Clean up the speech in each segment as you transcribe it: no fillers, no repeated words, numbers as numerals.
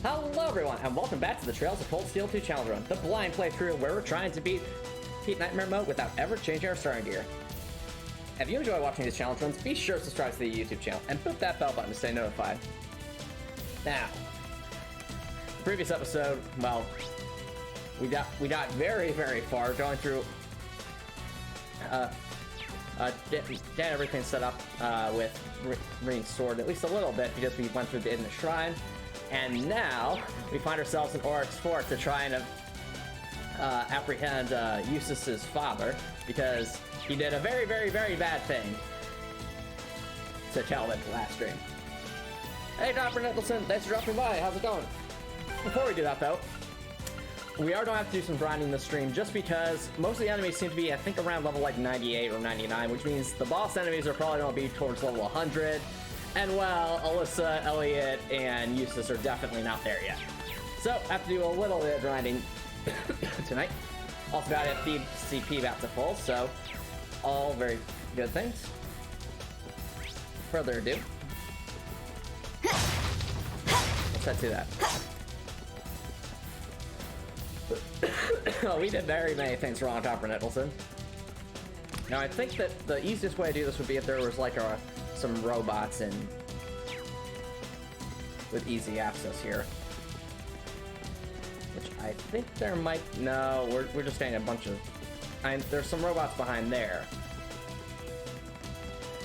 Hello everyone, and welcome back to the Trails of Cold Steel 2 Challenge Run, the blind playthrough where we're trying to beat Heat Nightmare mode without ever changing our starting gear. If you enjoy watching these challenge runs, be sure to subscribe to the YouTube channel and put that bell button to stay notified. Now, the previous episode, well, we got very, very far going through get everything set up with Ring's sword at least a little bit because we went through the Hidden Shrine. And now, we find ourselves in Aurochs Fort to try and apprehend Eustace's father, because he did a very, very, very bad thing to Calvin last stream. Hey, Dr. Nicholson, thanks for dropping by. How's it going? Before we do that, though, we are going to have to do some grinding this stream, just because most of the enemies seem to be, I think, around level like 98 or 99, which means the boss enemies are probably going to be towards level 100. And well, Alyssa, Elliot, and Eustace are definitely not there yet. So, I have to do a little bit of grinding tonight. Also got a CP back to full, so all very good things. Further ado, let's head to that. Oh, we did very many things wrong, Dr. Nicholson. Now, I think that the easiest way to do this would be if there was like some robots and with easy access here, which I think there might. No, we're just getting a bunch of. There's some robots behind there.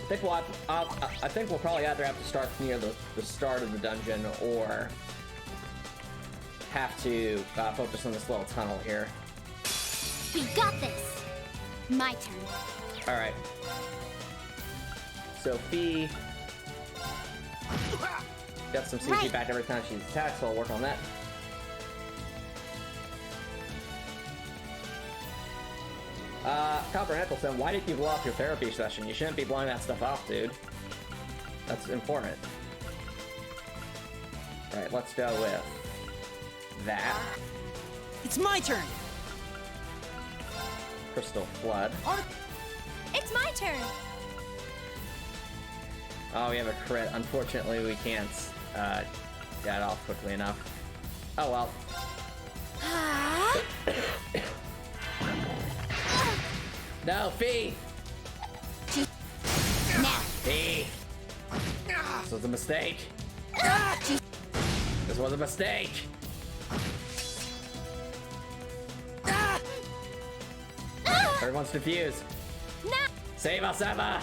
I think we'll probably either have to start near the start of the dungeon or have to focus on this little tunnel here. We got this. My turn. All right. Sophie got some CP back every time she attacks, so I'll work on that. Copper Nicholson, why did you blow up your therapy session? You shouldn't be blowing that stuff off, dude. That's important. Alright, let's go with that. It's my turn! Crystal Flood. It's my turn! Oh, we have a crit. Unfortunately, we can't get it off quickly enough. Oh well. No, Fee! Now. Fee! This was a mistake. This was a mistake. Everyone's confused. No. Save us, Emma!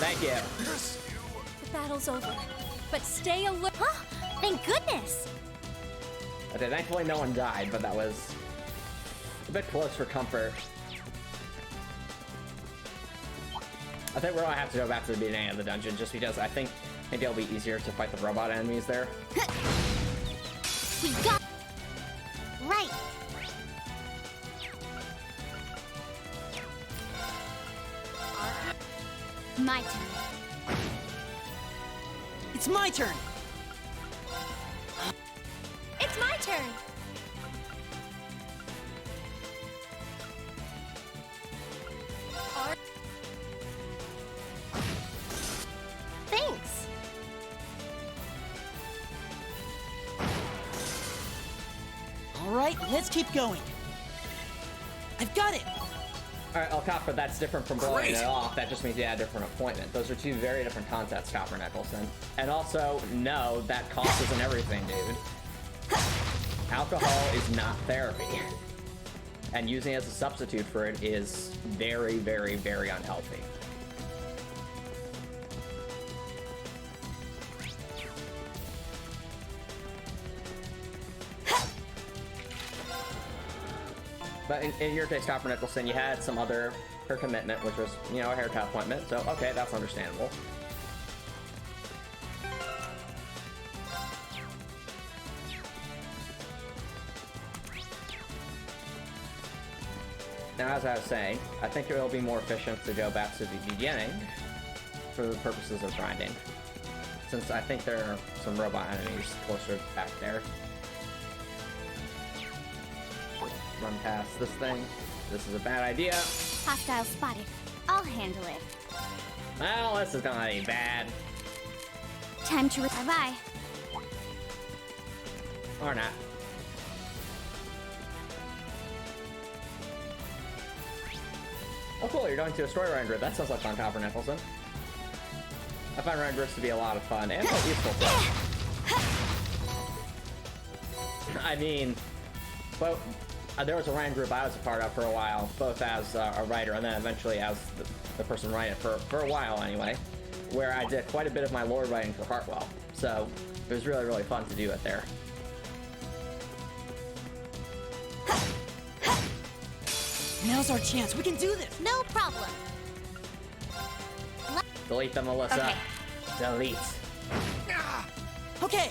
Thank you. The battle's over, but stay alert. Huh? Thank goodness. Okay, thankfully no one died, but that was a bit close for comfort. I think we're gonna have to go back to the beginning of the dungeon, just because I think maybe it'll be easier to fight the robot enemies there. We got right. My turn. It's my turn! It's my turn. Thanks. Alright, let's keep going. I've got it! Alright, Copper, that's different from blowing it off. That just means you had a different appointment. Those are two very different concepts, Copper Nicholson. And also, no, that cost isn't everything, dude. Alcohol is not therapy. And using it as a substitute for it is very, very, very unhealthy. But in your case, Copper Nicholson, you had some her commitment, which was, you know, a haircut appointment. So, okay, that's understandable. Now, as I was saying, I think it will be more efficient to go back to the beginning for the purposes of grinding, since I think there are some robot enemies closer back there. Run past this thing. This is a bad idea. Hostile spotted. I'll handle it. Well, this is gonna be bad. Time to bye-bye. Or not. Oh cool, you're going to a story run group. That sounds like fun, Copper Nicholson. I find run groups to be a lot of fun and quite useful too. I mean, both, there was a run group I was a part of for a while, both as a writer and then eventually as the person writing it for a while anyway, where I did quite a bit of my lore writing for Hartwell. So it was really, really fun to do it there. Now's our chance. We can do this. No problem. Delete them, Melissa. Okay. Delete. Okay.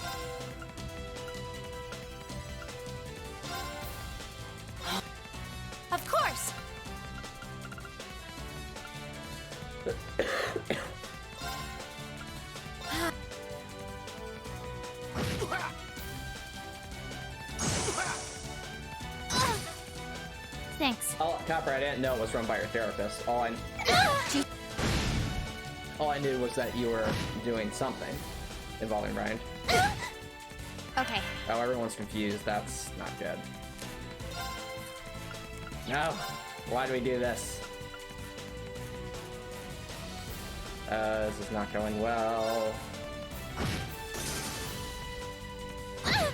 Of course. Thanks. Oh, Copper, I didn't know it was run by your therapist. All I knew was that you were doing something involving Ryan. Okay. Oh, everyone's confused. That's not good. No. Why do we do this? This is not going well.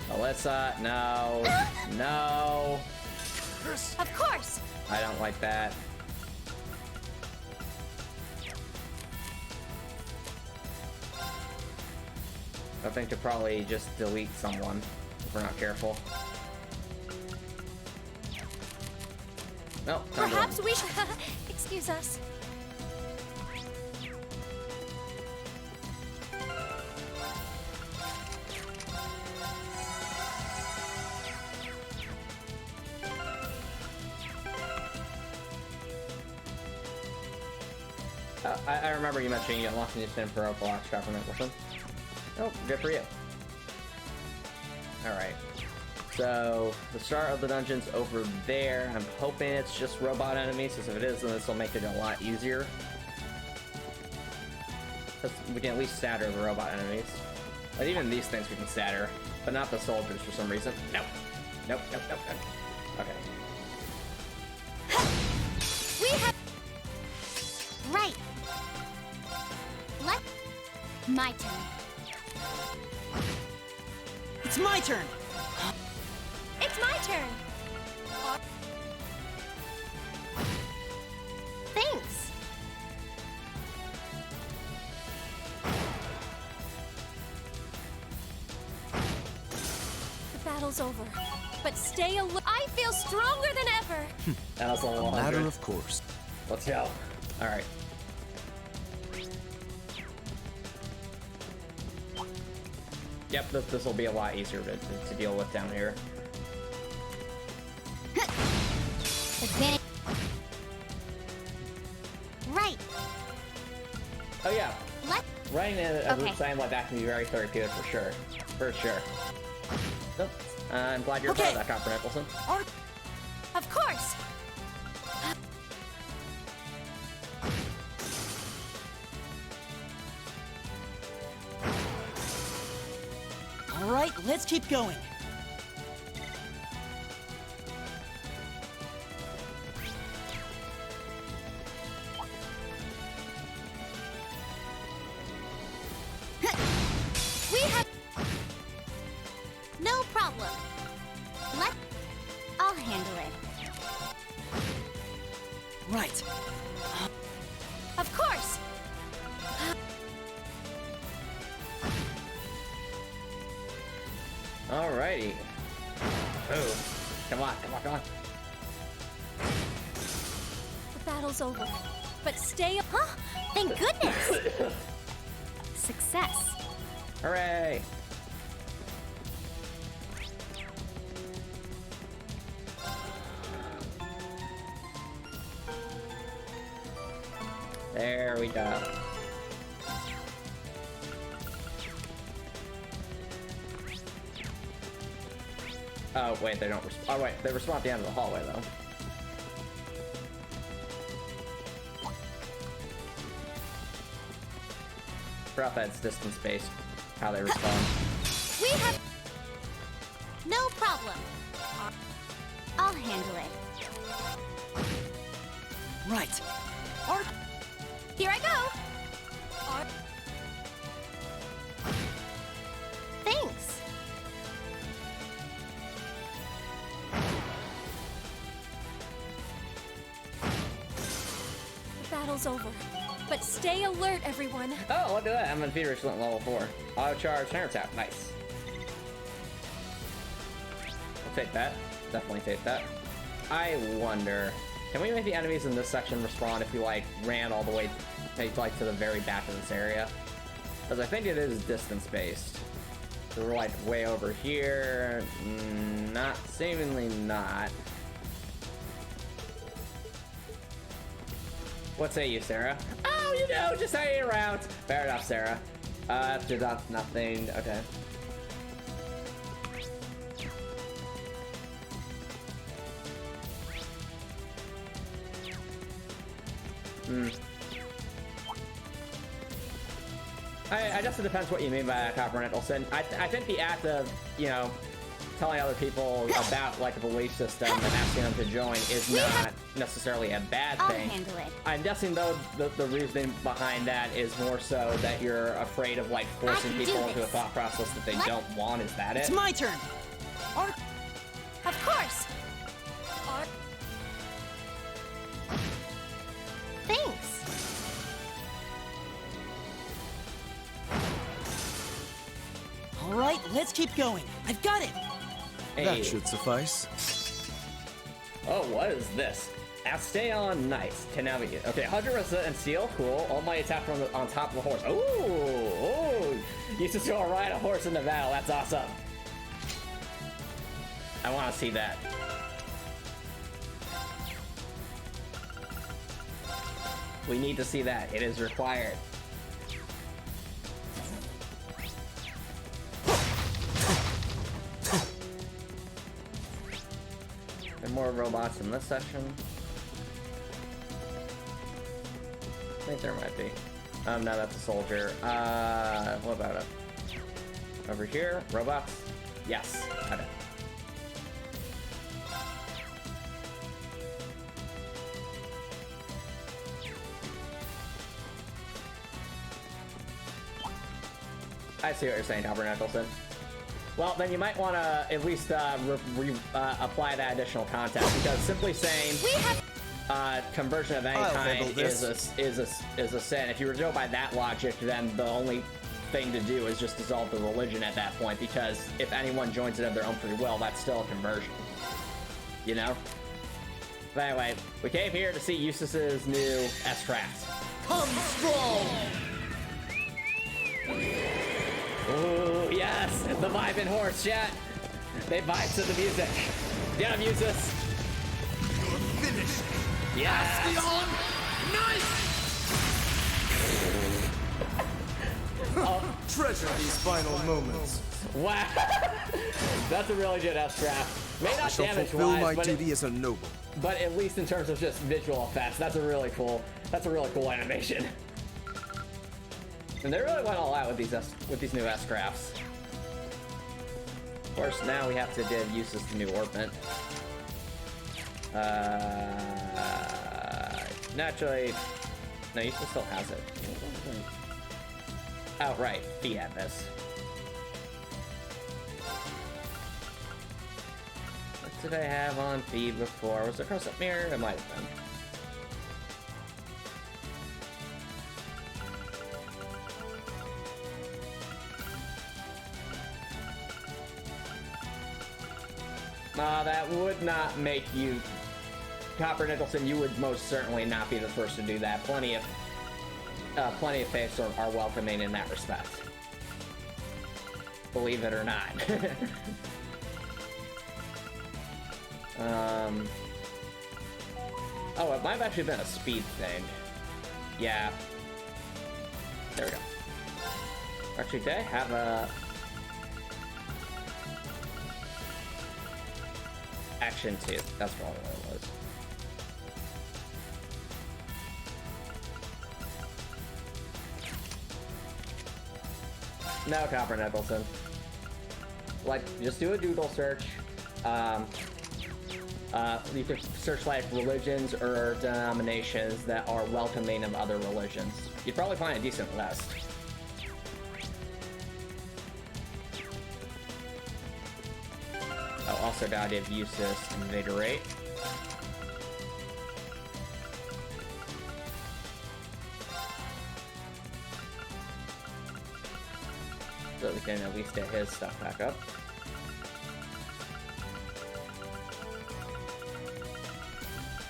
Melissa, no. No. Of course. I don't like that. I think to probably just delete someone if we're not careful. No, Perhaps we should. Excuse us. I remember you mentioning you unlocked a new spin for Aurochs Fort or something. Oh, good for you. Alright. So, the start of the dungeon's over there. I'm hoping it's just robot enemies, because if it is, then this will make it a lot easier. We can at least scatter the robot enemies. Like, even these things we can scatter, but not the soldiers for some reason. Nope. Nope, nope, nope, nope. Okay. We have. Right. Let. My turn. It's my turn. It's my turn. Thanks. The battle's over, but stay alert. I feel stronger than ever. That was a long Matter of course. Let's go. Alright. Yep, this will be a lot easier to deal with down here. Advantage. Right. Oh yeah, Let. writing a Okay. sign like that can be very therapeutic for sure. For sure. Nope. I'm glad you're Okay. part of that, Copper Nicholson. Of course. All right, let's keep going. We have. No problem. I'll handle it. Right. Of course. Alrighty. Boom. Come on, come on, come on. The battle's over, but stay. Huh? Thank goodness. Success. Hooray! There we go. Oh, wait, they don't respond. Oh, wait, they respond at the end of the hallway, though. Forgot that it's distance-based, how they respond. We have. No problem. I'll handle it. Right. Art. Here I go. Thanks. The battle's over. But stay alert, everyone. Oh, look at that. I'm in Fever Excellent level 4. Auto charge, snare attack. Nice. I'll take that. Definitely take that. I wonder, can we make the enemies in this section respawn if we, like, ran all the way, like, to the very back of this area? Because I think it is distance-based. So we're, like, way over here. Not, seemingly not. What say you, Sarah? Oh, you know, just hanging around. Fair enough, Sarah. After that, nothing. Okay. I guess it depends what you mean by that, Copper Nicholson. I think the act of, you know, telling other people about, like, a belief system and asking them to join is not necessarily a bad I'll thing. handle it. I'm guessing, though, the reasoning behind that is more so that you're afraid of, like, forcing I can people do into a this. thought process that they don't want. Is that It's it? my turn. Art. Of course. Thanks. All right, let's keep going. I've got it. Hey. That should suffice. Oh, what is this? Stay on nice. Can navigate. Okay, 100% and seal. Cool. All my attack from on top of the horse. Ooh. You just go ride a horse in the battle. That's awesome. I want to see that. We need to see that. It is required. There are more robots in this section. I think there might be. No, that's a soldier. What about it? Over here? Robots? Yes. Okay. I see what you're saying, Albert Nicholson. Well, then you might want to at least apply that additional context, because simply saying conversion of any I'll kind handle this. is a sin. If you were to go by that logic, then the only thing to do is just dissolve the religion at that point, because if anyone joins it of their own free will, that's still a conversion. You know? But anyway, we came here to see Eustace's new S-Craft. Come strong! Ooh, yes! The vibing horse, chat! They vibe to the music. Get him, Eustace! Finish! Yes! Beyond! Nice! Treasure these final moments. Wow! That's a really good S-Craft. May I not shall fulfill damage-wise, my but, duty as a noble. but at least in terms of just visual effects, that's a really cool animation. And they really went all out with these new S-Crafts. Of course, now we have to give Eustace the new orbit. Naturally, no, Eustace still has it. Oh, right, he had this. What did I have on feed before? Was it Crescent Mirror? It might have been. That would not make you... Copper Nicholson, you would most certainly not be the first to do that. Plenty of faiths are welcoming in that respect. Believe it or not. Oh, it might have actually been a speed thing. Yeah. There we go. Actually, did I have a... Action 2. That's probably what it was. No, Copper Nicholson. like, just do a Doodle search. You can search like religions or denominations that are welcoming of other religions. You'd probably find a decent list. Oh, also gotta give Eustace Invigorate. So we can at least get his stuff back up.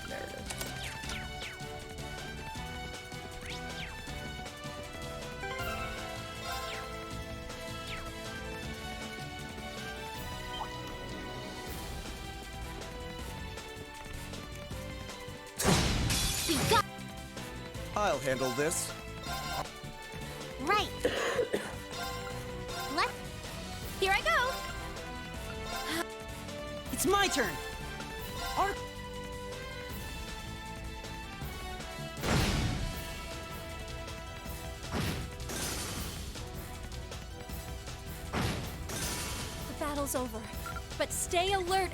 There it is. You got I'll handle this. right. Let. Here I go. It's my turn. Our The battle's over, but stay alert.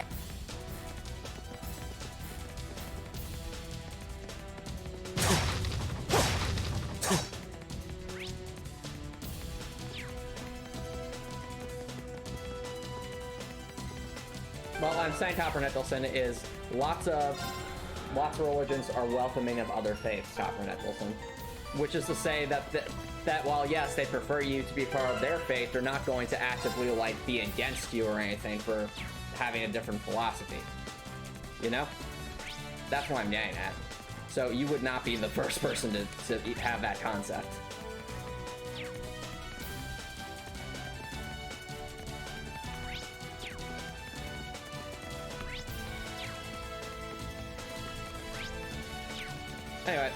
Well, I'm saying Copper Nicholson is lots of religions are welcoming of other faiths, Copper Nicholson. Which is to say that while yes, they prefer you to be part of their faith, they're not going to actively like be against you or anything for having a different philosophy. You know? That's what I'm getting at. So you would not be the first person to have that concept. Anyway.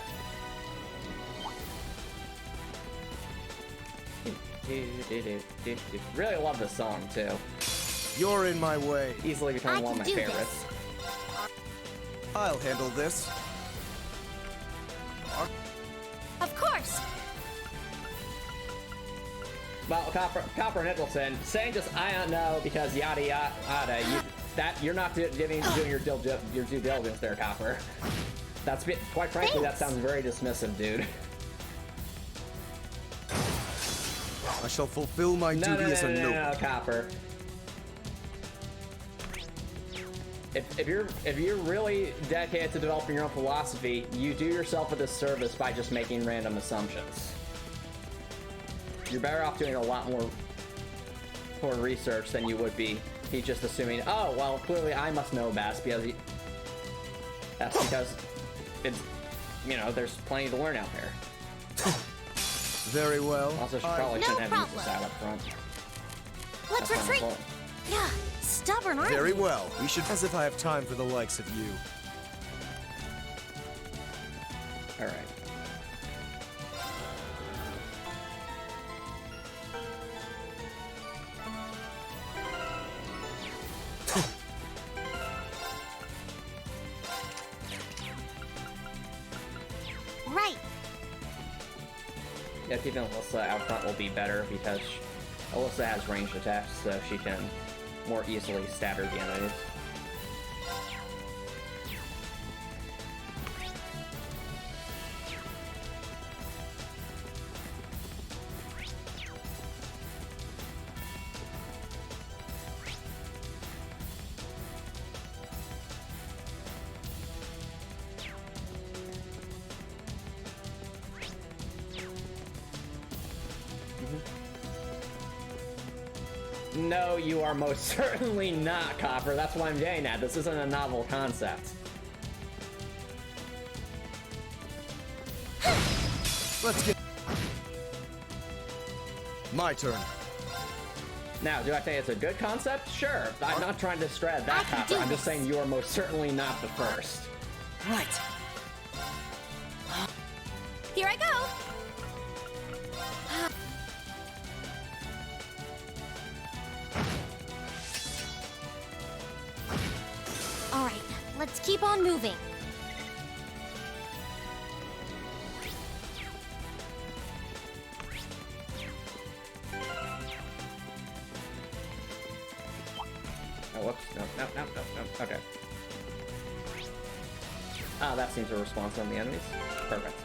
Really love this song, too. You're in my way. Easily becoming one of my can do this. favorites. I'll handle this. Of course. Well, Copper Nicholson, saying just I don't know because yada yada, you're not doing your due diligence there, Copper. Quite frankly, that Thanks. sounds very dismissive, dude. I shall fulfill my duty as a noble. No, Copper. If you're really dedicated to developing your own philosophy, you do yourself a disservice by just making random assumptions. You're better off doing a lot more research than you would be. He's just assuming, oh, well, clearly I must know best because that's because it's, there's plenty to learn out there. Very well. Also, she I- probably No shouldn't have used problem. this out up front. Let's That's my retreat. fault. Yeah, stubborn, aren't Very you? well. We should, as if I have time for the likes of you. All right. Right. Yeah, keeping Alyssa out front will be better because Alyssa has ranged attacks, so she can more easily stab her the enemies. No, you are most certainly not, Copper. That's what I'm getting at. This isn't a novel concept. Let's get... My turn. Now, do I think it's a good concept? Sure. I'm not trying to discredit that, I can Copper. do I'm just this. saying you are most certainly not the first. right. Here I go. All right, let's keep on moving. Oh, whoops. No, no, no, no, no. Okay. Ah, that seems a response on the enemies. Perfect.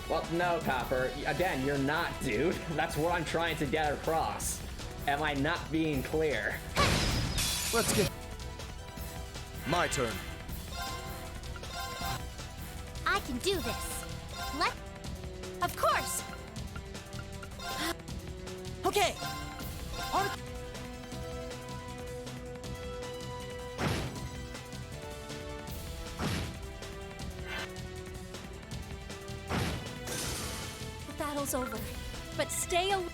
Well, no, Copper. Again, you're not, dude. That's what I'm trying to get across. Am I not being clear? Let's get... My turn. I can do this. Of course! Okay. The battle's over. But stay alert.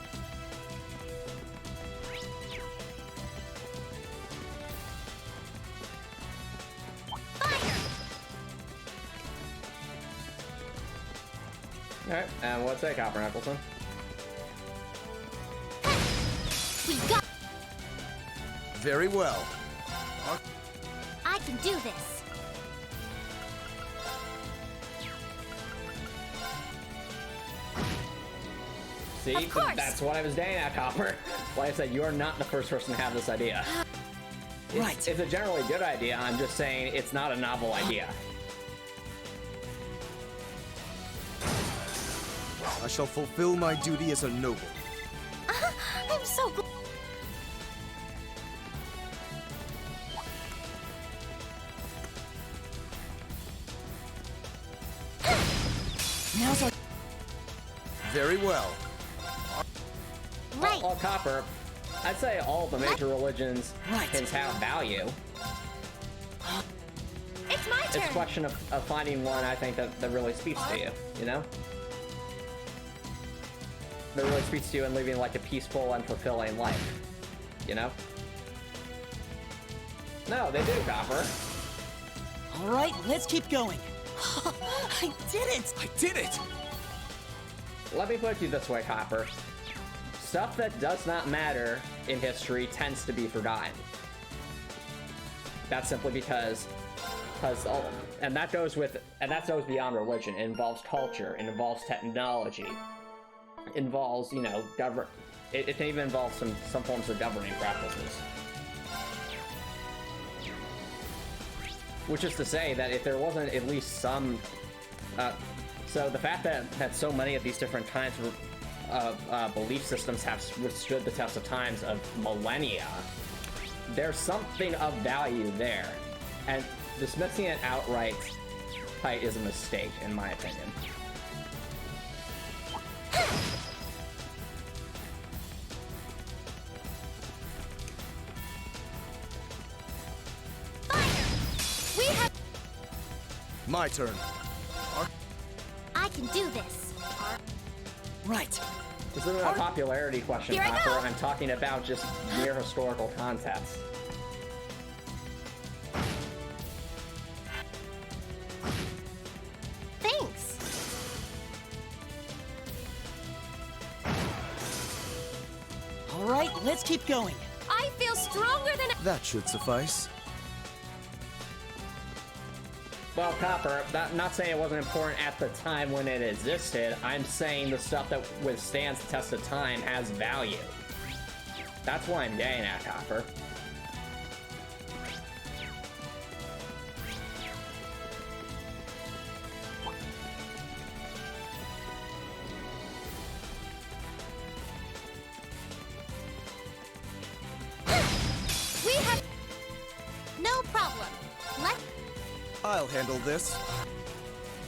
Alright, and what's that, Copper Knuckleson? We got. Very well. I can do this. See, Of course. that's what I was getting at, Copper. Like I said, you're not the first person to have this idea. Right. It's a generally good idea, I'm just saying it's not a novel idea. I shall fulfill my duty as a noble. I'm so glad. Now's our... Very well. Right. Well, Copper, I'd say all the major religions Right. can have value. It's my It's a turn! question of finding one, I think, that really speaks to you, you know? That really speaks to you and living like a peaceful and fulfilling life, you know? No, they do, Copper. All right, let's keep going. I did it! I did it! Let me put it to you this way, Copper. Stuff that does not matter in history tends to be forgotten. That's simply because and that goes beyond religion. It involves culture, it involves technology, it involves, you know, it can even involve some forms of governing practices. Which is to say that if there wasn't at least some so the fact that so many of these different kinds of belief systems have withstood the test of times of millennia, there's something of value there, and dismissing it outright is a mistake, in my opinion. We have. My turn. I can do this. Right. This isn't a popularity question, Here I Copper. go. I'm talking about just mere historical context. Thanks. All right, let's keep going. I feel stronger than. That should suffice. Well, Copper, not saying it wasn't important at the time when it existed. I'm saying the stuff that withstands the test of time has value. That's what I'm getting at, Copper. We have. No problem. Let's. I'll handle this.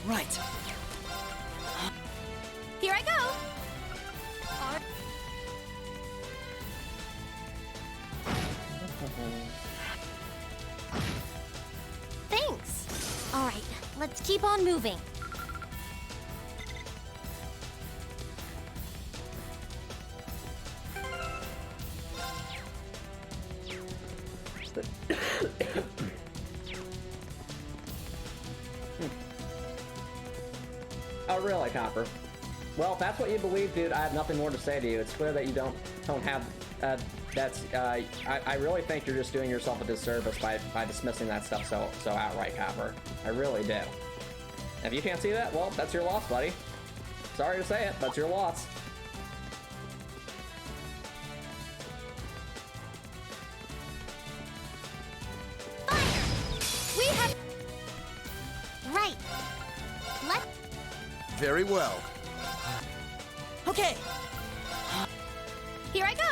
Right. Here I go! Thanks. All right, let's keep on moving. Oh, really, Copper? Well, if that's what you believe, dude, I have nothing more to say to you. It's clear that you don't have, I really think you're just doing yourself a disservice by dismissing that stuff so outright, Copper. I really do. And if you can't see that, well, that's your loss, buddy. Sorry to say it, but it's your loss. Very well. Okay. Here I go.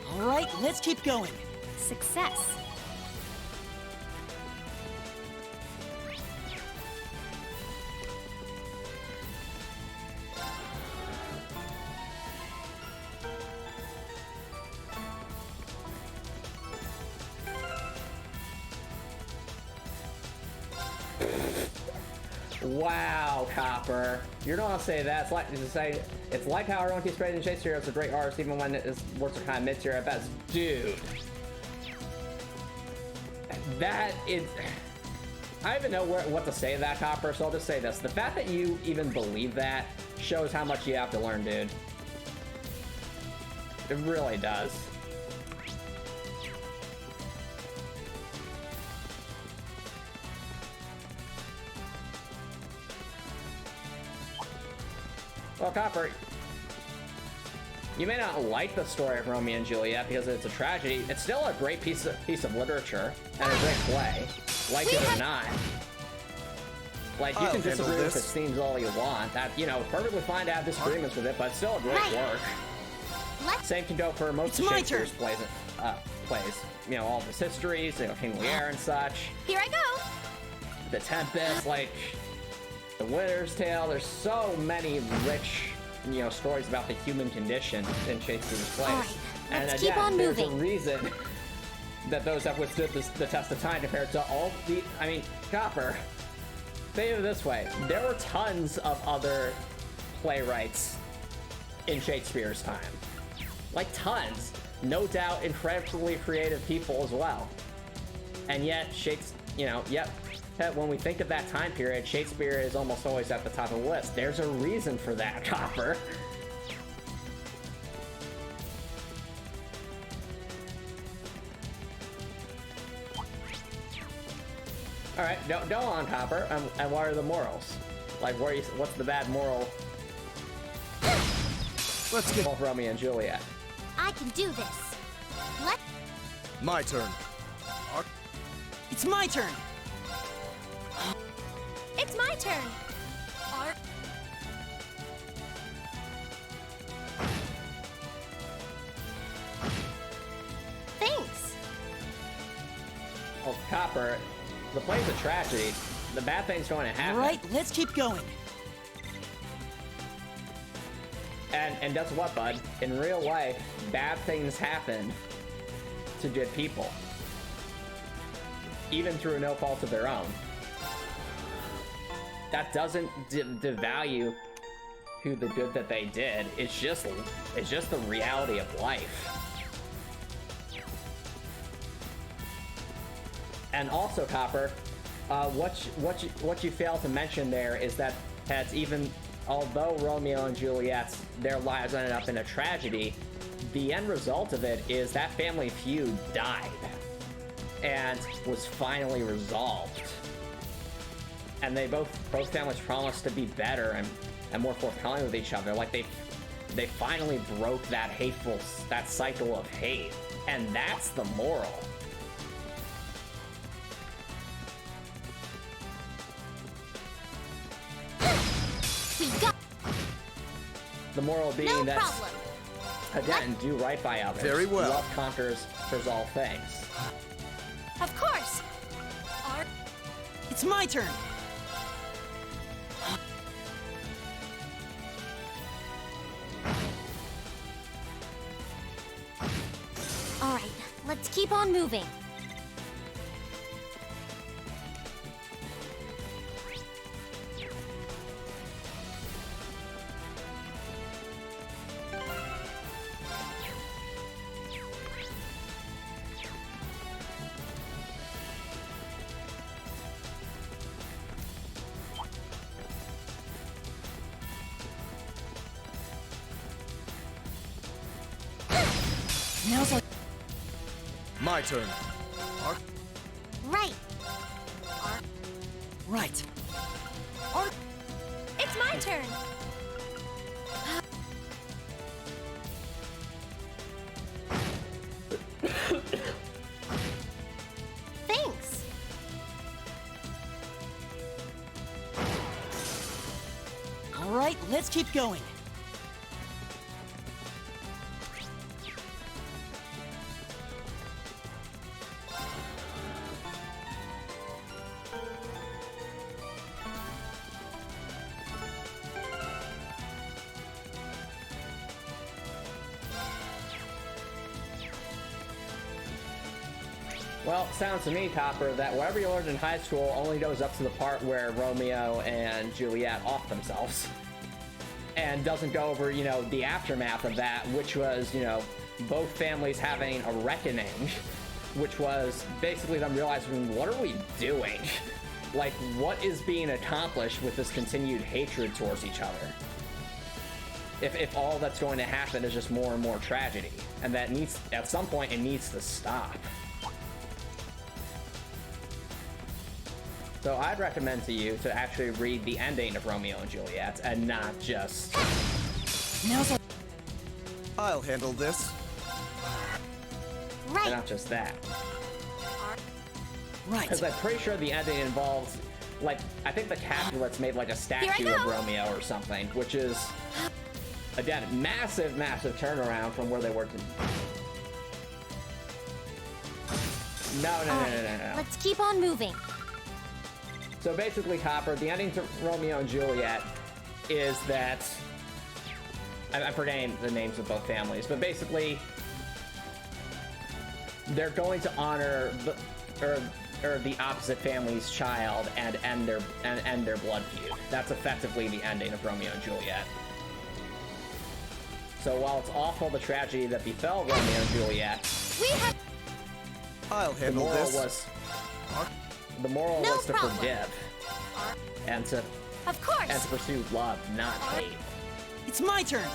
All right, let's keep going. Success. Wow, Copper. You don't want to say that. It's like how everyone keeps praising Shakespeare as a great artist, even when his works are kind of mid-tier at best. Dude. That is... I don't even know what to say to that, Copper, so I'll just say this. The fact that you even believe that shows how much you have to learn, dude. It really does. Well, Copper, you may not like the story of Romeo and Juliet because it's a tragedy. It's still a great piece of literature and a great play, like it or not. Like, you can disagree with its themes all you want. That, you know, perfectly fine to have disagreements with it, but it's still a great work. Same can go for most of Shakespeare's plays. You know, all of his histories, you know, King Lear and such. Here I go. The Tempest, like... The Winter's Tale. There's so many rich, you know, stories about the human condition in Shakespeare's plays. All right, let's and keep again, on there's moving. a reason that those have withstood the test of time compared to all the... I mean, Copper, think of it this way. There were tons of other playwrights in Shakespeare's time. Like, tons. No doubt incredibly creative people as well. And yet, you know, when we think of that time period, Shakespeare is almost always at the top of the list. There's a reason for that, Copper. All right, go on, Copper. And what are the morals? Like, what's the bad moral? Let's get Both Romeo and Juliet. I can do this. my turn. It's my turn. It's my turn. Thanks. Oh, Copper, the play's a tragedy. The bad thing's going to happen. All right, let's keep going. And guess what, bud? In real life, bad things happen to good people. Even through no fault of their own. That doesn't devalue who the good that they did. It's just the reality of life. And also, Copper, what you failed to mention there is that even although Romeo and Juliet's their lives ended up in a tragedy, the end result of it is that family feud died and was finally resolved. And they both families promised to be better and more forthcoming with each other. Like they finally broke that cycle of hate, and that's the moral. We got The moral being no that, problem. again, do right by others. Very well. Love conquers all things. Of course. It's my turn. All right, let's keep on moving. Now's our... My turn. Right. Right. It's my turn. let's keep going. Well, sounds to me, Copper, that whatever you learned in high school only goes up to the part where Romeo and Juliet off themselves. And doesn't go over, you know, the aftermath of that, which was, you know, both families having a reckoning, which was basically them realizing, what are we doing? Like, what is being accomplished with this continued hatred towards each other? If all that's going to happen is just more and more tragedy, and that needs, at some point, it needs to stop. So I'd recommend to you to actually read the ending of Romeo and Juliet and not just... Now's our... I'll handle this. Right. And not just that. Right. Because I'm pretty sure the ending involves, like, I think the Capulets made like a statue of Romeo or something, which is, again, massive, massive turnaround from where they were to... No. Let's keep on moving. So basically, Copper, the ending to Romeo and Juliet is that... I'm forgetting the names of both families, but basically, they're going to honor the opposite family's child and end their blood feud. That's effectively the ending of Romeo and Juliet. So while it's awful the tragedy that befell Romeo and Juliet, I'll handle this. The moral No was to problem. forgive and to pursue love, not hate. It's my turn.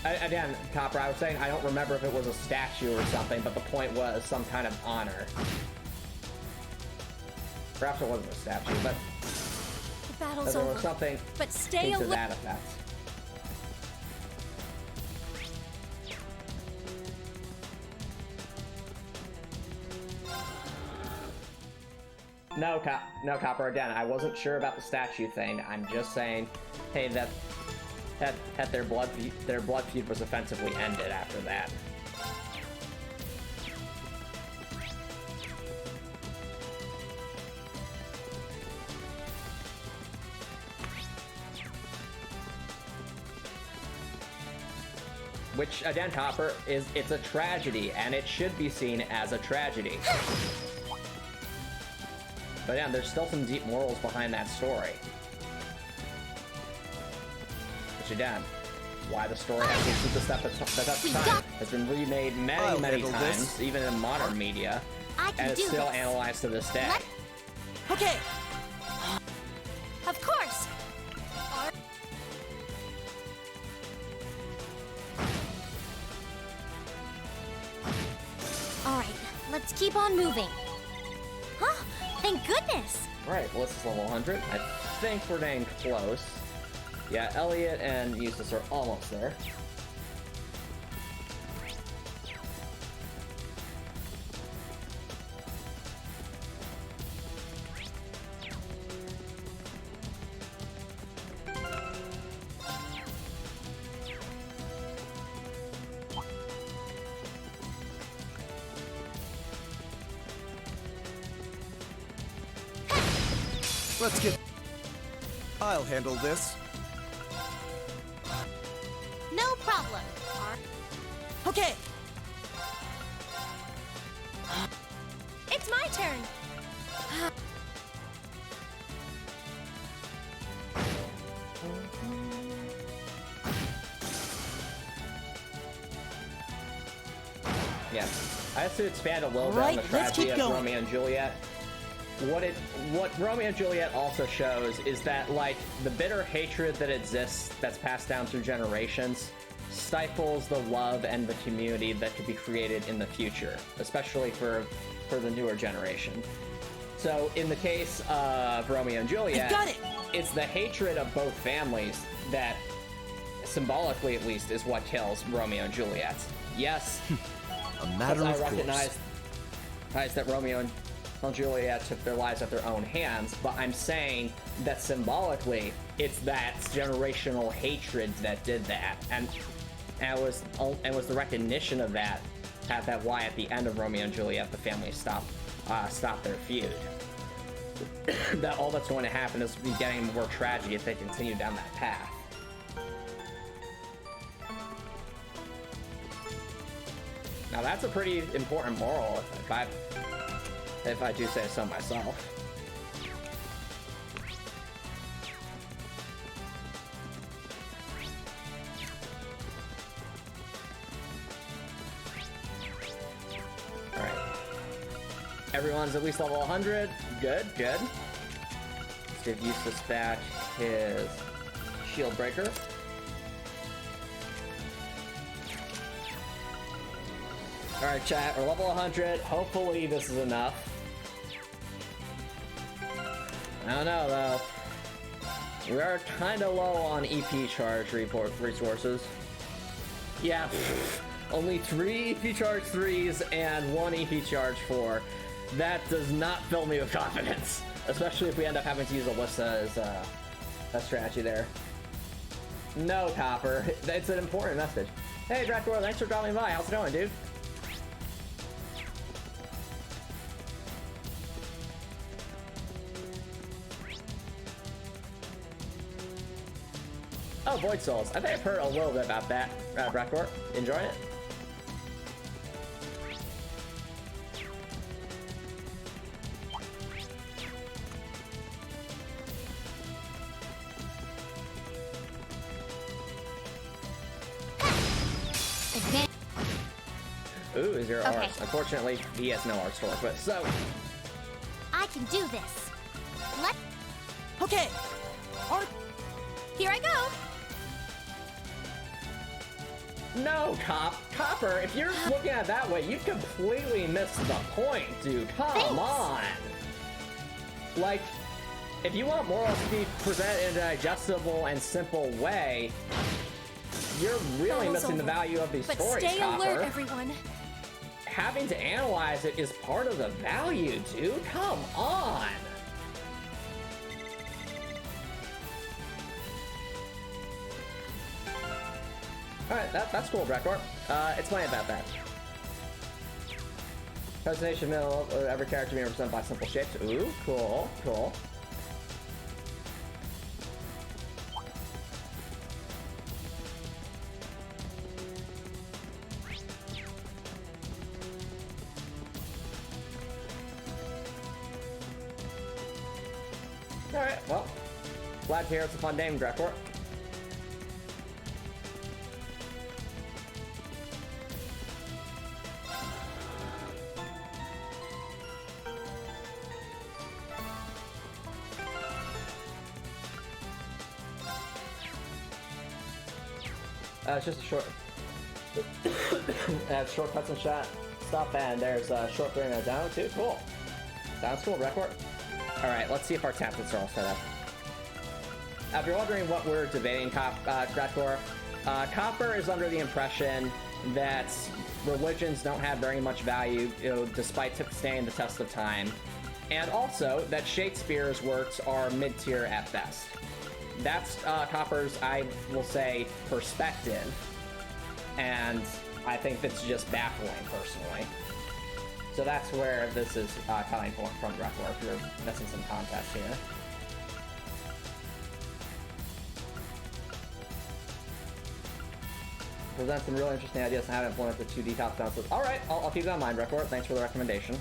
Again, Copper, I was saying I don't remember if it was a statue or something, but the point was some kind of honor. Perhaps it wasn't a statue, but The battle's there over. was something But stay to alert. that effect. No, Copper, again, I wasn't sure about the statue thing. I'm just saying, hey, that their blood feud was offensively ended after that. Which, again, Copper, it's a tragedy, and it should be seen as a tragedy. But yeah, there's still some deep morals behind that story. Which again, why the story has to the step at time has been remade many, many times, even in modern media, and it's still analyzed to this day. Okay. Of course. All right, let's keep on moving. Huh? Thank goodness. Right, well, this is level 100. I think we're getting close. Yeah, Elliot and Eustace are almost there. Let's get... I'll handle this. No problem. Okay. It's my turn. Yeah, I have to expand a little bit on Right, the let's tragedy keep of going. Romeo and Juliet. What Romeo and Juliet also shows is that, like, the bitter hatred that exists, that's passed down through generations, stifles the love and the community that could be created in the future, especially for the newer generation. So in the case of Romeo and Juliet, I've got it. it's the hatred of both families that, symbolically at least, is what kills Romeo and Juliet. Yes, A matter I of course. recognize that Romeo and and Juliet took their lives at their own hands, but I'm saying that symbolically, it's that generational hatred that did that, and it was the recognition of that why at the end of Romeo and Juliet the family stopped their feud. That all that's going to happen is be getting more tragedy if they continue down that path. Now that's a pretty important moral, if I do say so myself. All right, everyone's at least level 100. Good, good. Let's give Eustace back his shield breaker. Alright, chat, we're level 100. Hopefully this is enough. I don't know, though. We are kind of low on EP charge resources. Yeah, only 3 EP charge 3s and 1 EP charge 4. That does not fill me with confidence. Especially if we end up having to use Alyssa as a strategy there. No, Copper. It's an important message. Hey, Dracor, thanks for dropping by. How's it going, dude? Oh, Void Souls. I think I've heard a little bit about that. Dracor, enjoying it? Ooh, is your Okay. arts? Unfortunately, he has no arts for it, but so. I can do this. Okay. Here I go. No, Copper, if you're looking at it that way, you completely missed the point, dude. Come on. Like, if you want morals to be presented in a digestible and simple way, you're really Battle's missing the over. value of these But stories, stay Copper. alert, everyone. Having to analyze it is part of the value, dude. Come on. Alright, that's cool, Dracor. Explain about that. Presentation middle, every character being represented by simple shapes. Ooh, cool, cool. Alright, well, glad to hear it's a fun name, Dracor. It's just a short... shortcuts and shot stuff, and there's a short throwing and down too. Cool. Sounds cool, Record. Alright, let's see if our templates are all set up. If you're wondering what we're debating, Dracor, Copper is under the impression that religions don't have very much value, despite standing the test of time, and also that Shakespeare's works are mid-tier at best. That's Copper's, I will say, perspective, and I think that's just baffling, personally. So that's where this is coming from, Dracor, if you're missing some context here. Present some really interesting ideas and how to implement the 2D top down. Alright, I'll keep that in mind, Dracor. Thanks for the recommendation.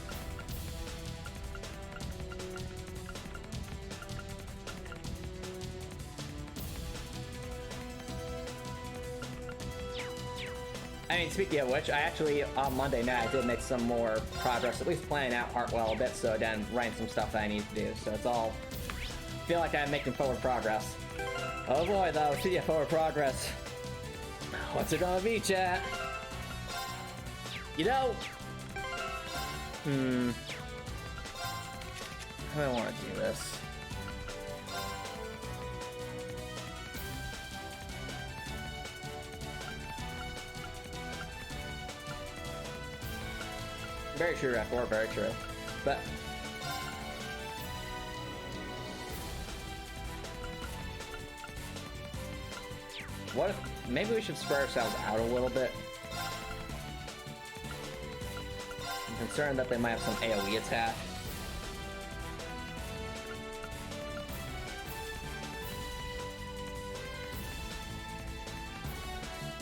I mean, speaking of which, I actually, on Monday night, I did make some more progress, at least planning out Heartwell a bit, so then writing some stuff that I need to do. So it's all, I feel like I'm making forward progress. Oh boy, though, speaking of forward progress, what's it gonna be, chat? You know, I don't want to do this. Very true, Raptor, very true. But What if maybe we should spread ourselves out a little bit? I'm concerned that they might have some AoE attack.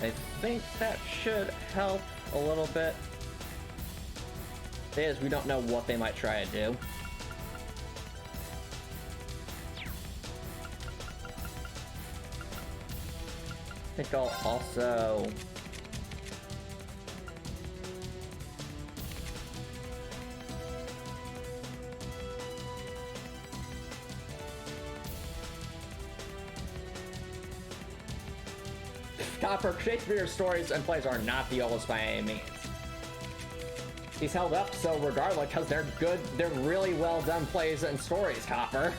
I think that should help a little bit. It is, we don't know what they might try to do. I think I'll also... Copper, Shakespeare's stories and plays are not the oldest by any means. He's held up so regardless because they're good, they're really well done plays and stories, Copper.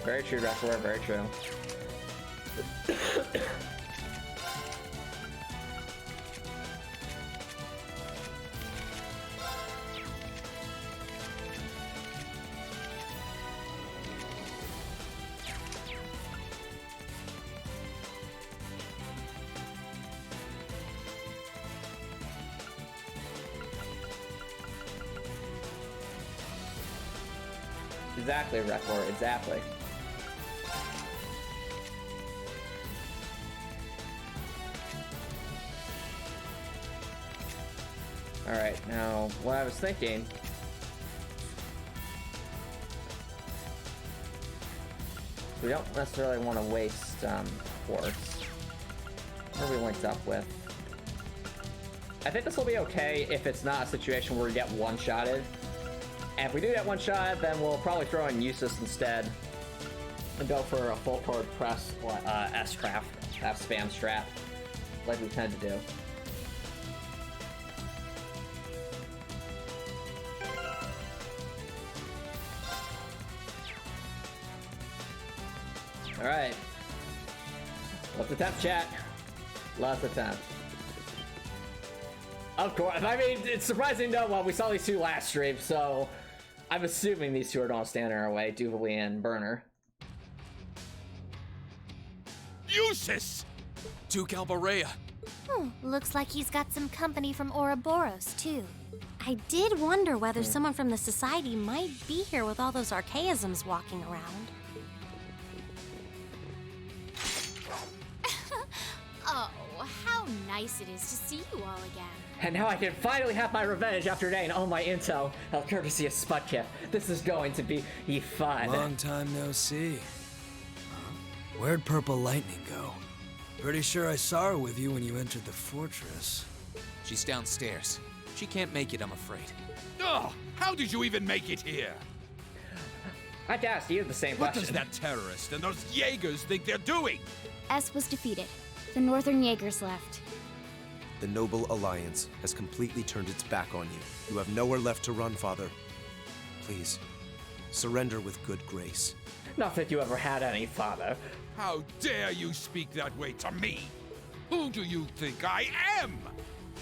Very true, Record, very true. Exactly, Record, exactly. Alright, now, what I was thinking... We don't necessarily want to waste, quartz. What are we linked up with? I think this will be okay if it's not a situation where we get one-shotted. And if we do get one-shot, then we'll probably throw in Usus instead. And go for a full forward press, S-trap, spam strat, like we tend to do. Alright. Let's attempt, chat. Let's attempt. Of course, I mean, it's surprising no one. We saw these two last stream, so I'm assuming these two are gonna stand in our way, Duvalie and Burner. Usus! Duke Albarea. Looks like he's got some company from Ouroboros, too. I did wonder whether someone from the Society might be here with all those archaisms walking around. Oh, how nice it is to see you all again. And now I can finally have my revenge after getting all my intel, courtesy of Sputkip. This is going to be fun. Long time no see. Where'd Purple Lightning go? Pretty sure I saw her with you when you entered the fortress. She's downstairs. She can't make it, I'm afraid. Ugh! How did you even make it here? I'd ask you the same What question. does that terrorist and those Jaegers think they're doing? S was defeated. The Northern Jaegers left. The Noble Alliance has completely turned its back on you. You have nowhere left to run, Father. Please, surrender with good grace. Not that you ever had any, Father. How dare you speak that way to me? Who do you think I am?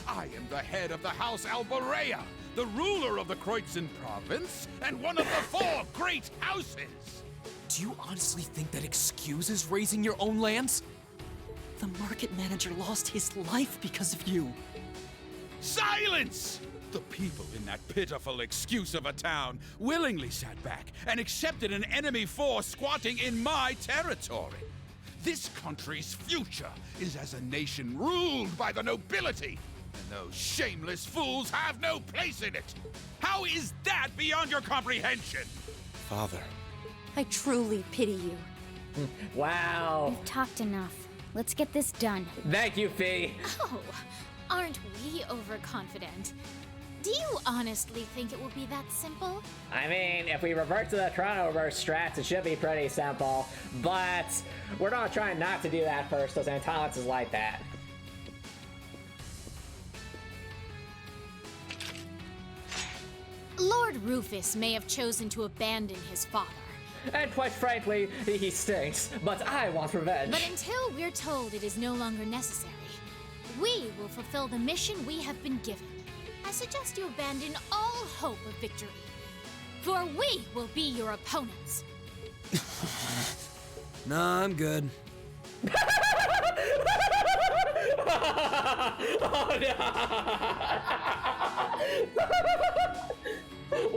I am the head of the House Albarea, the ruler of the Kreutzen province, and one of the 4 great houses. Do you honestly think that excuses raising your own lands? The market manager lost his life because of you. Silence! The people in that pitiful excuse of a town willingly sat back and accepted an enemy force squatting in my territory. This country's future is as a nation ruled by the nobility, and those shameless fools have no place in it. How is that beyond your comprehension? Father. I truly pity you. Wow. We've talked enough. Let's get this done. Thank you, Fee. Oh, aren't we overconfident? Do you honestly think it will be that simple? I mean, if we revert to the Chronoverse strats, it should be pretty simple. But we're not trying not to do that first, because Antomicx is like that. Lord Rufus may have chosen to abandon his father. And quite frankly, he stinks, but I want revenge. But until we're told it is no longer necessary, we will fulfill the mission we have been given. I suggest you abandon all hope of victory. For we will be your opponents. Nah, I'm good. Oh no!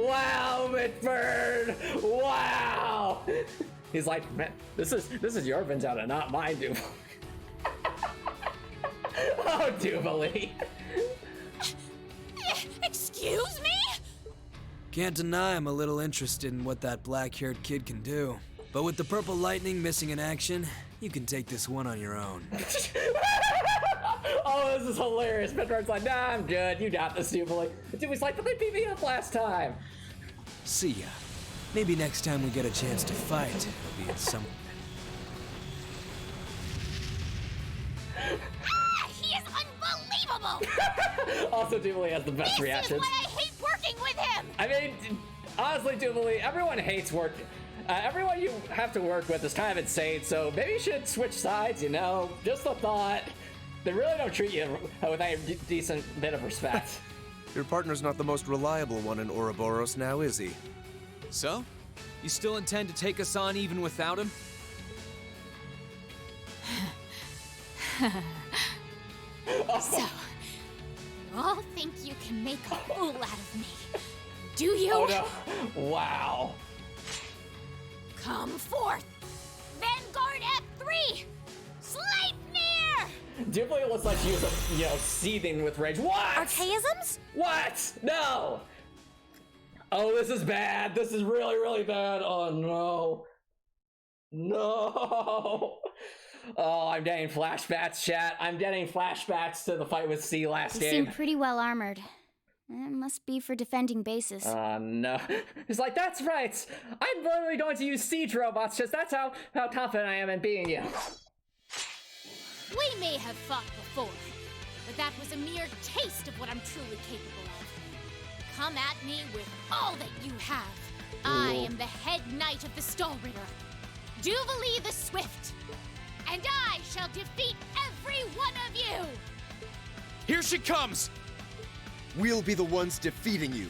Wow, Mitford! Wow! He's like, man, this is your vendetta, not mine, Duvalie. Oh, Duvalie. Excuse me? Can't deny I'm a little interested in what that black-haired kid can do. But with the purple lightning missing in action, you can take this one on your own. Oh, this is hilarious. Mitford's like, nah, I'm good. You got this, Duvalie. Duvalie's like, but they beat me up last time. See ya. Maybe next time we get a chance to fight, it'll be in some... He is unbelievable! Also, Duvalie has the best reactions. This is why I hate working with him! I mean, honestly, Duvalie, everyone hates work. Everyone you have to work with is kind of insane, so maybe you should switch sides, you know? Just a thought. They really don't treat you with a decent bit of respect. Your partner's not the most reliable one in Ouroboros now, is he? So? You still intend to take us on even without him? So, you all think you can make a fool out of me, do you? Oh no. Wow. Come forth! Vanguard F3! Sleipnir! Duvalie looks like she was, seething with rage. What? Archaisms? What? No! Oh, this is bad. This is really, really bad. Oh, no. No! Oh, I'm getting flashbacks, chat. I'm getting flashbacks to the fight with C last They game. seem pretty well armored. It must be for defending bases. Oh, no. He's like, that's right. I'm literally going to use siege robots, just that's how confident I am in being you. We may have fought before, but that was a mere taste of what I'm truly capable of. Come at me with all that you have. I am the head knight of the Stall Ritter, Duvalie the Swift, and I shall defeat every one of you! Here she comes! We'll be the ones defeating you.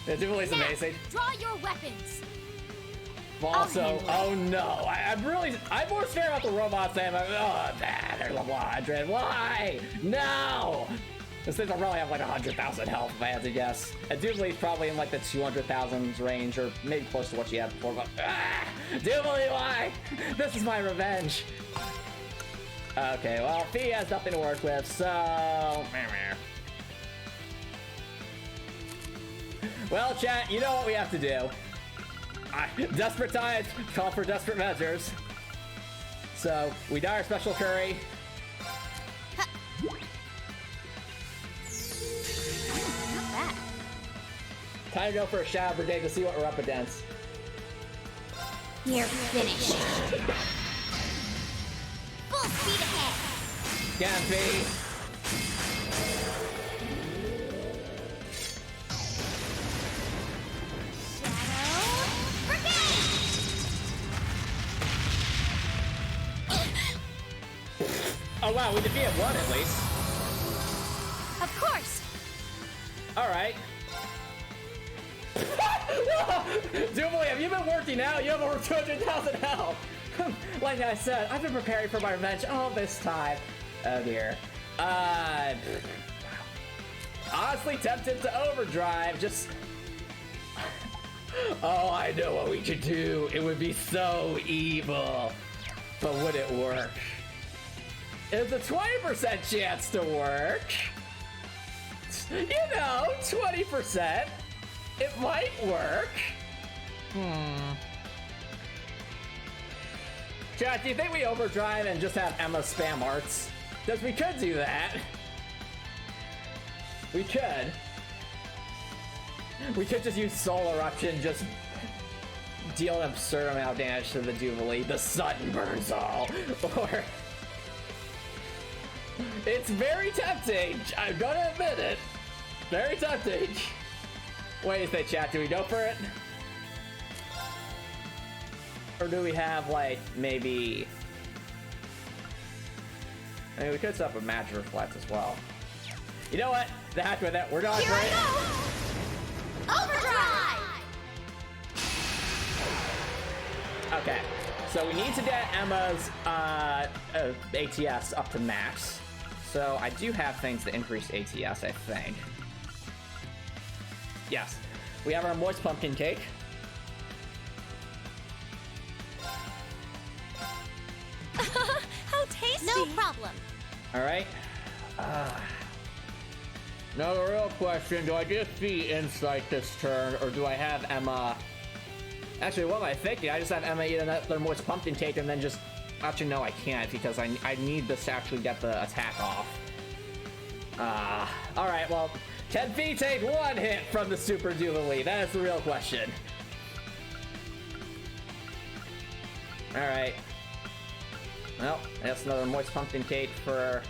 Yeah, Duvalie's Now, amazing. draw your weapons! Also, oh no, I'm more scared about the robots than there's a 100. Why? No! This thing will probably have like 100,000 health if I had to guess. And Duvalie's probably in like the 200,000 range, or maybe close to what she had before, but Duvalie, why? This is my revenge. Okay, well, Fee has nothing to work with, so... Well, chat, you know what we have to do. Desperate times call for desperate measures. So, we dye our special curry. Not bad. Time to go for a shower brigade to see what we're up against. You're finished. Full speed ahead! Get him, Fee. Oh wow, we defeated one at least. Of course! Alright. Duvalie, have you been working out? You have over 200,000 health. Like I said, I've been preparing for my revenge all this time. Oh dear. Honestly tempted to overdrive, just... Oh, I know what we could do. It would be so evil. But would it work? It's a 20% chance to work. You know, 20%. It might work. Chat, do you think we overdrive and just have Emma spam arts? Because we could do that. We could. We could just use Soul Eruption, just deal an absurd amount of damage to the Duvalie. The sun burns all. Or... It's very tempting. I'm gonna admit it. Very tempting. What do you think, chat? Do we go for it? Or do we have, like, maybe... I mean, we could set up a magic reflect as well. You know what? The heck with it. We're going for it. Overdrive! Okay, so we need to get Emma's ATS up to max. So I do have things to increase ATS, I think. Yes, we have our moist pumpkin cake. How tasty! No problem. All right. Now the real question, do I just feed Insight this turn, or do I have Emma... Actually, what am I thinking? I just have Emma eat another moist pumpkin cake and then just... Actually, no, I can't, because I need this to actually get the attack off. Alright, well, can Fee take one hit from the Super Duvalie? That is the real question. Alright. Well, that's another moist pumpkin cake for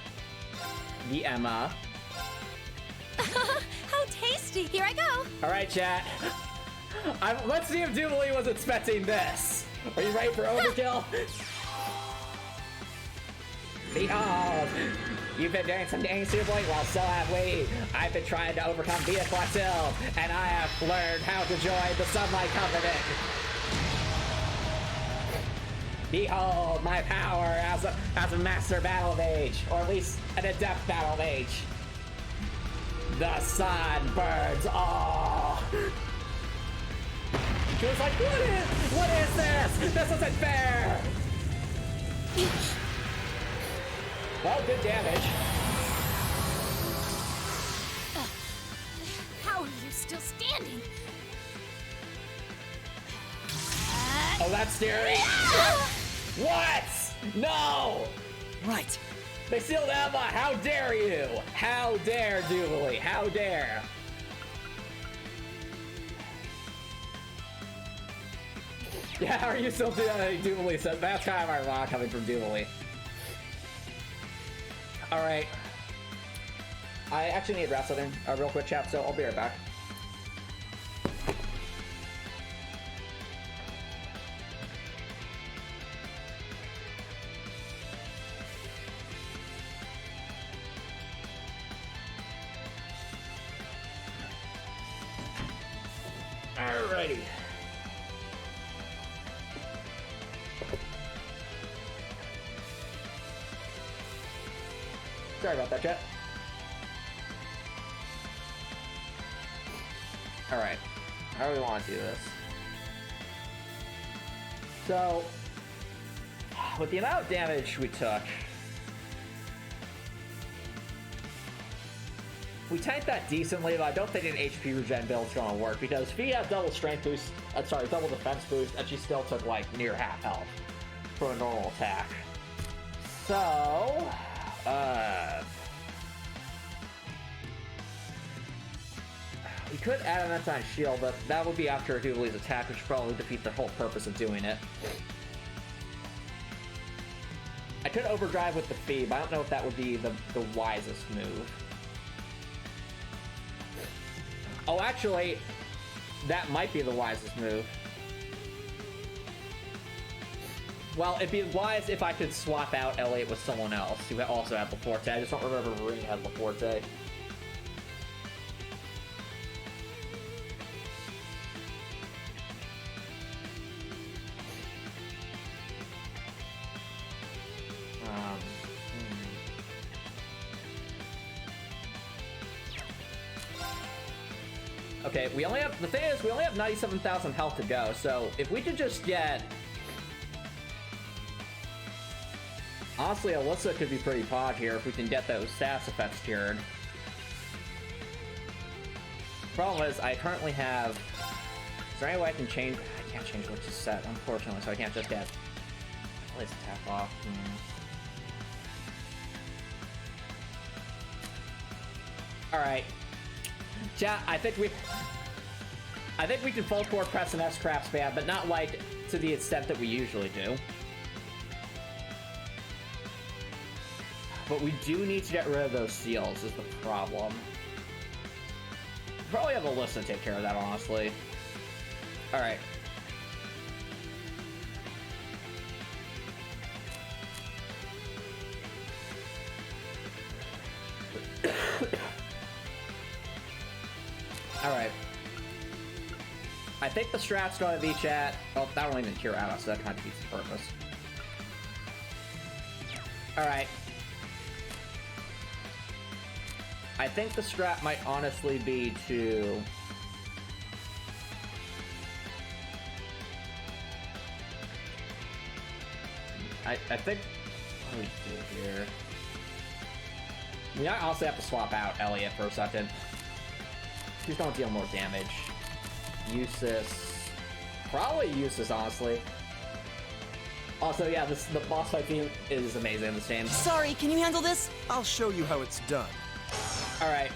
the Emma. How tasty! Here I go! Alright, chat. Let's see if Duvalie was expecting this. Are you ready for overkill? Behold! You've been doing some damage to your blade, well, so have we. I've been trying to overcome Via Plateau, and I have learned how to join the Sunlight Covenant. Behold my power as a master battle mage, or at least an adept battle mage. The sun burns all. She was like, what is this? This isn't fair. Well, good damage. How are you still standing? Oh, that's scary. What? No! Right. They sealed Emma! How dare you! How dare, Duvalie! How dare! Yeah, are you still Duvalie said that's kind of ironic coming from Duvalie. Alright. I actually need to grab something real quick, chat, so I'll be right back. Alrighty. Sorry about that, chat. Alright. How do we want to do this? So, with the amount of damage we took, we tanked that decently, but I don't think an HP regen build is going to work because Fee has double strength boost, double defense boost, and she still took like near half health for a normal attack. So, we could add an anti-shield, but that would be after Duvalie's attack, which would probably defeat the whole purpose of doing it. I could overdrive with the Fee, but I don't know if that would be the wisest move. Oh, actually, that might be the wisest move. Well, it'd be wise if I could swap out Elliot with someone else who also had Laforte. I just don't remember Marine had Laforte. Okay, we only have, the thing is, we only have 97,000 health to go, so if we could just get... Honestly, Alyssa could be pretty pod here if we can get those stats effects cured. Problem is, I currently have... Is there any way I can change... I can't change what to set, unfortunately, so I can't just get... Let's tap off. Alright. Chat, I think we can full core press an S-crap spam, but not like to the extent that we usually do. But we do need to get rid of those seals is the problem. Probably have Alyssa take care of that, honestly. Alright. Alright. I think the strat's going to be, chat. Oh, that won't even cure out, so that kind of defeats the purpose. Alright. I think the strat might honestly be to... I think... What do we do here? We might also have to swap out Elliot for a second. Just don't deal more damage. Useless. Probably useless, honestly. Also, yeah, the boss fight theme is amazing in this game. Sorry, can you handle this? I'll show you how it's done. Alright.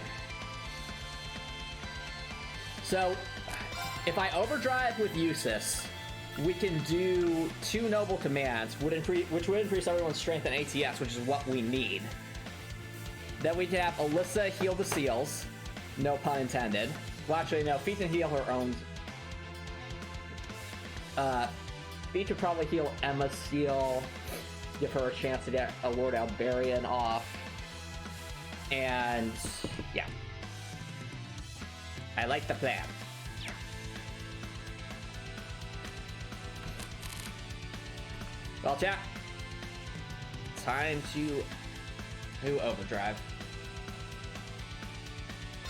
So, if I overdrive with Usus, we can do 2 noble commands, which would increase everyone's strength and ATS, which is what we need. Then we can have Alyssa heal the seals. No pun intended. Well, actually, no. Feet can heal her own. Feet could probably heal Emma's seal. Give her a chance to get a Lord Albarea off. And yeah. I like the plan. Well, chat. Time to overdrive.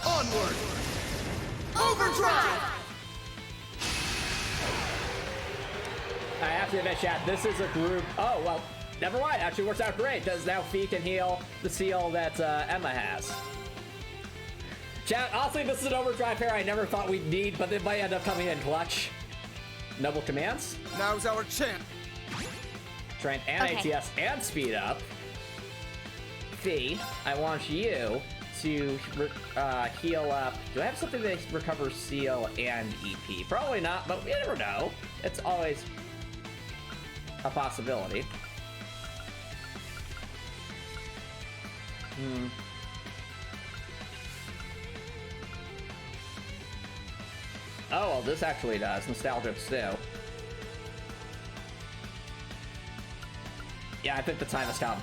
Onward! Overdrive! I have to admit, chat, this is a group... Oh, well, never mind. Actually works out great, because now Fee can heal the seal that Emma has. Chat, honestly, this is an overdrive pair I never thought we'd need, but it might end up coming in clutch. Noble commands. Now's our chance. Strength and Okay. ATS and speed up. Fee, I want you to heal up. Do I have something that recovers seal and EP? Probably not, but you never know. It's always a possibility. Oh, well, this actually does. Nostalgia stew. Yeah, I think the time has come.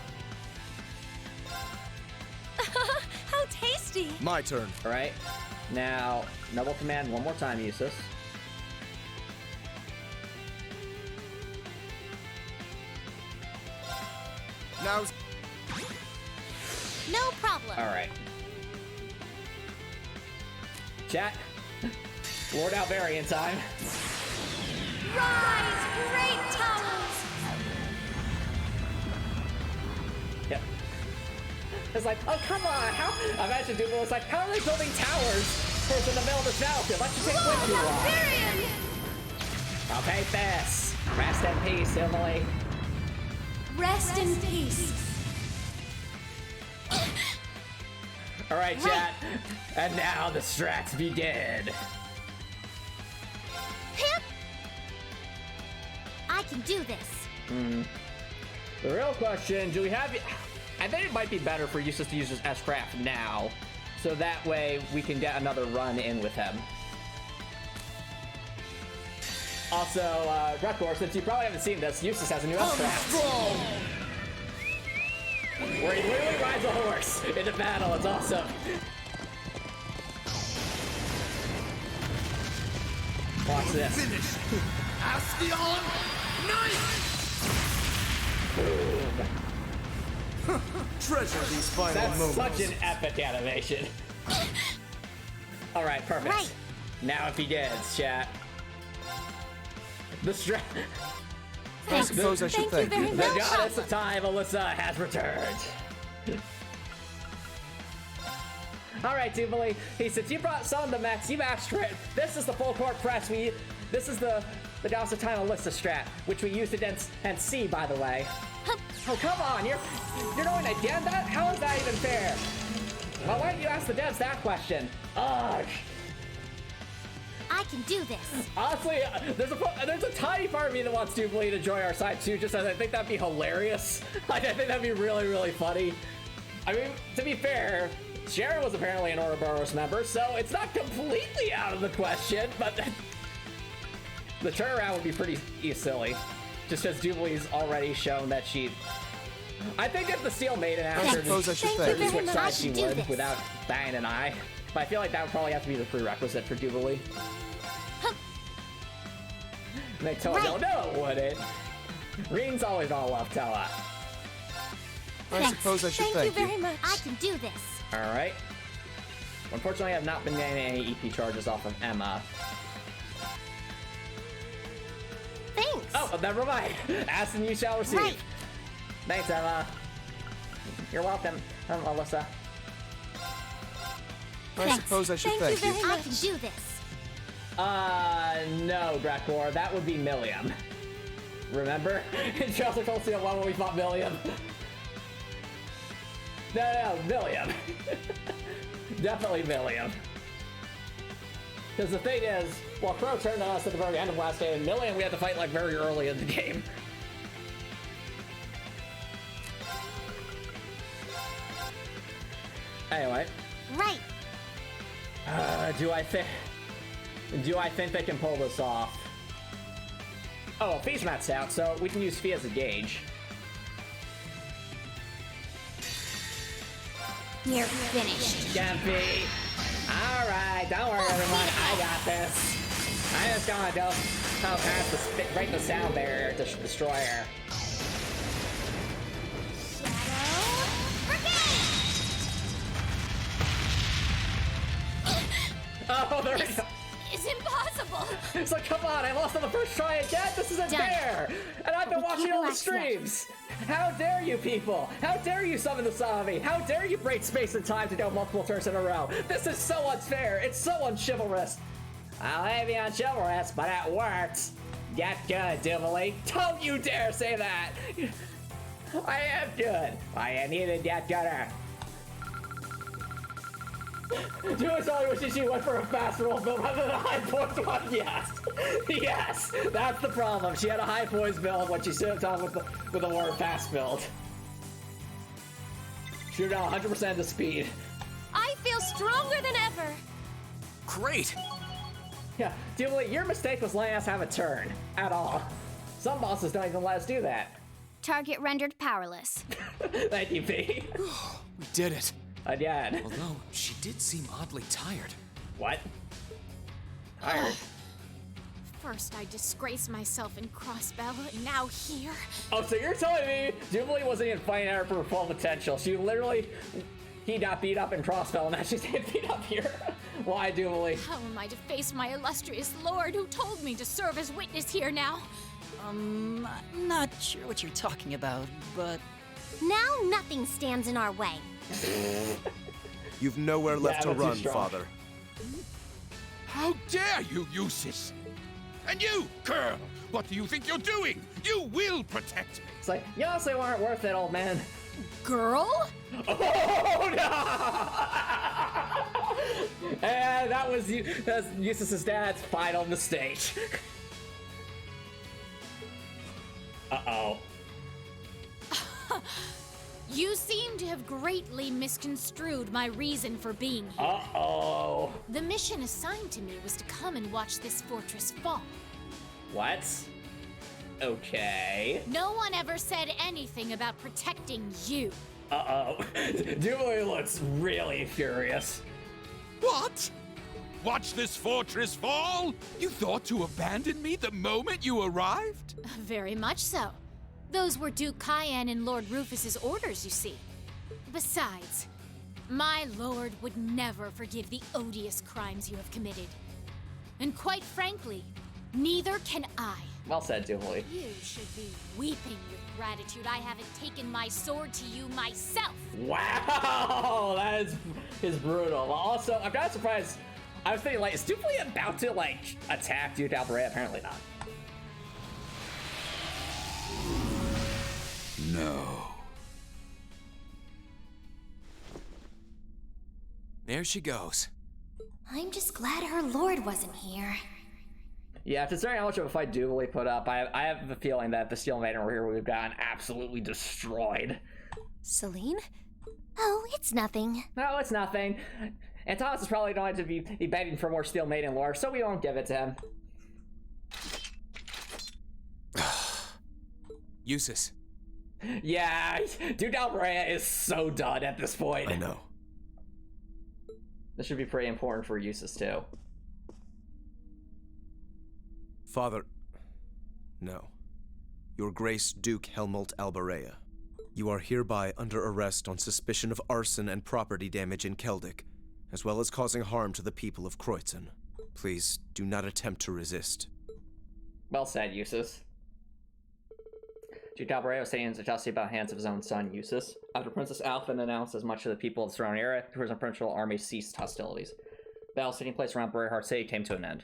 How tasty! My turn. All right. Now, Noble Command one more time, Usus. Now's No problem. All right. Chat. Lord Albarea time. Rise, great towers! Yep. It's like, oh, come on. How? I imagine Duvalie was like, how are they building towers for in the middle of this battlefield? That should take way too long. Alberian! I'll take this. Rest in peace, Duvalie. Rest in peace. All right, chat. And now the strats begin. Pip! I can do this. The real question, do we have... I think it might be better for Usus to use his S-Craft now, so that way we can get another run in with him. Also, Rekor, since you probably haven't seen this, Usus has a new S-Craft. Where he literally rides a horse into battle, it's awesome. Watch this. Finish! Astion Knight! treasure these final That's moments. such an epic animation. Alright, perfect. Right. Now it begins, chat. The strat... I suppose I should thank you. The goddess of time, Alyssa, has returned. Alright, Duvalie. He said, you brought some of the mechs, you've asked for it. This is the full court press. This is the goddess of time Alyssa strat, which we used against and C, by the way. Oh, come on, you're going again? How is that even fair? Well, why don't you ask the devs that question? Ugh. I can do this. Honestly, there's a tiny part of me that wants Duvalie to join our side too, just as I think that'd be hilarious. Like, I think that'd be really, really funny. I mean, to be fair, Sharon was apparently an Ouroboros member, so it's not completely out of the question, but the turnaround would be pretty silly. Just because Duvalie's already shown that she... I think if the Steel Maiden asked her suppose I should Thank thank you you. very switch much. sides, I she can do would this. without batting an eye. But I feel like that would probably have to be the prerequisite for Duvalie. They told you, no, it wouldn't. Reen's always gonna love Toa. I suppose I should Thank you very much. I can do this. Alright. Unfortunately, I have not been getting any EP charges off of Emma. Thanks. Oh, never mind. Ask and you shall receive. Right. Thanks, Emma. You're welcome, Alyssa. I suppose I should Thank you thank very I much. can do this. No, Drakor, that would be Milliam. Remember? She also told us one when we fought Milliam. No, Milliam. Definitely Milliam. Because the thing is, well, Crow turned on us at the very end of last game, and Milliam we had to fight like very early in the game. Anyway. Right. Do I think they can pull this off? Oh, Fee's maxed out, so we can use Fee as a gauge. You're finished. Get Fee! Alright, don't worry everyone, I got this. I'm just gonna go past the break the sound barrier to destroy her. Oh, there we go. It's impossible. It's like, come on, I lost on the first try again? This isn't Done. fair! And I've been watching all the last left. streams! How dare you people! How dare you summon the zombie! How dare you break space and time to go multiple turns in a row! This is so unfair! It's so unchivalrous! I may be unchivalrous, but it works! Get good, Duvalie! Don't you dare say that! I am good! I need to get gooder! Julie's only wishes she went for a fast roll build rather than a high poise one. Yes, yes, that's the problem. She had a high poise build when she should have done with the more fast build. Shoot down 100% the speed. I feel stronger than ever. Great! Yeah, Duvalie, your mistake was letting us have a turn at all. Some bosses don't even let us do that. Target rendered powerless. Thank you, P. We did it. Again. Although, she did seem oddly tired. What? Tired? First I disgraced myself in Crossbell, and now here. Oh, so you're telling me Duvalie wasn't even fighting at her full potential. She literally, he got beat up in Crossbell, and now she's getting beat up here. Why, Duvalie? How am I to face my illustrious lord who told me to serve as witness here now? I'm not sure what you're talking about, but Now nothing stands in our way. You've nowhere left to but too run, strong. Father. How dare you, Eustace! And you, girl! What do you think you're doing? You will protect me! It's like, you honestly weren't worth it, old man. Girl? Oh, no! And that was Eustace's dad's final mistake. Uh-oh. You seem to have greatly misconstrued my reason for being here. Uh-oh. The mission assigned to me was to come and watch this fortress fall. What? Okay. No one ever said anything about protecting you. Uh-oh. Duvalie looks really furious. What? Watch this fortress fall? You thought to abandon me the moment you arrived? Very much so. Those were Duke Cayenne and Lord Rufus's orders, you see. Besides, my lord would never forgive the odious crimes you have committed. And quite frankly, neither can I. Well said, Duvalie. You should be weeping with gratitude I haven't taken my sword to you myself. Wow, that is brutal. Also, I'm kind of surprised. I was thinking, like, is Duvalie about to, like, attack Duke Albarea? Apparently not. No. There she goes. I'm just glad her lord wasn't here. Yeah, considering how much of a fight Duvalie put up, I have the feeling that if the Steel Maiden were here, we've gotten absolutely destroyed. Celine? Oh, it's nothing. No, it's nothing. And Thomas is probably going to be begging for more Steel Maiden lore, so we won't give it to him. Eustace. Yeah, Duke Albarea is so done at this point. I know. This should be pretty important for Eustace, too. Father, No. Your Grace Duke Albarea. You are hereby under arrest on suspicion of arson and property damage in Keldic, as well as causing harm to the people of Kreutzen. Please do not attempt to resist. Well said, Eustace. Duke Albarea was saying adjusted about the hands of his own son, Eustace. After Princess Alphen announced as much to the people of the surrounding area, the Imperial army ceased hostilities. Battles taking place around Breheart City came to an end.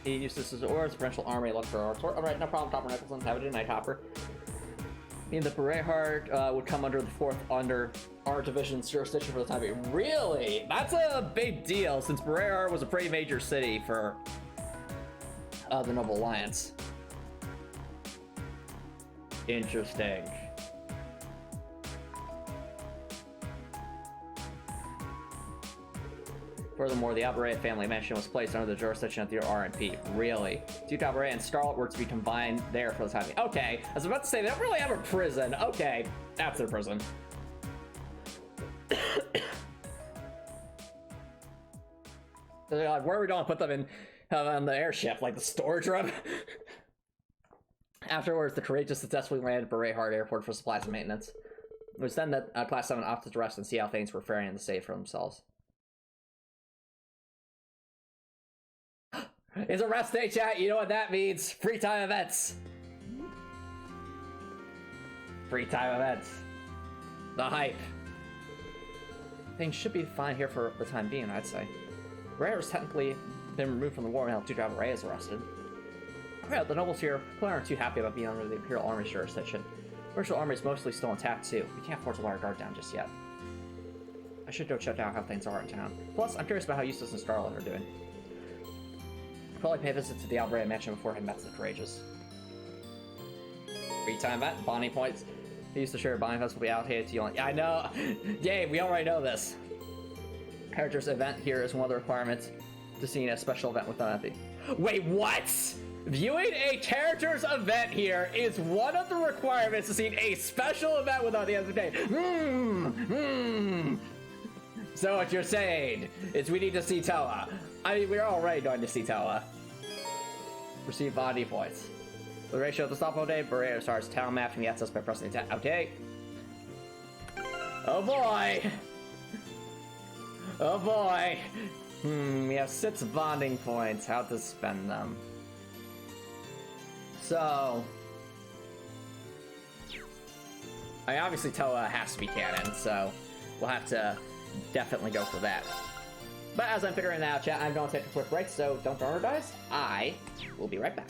Eustace's orders, the Imperial army looked for Aurochs Fort. Alright, no problem, Topper Nicholson. Have a good night, Topper. Meaning the Breheart would come under the 4th under our division's jurisdiction for the time being. Really? That's a big deal, since Breheart was a pretty major city for the Noble Alliance. Interesting. Furthermore, the Albarea family mansion was placed under the jurisdiction of the RNP. Really? Duke Albarea and Scarlet were to be combined there for the time being. Okay, I was about to say, they don't really have a prison. Okay, that's their prison. They're like, where are we going to put them in on the airship? Like the storage room? Afterwards, the Courageous successfully landed at Breheart Airport for supplies and maintenance. It was then that Class 7 opted to rest and see how things were faring in the state for themselves. It's a rest day, chat. You know what that means. Free time events. Free time events. The hype. Things should be fine here for the time being, I'd say. Breheart has technically been removed from the war now Duke Albarea is arrested. Yeah, the nobles here aren't too happy about being under the Imperial Army's jurisdiction. The Imperial Army is mostly still intact too. We can't afford to let our guard down just yet. I should go check out how things are in town. Plus, I'm curious about how Eustace and Scarlet are doing. Probably pay a visit to the Albarea mansion before he met the Courageous. Free time event, bonding points. He used to share bonding points will be allocated to you. I know. Yay, we already know this. Character's event here is one of the requirements to seeing a special event with Duvalie. Wait, what? Viewing a character's event here is one of the requirements to seeing a special event without the end of the day. So what you're saying is we need to see Toa. I mean, we're already going to see Toa. Receive body points. The ratio of the stop all day, Breheart starts town map from the access by pressing the okay. Oh boy! Oh boy! We have 6 bonding points. How to spend them? So, I mean, obviously Toa has to be canon, so we'll have to definitely go for that. But as I'm figuring that out, chat, I'm going to take a quick break, so don't burn or dice. I will be right back.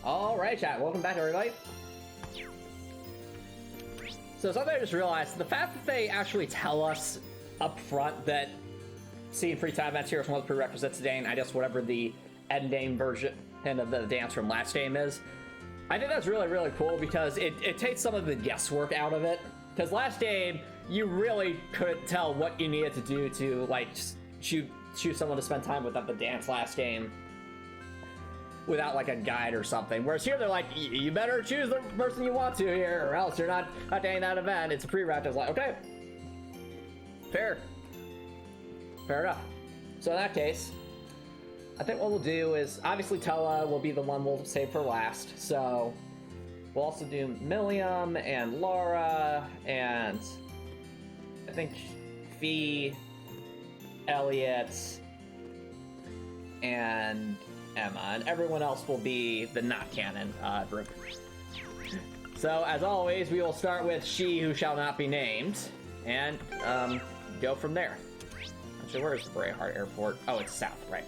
Alright, chat, welcome back, everybody. So something I just realized, the fact that they actually tell us up front that seeing free time events here is one of the prerequisites today, and I guess whatever the end game version of the dance from last game is, I think that's really, really cool because it takes some of the guesswork out of it. Because last game, you really couldn't tell what you needed to do to, like, choose someone to spend time with at the dance last game without, like, a guide or something. Whereas here, they're like, you better choose the person you want to here, or else you're not attending that event. It's a pre-route. It's like, okay. Fair enough. So in that case, I think what we'll do is, obviously Tella will be the one we'll save for last, so we'll also do Milliam and Laura and I think Fee, Elliot, and Emma, and everyone else will be the not canon group. So as always, we will start with She Who Shall Not Be Named, and go from there. Actually, where is Braeheart Airport? Oh, it's south, right.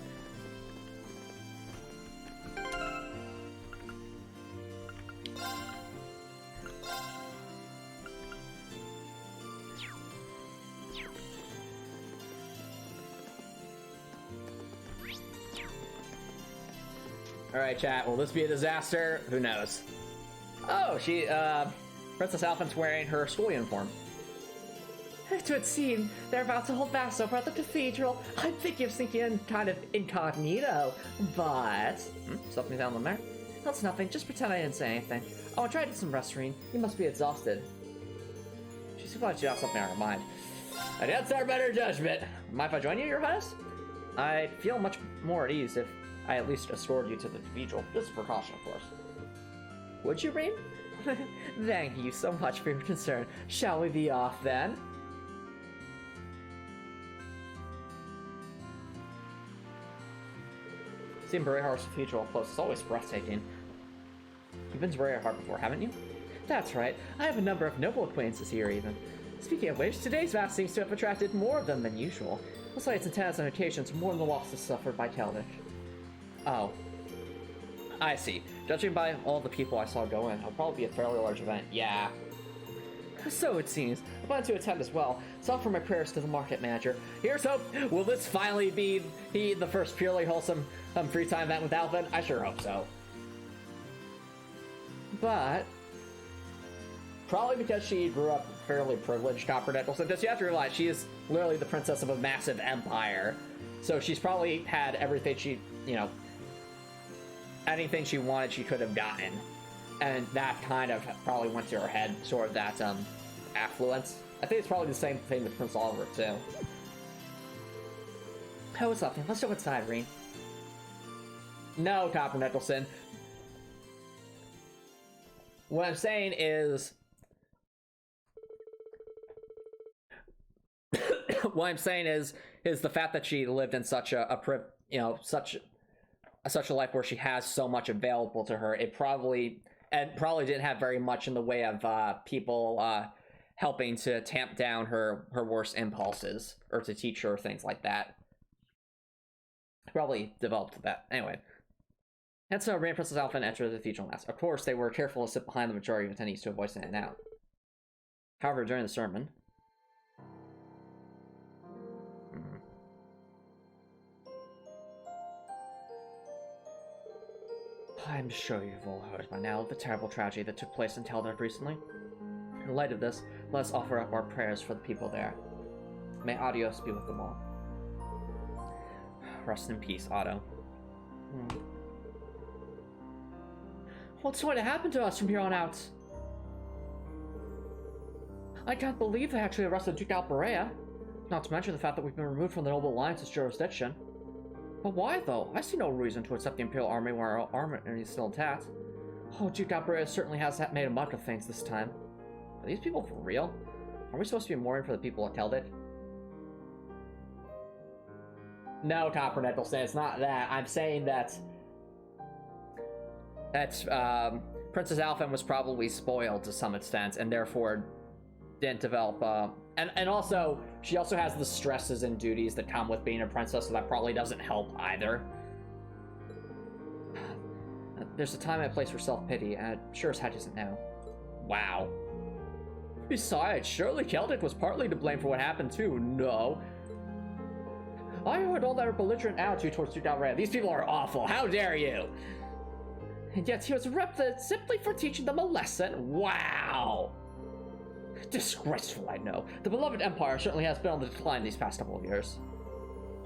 Alright, chat, will this be a disaster? Who knows? Oh, Princess Alphen's wearing her school uniform. It would seem they're about to hold Mass over at the cathedral. I'm thinking of sneaking in kind of incognito, but... something down there? That's nothing, just pretend I didn't say anything. Oh, I tried to get some rest, Reen. You must be exhausted. She seems like she has something on her mind. I didn't start better judgment. Mind if I join you, Your Highness? I'd feel much more at ease if I at least escorted you to the cathedral. Just a precaution, of course. Would you, Reen? Thank you so much for your concern. Shall we be off, then? Seen Braeheart's cathedral up close. It's always breathtaking. You've been to Braeheart before, haven't you? That's right. I have a number of noble acquaintances here, even. Speaking of which, today's Mass seems to have attracted more of them than usual. Looks like its attendance on occasions more than the losses suffered by Kelvic. Oh. I see. Judging by all the people I saw go in, it'll probably be a fairly large event. Yeah. So it seems. I plan to attend as well. So offer my prayers to the market manager. Here's hope. Will this finally be the first purely wholesome free time event with Alphen? I sure hope so. But probably because she grew up fairly privileged, Copper Nicholson. Just you have to realize she is literally the princess of a massive empire. So she's probably had everything she, anything she wanted she could have gotten. And that kind of probably went to her head, sort of that affluence. I think it's probably the same thing with Prince Oliver too. Oh, what's up? Let's go inside, Reen. No, Copper Nicholson. What I'm saying is... what I'm saying is the fact that she lived in such such a life where she has so much available to her, it probably didn't have very much in the way of people helping to tamp down her worst impulses or to teach her things like that. Probably developed that. Anyway. And so Reen and Princess Alphen entered the cathedral mass. Of course, they were careful to sit behind the majority of attendees to avoid standing out. However, during the sermon... I'm sure you've all heard by now of the terrible tragedy that took place in Teldar recently. In light of this, let us offer up our prayers for the people there. May Adios be with them all. Rest in peace, Otto. What's going to happen to us from here on out? I can't believe they actually arrested Duke Albarea. Not to mention the fact that we've been removed from the Noble Alliance's jurisdiction. But why, though? I see no reason to accept the Imperial Army when our army is still intact. Oh, Duke Albarea certainly has made a muck of things this time. Are these people for real? Are we supposed to be mourning for the people of Keldic? No, Copper Nicholson, it's not that. I'm saying that... Princess Alphen was probably spoiled to some extent, and therefore didn't develop, and also, she also has the stresses and duties that come with being a princess, so that probably doesn't help either. there's a time and a place for self-pity, and sure as heck isn't now. Wow. Besides, surely Celtic was partly to blame for what happened too. No. I heard all that belligerent attitude towards Duke Albarea. These people are awful. How dare you? And yet he was arrested simply for teaching them a lesson. Wow. Disgraceful, I know. The beloved empire certainly has been on the decline these past couple of years.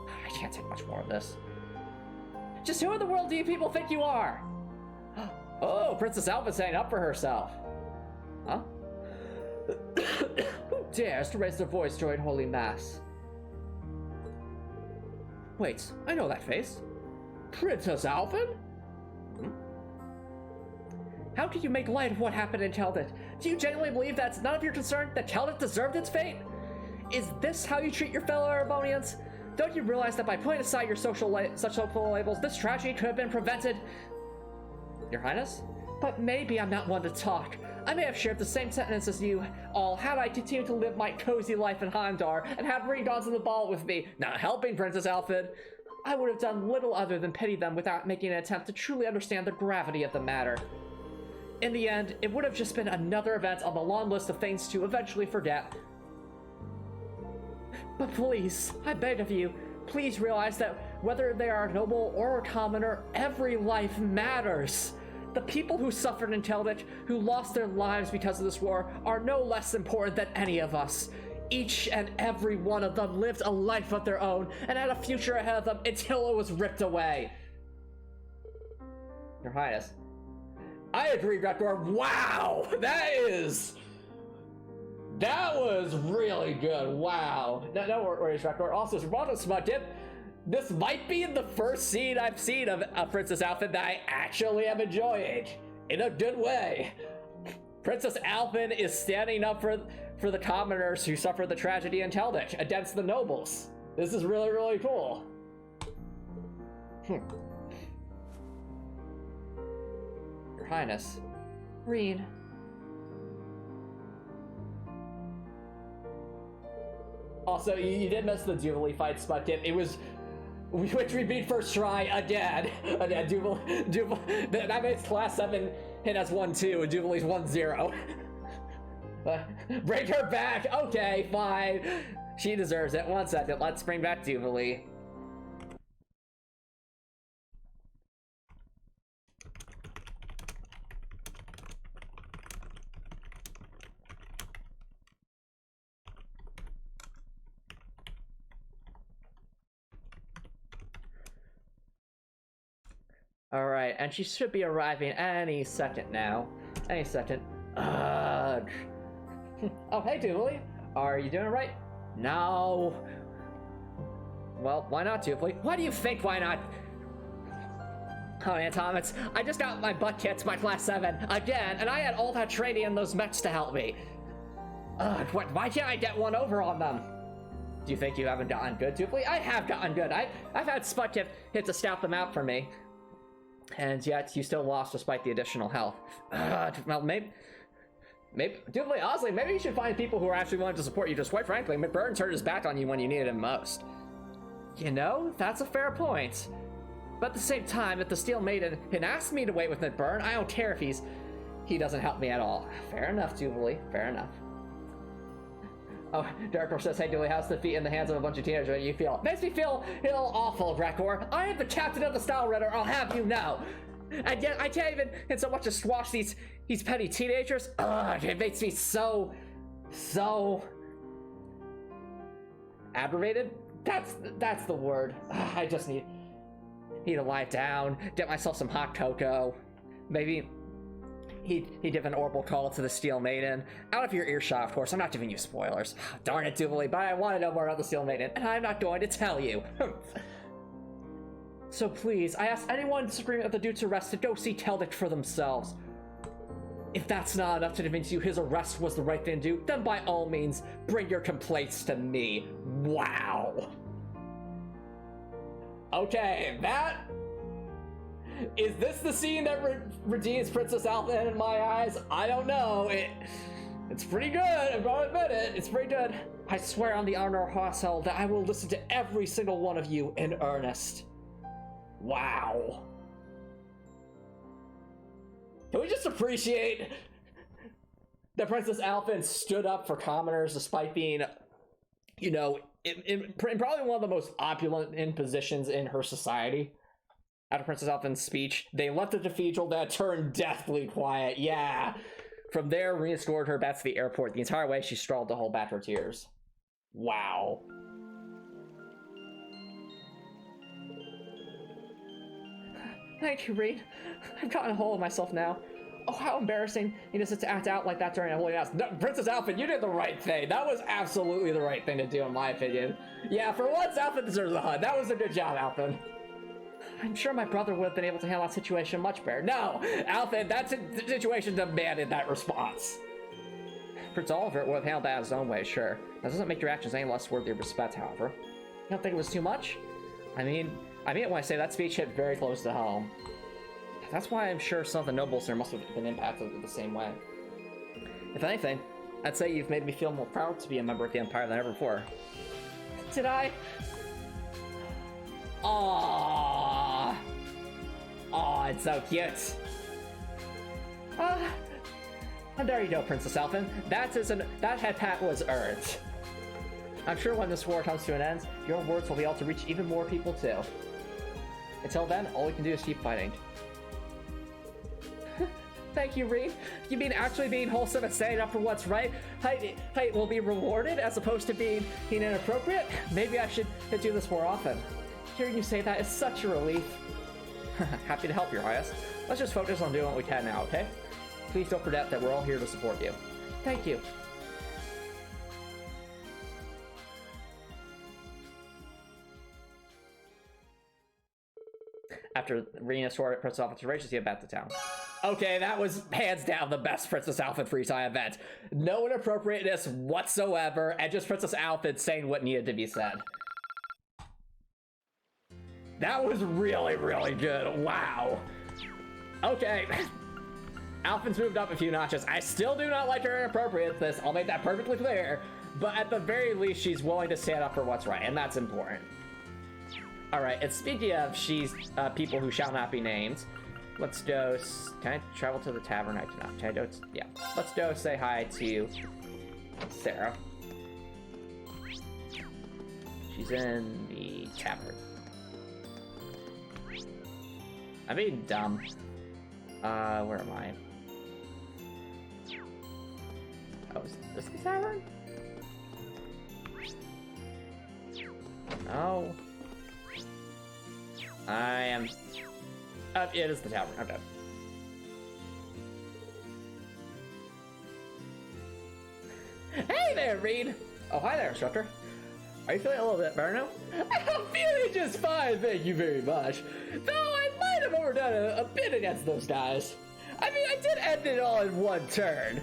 I can't take much more of this. Just who in the world do you people think you are? Oh, Princess Alpha's standing up for herself. Huh? Who dares to raise their voice during Holy Mass? Wait, I know that face. Princess Alpha? How could you make light of what happened in Keldit? Do you genuinely believe that's none of your concern, that Keldit deserved its fate? Is this how you treat your fellow Erebonians? Don't you realize that by putting aside your such social labels, this tragedy could have been prevented? Your Highness? But maybe I'm not one to talk. I may have shared the same sentiments as you all had I continued to live my cozy life in Heimdar and had Ring Gods in the ball with me, not helping Princess Alfred. I would have done little other than pity them without making an attempt to truly understand the gravity of the matter. In the end, it would have just been another event on the long list of things to eventually forget. But please, I beg of you, please realize that whether they are noble or a commoner, every life matters. The people who suffered in Keldit, who lost their lives because of this war, are no less important than any of us. Each and every one of them lived a life of their own and had a future ahead of them until it was ripped away. Your Highness. I agree, Grekor. Wow! That was really good. Wow. No worries, Grekor. Also, Rondo Smudtip, this might be the first scene I've seen of Princess Alphen that I actually am enjoying. In a good way. Princess Alphen is standing up for the commoners who suffered the tragedy in Keldit against the nobles. This is really, really cool. Your Highness. Reed. Also, you did miss the Duvalie fight, Sputkin. It was... which we beat first try again. Duvalie, that makes class 7 hit us 1-2 and Duvalie's 1-0. Bring her back. Okay, fine. She deserves it. 1 second. Let's bring back Duvalie. Alright, and she should be arriving any second now. Any second. Oh, hey, Duvalie. Are you doing it right? No. Well, why not, Duvalie? Why do you think why not? Oh, Antomicx, I just got my butt kicked by class 7 again, and I had all that training in those mechs to help me. Why can't I get one over on them? Do you think you haven't gotten good, Duvalie? I have gotten good. I've had Sput hit to scout them out for me. And yet, you still lost despite the additional health. Well, maybe, Duvalie, honestly, maybe you should find people who are actually willing to support you, just quite frankly, McBurn turned his back on you when you needed him most. You know, that's a fair point. But at the same time, if the Steel Maiden had asked me to wait with McBurn, I don't care if he doesn't help me at all. Fair enough, Duvalie, fair enough. Oh, Darkor says, hey, Duvalie, how's defeat in the hands of a bunch of teenagers make you feel? Makes me feel awful, Grekor. I am the captain of the Style Ritter, I'll have you know. And yet, I can't even so much as squash these petty teenagers. Ugh, it makes me so aggravated. That's the word. Ugh, I just need to lie down, get myself some hot cocoa. Maybe he'd give an orbital call to the Steel Maiden. Out of your earshot, of course. I'm not giving you spoilers. Darn it, Duvalie, but I want to know more about the Steel Maiden, and I'm not going to tell you. So please, I ask anyone disagreeing with the Duke's arrest to go see Keldit for themselves. If that's not enough to convince you his arrest was the right thing to do, then by all means, bring your complaints to me. Wow. Okay, is this the scene that redeems Princess Alpha in my eyes? I don't know. It's pretty good. I'm gonna admit it. It's pretty good. I swear on the honor of Hossel that I will listen to every single one of you in earnest. Wow. Can we just appreciate that Princess Alphen stood up for commoners despite being, you know, in probably one of the most opulent in positions in her society? After Princess Alphen's speech, they left the cathedral that turned deathly quiet. Yeah. From there, Rena escorted her back to the airport. The entire way, she struggled to hold back her tears. Wow. Thank you, Reed. I've gotten a hold of myself now. Oh, how embarrassing. You just to act out like that during a holy house. No, Princess Alphen, you did the right thing. That was absolutely the right thing to do, in my opinion. Yeah, for once, Alphen deserves a hug. That was a good job, Alphen. I'm sure my brother would have been able to handle that situation much better. No, Alphen, that situation demanded that response. Prince Oliver would have handled that his own way, sure. That doesn't make your actions any less worthy of respect, however. You don't think it was too much? I mean it when I say that speech hit very close to home. That's why I'm sure some of the nobles there must have been impacted the same way. If anything, I'd say you've made me feel more proud to be a member of the Empire than ever before. Did I? Aww. Aw, it's so cute. And there you go, Princess Alphen. That head pat was earned. I'm sure when this war comes to an end, your words will be able to reach even more people too. Until then, all we can do is keep fighting. Thank you, Reed. You mean actually being wholesome and standing up for what's right? Height will be rewarded as opposed to being inappropriate? Maybe I should do this more often. Hearing you say that is such a relief. Happy to help, Your Highness. Let's just focus on doing what we can now, okay? Please don't forget that we're all here to support you. Thank you. After Rena escorted Princess Alphen to races, he headed back to town. Okay, that was hands down the best Princess Alphen freestyle event. No inappropriateness whatsoever, and just Princess Alphen saying what needed to be said. That was really, really good. Wow. Okay. Alphen's moved up a few notches. I still do not like her inappropriateness. I'll make that perfectly clear. But at the very least, she's willing to stand up for what's right, and that's important. Alright, and speaking of people who shall not be named, let's go. Can I travel to the tavern? I cannot. Can I go? Yeah. Let's go say hi to Sarah. She's in the tavern. I'm being dumb. Where am I? Oh, is this the tavern? No. I am... it is the tavern. Okay. Hey there, Reed! Oh, hi there, instructor. Are you feeling a little bit better now? I'm feeling just fine, thank you very much. Though I might have overdone a bit against those guys. I mean, I did end it all in one turn.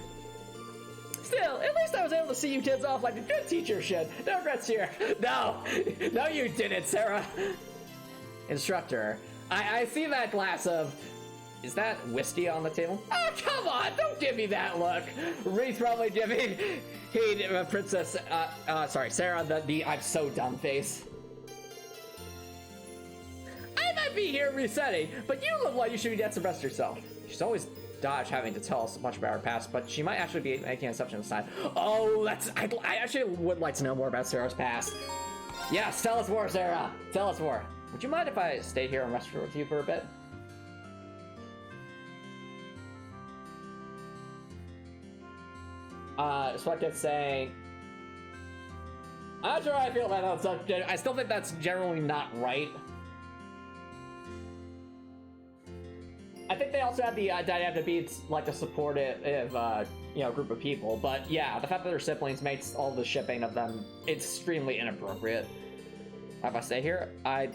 Still, at least I was able to see you kids off like a good teacher should. No regrets here. No, you didn't, Sarah. Instructor, I see that glass of... Is that whiskey on the table? Oh, come on, don't give me that look. Reed's probably giving Princess, sorry, Sarah, the I'm so dumb face. I might be here resetting, but you look like you should get some rest yourself. She's always dodged having to tell us much about her past, but she might actually be making an assumption this time. Oh, I actually would like to know more about Sarah's past. Yes, tell us more, Sarah. Tell us more. Would you mind if I stayed here and rested with you for a bit? Sweatkit's saying, I'm not sure how I feel about that. I still think that's generally not right. I think they also have the dynamic to be like a supportive, group of people. But yeah, the fact that they're siblings makes all the shipping of them extremely inappropriate. If I stay here, I'd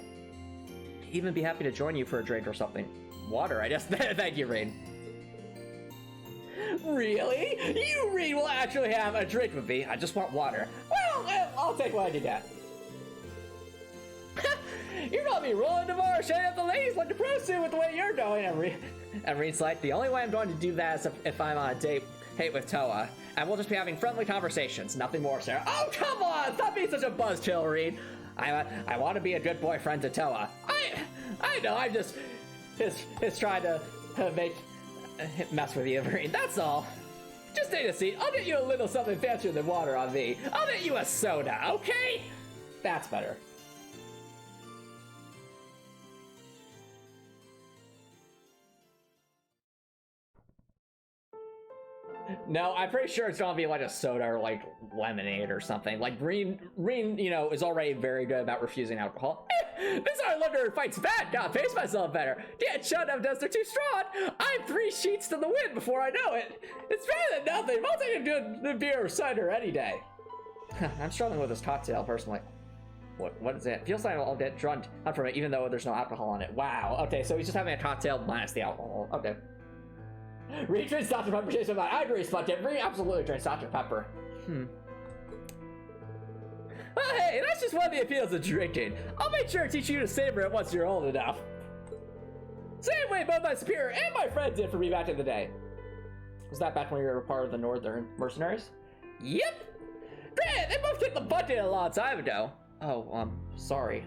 even be happy to join you for a drink or something. Water, I guess. Thank you, Reed. Really? You, Reed, will actually have a drink with me. I just want water. Well, I'll take what I can get. You're gonna be rolling tomorrow, shutting up the ladies like the pros do with the way you're going. And Reed's like, the only way I'm going to do that is if I'm on a date with Toa. And we'll just be having friendly conversations. Nothing more, Sarah. Oh, come on! Stop being such a buzzkill, Reed. I want to be a good boyfriend to Toa. I know, I'm just trying to make mess with you, Vereen, that's all. Just take a seat. I'll get you a little something fancier than water on me. I'll get you a soda, okay? That's better. No, I'm pretty sure it's gonna be like a soda or like lemonade or something. Like Reen, you know, is already very good about refusing alcohol. This Islander fights back. Gotta pace myself better. Can't shut up, they're too strong. I'm 3 sheets to the wind before I know it. It's better than nothing. I'll take a good beer or cider any day. I'm struggling with this cocktail personally. What is it? Feels like I'll get drunk from it even though there's no alcohol in it. Wow. Okay, so he's just having a cocktail minus the alcohol. Okay. Reed drinks Dr. Pepper tastes about I agree, Splunkin. Reed absolutely drinks Dr. Pepper. Well, hey, that's just one of the appeals of drinking. I'll make sure to teach you to savor it once you're old enough. Same way both my superior and my friend did for me back in the day. Was that back when you were part of the Northern Mercenaries? Yep. Great, they both kicked the bucket a long time ago. Oh, sorry.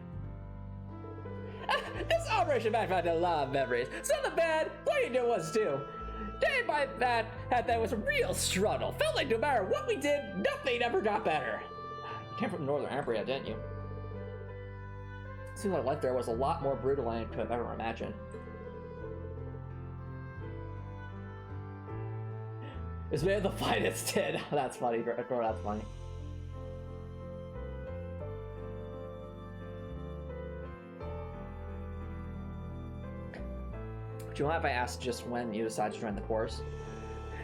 This operation back had a lot of memories. Some of the bad, plenty of good ones too. Day by that was a real struggle. Felt like no matter what we did, nothing ever got better. You came from Northern Albarea, didn't you? Seems like life there was a lot more brutal than I could have ever imagined. It's made the finest did. That's funny, bro. That's funny. Do you mind if I ask just when you decided to join the course?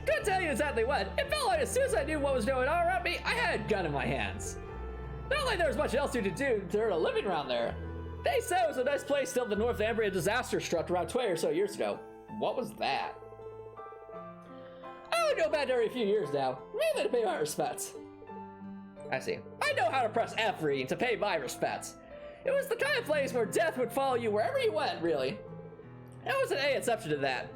Couldn't tell you exactly when. It felt like as soon as I knew what was going on around me, I had a gun in my hands. Not like there was much else to do to earn a living around there. They said it was a nice place till the North Albarea disaster struck around 20 or so years ago. What was that? I would go back every few years now, mainly to pay my respects. I see. I know how to press F3 to pay my respects. It was the kind of place where death would follow you wherever you went, really. There wasn't any exception to that.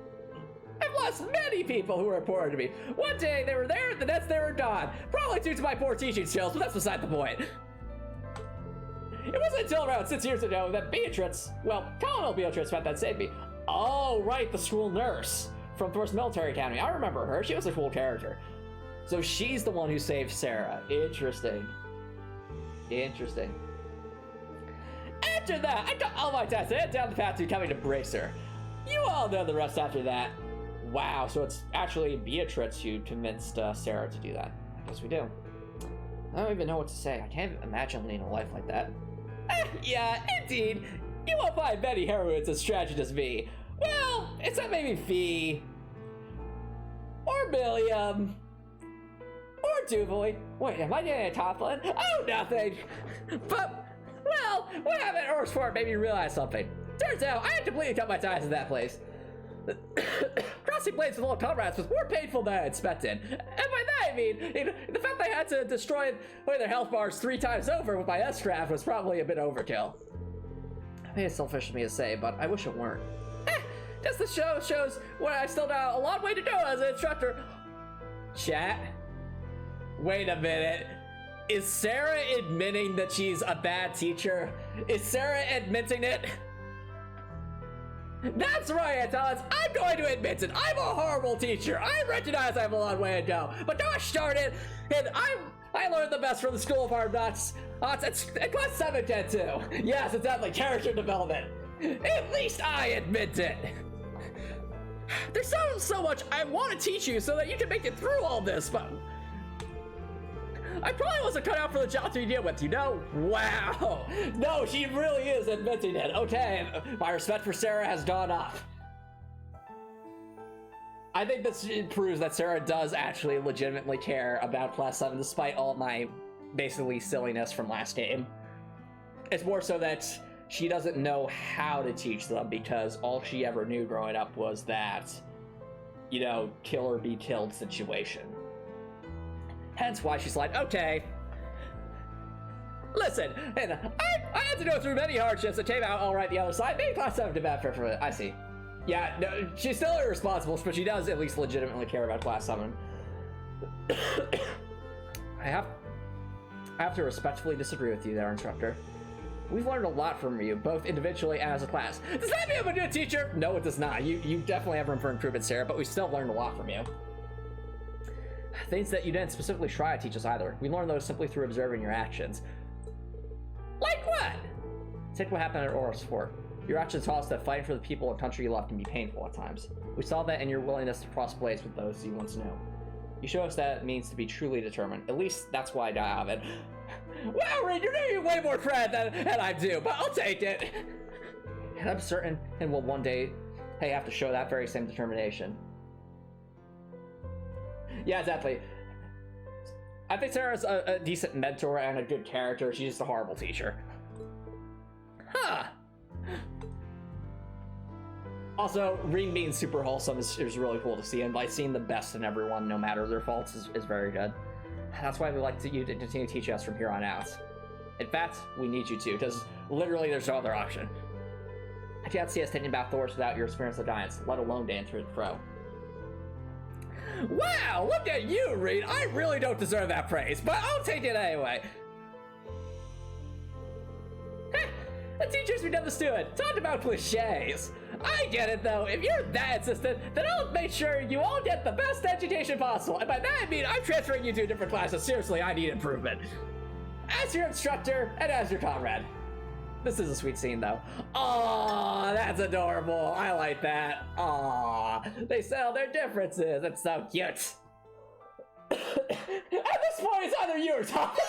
I've lost many people who were important to me. One day they were there, the next they were gone. Probably due to my poor teaching skills, but that's beside the point. It wasn't until around 6 years ago that Beatrice, well, Colonel Beatrice found that saved me. Oh, right, the school nurse from First Military Academy. I remember her. She was a cool character. So she's the one who saved Sarah. Interesting. Interesting. After that, I got all my tests and down the path to becoming a bracer. You all know the rest after that. Wow, so it's actually Beatrice who convinced Sarah to do that. I guess we do. I don't even know what to say. I can't imagine leading a life like that. Yeah, indeed. You won't find many heroines as tragic as me. Well, except maybe Fee. Or Milliam. Or Duvalie. Wait, am I getting a toppling? Oh, nothing. But, well, what happened at Aurochs Fort made me realize something. Turns out, I had completely cut my ties in that place. Crossing blades with old comrades was more painful than I expected. And by that I mean, the fact that I had to destroy their health bars 3 times over with my S-craft was probably a bit overkill. I mean, it's selfish of me to say, but I wish it weren't. Just the show shows where I still got a long way to go as an instructor. Chat? Wait a minute. Is Sarah admitting that she's a bad teacher? Is Sarah admitting it? That's right, Antomicx. I'm going to admit it. I'm a horrible teacher. I recognize I have a long way to go. But gosh darn it, and I learned the best from the School of Hard Knocks. It's class 7 Gen 2. Yes, it's definitely character development. At least I admit it. There's so much I want to teach you so that you can make it through all this, but I probably wasn't cut out for the job to begin with, you know? Wow! No, she really is admitting it. Okay, my respect for Sarah has gone up. I think this proves that Sarah does actually legitimately care about Class 7 despite all my basically silliness from last game. It's more so that she doesn't know how to teach them because all she ever knew growing up was that, you know, kill or be killed situation. Hence why she's like, okay, listen, and I had to go through many hardships that came out all right the other side. Maybe Class 7 did bad for it. I see. Yeah, no, she's still irresponsible, but she does at least legitimately care about Class 7. I have to respectfully disagree with you there, instructor. We've learned a lot from you, both individually and as a class. Does that mean I'm a good teacher? No, it does not. You definitely have room for improvement, Sarah, but we still learned a lot from you. Things that you didn't specifically try to teach us either. We learned those simply through observing your actions. Like what? Take what happened at Aurochs Fort. Your actions taught us that fighting for the people and country you love can be painful at times. We saw that in your willingness to cross blades with those you once knew. You show us that it means to be truly determined. At least that's why I got out of it. Well, Reed, you're giving me way more credit than I do, but I'll take it. And I'm certain and will one day have to show that very same determination. Yeah, exactly. I think Sarah's a decent mentor and a good character. She's just a horrible teacher. Huh. Also, Reed being super wholesome is really cool to see, and by seeing the best in everyone, no matter their faults, is very good. That's why we like you to continue to teach us from here on out. In fact, we need you to, because literally there's no other option. I can't see us taking back Thors without your experience of giants, let alone Dan through the pro. Wow, look at you, Reed. I really don't deserve that praise, but I'll take it anyway. The teachers we never stood talked about cliches. I get it though. If you're that insistent, then I'll make sure you all get the best education possible. And by that I mean I'm transferring you to a different class, so seriously, I need improvement. As your instructor and as your comrade. This is a sweet scene though. Aww, that's adorable. I like that. Aww, they sell their differences. That's so cute. At this point, it's either you or Thomas.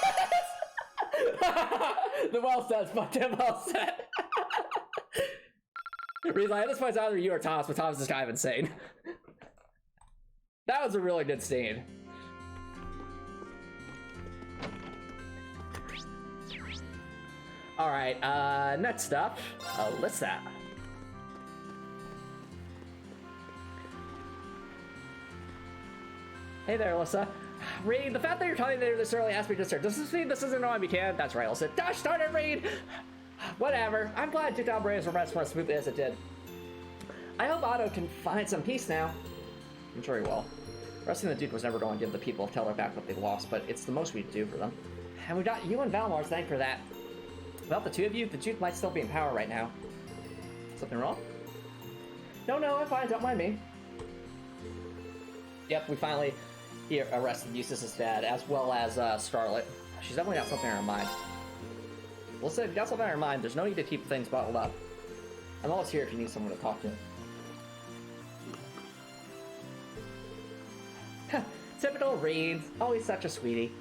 The well said, Tim, well said. Reed's like, at this point, it's either you or Thomas, but Thomas is kind of insane. That was a really good scene. Alright, next up, Alyssa. Hey there, Alyssa. Reed, the fact that you're telling me this early asked me to start. Does this mean this isn't on we can? That's right, Alyssa. Gosh darn it, Reed! Whatever. I'm glad Duke Albarea's arrest went as smoothly as it did. I hope Otto can find some peace now. I'm sure he will. Arresting the Duke was never going to give the people of Teller back what they lost, but it's the most we could do for them. And we got you and Valmar to thank for that. Without the two of you, the Duke might still be in power right now. Something wrong? No, I'm fine. Don't mind me. Yep, we finally arrested Eustace's dad, as well as Scarlet. She's definitely got something on her mind. Listen, if you got something on her mind, there's no need to keep things bottled up. I'm always here if you need someone to talk to. Typical Reed. Always such a sweetie.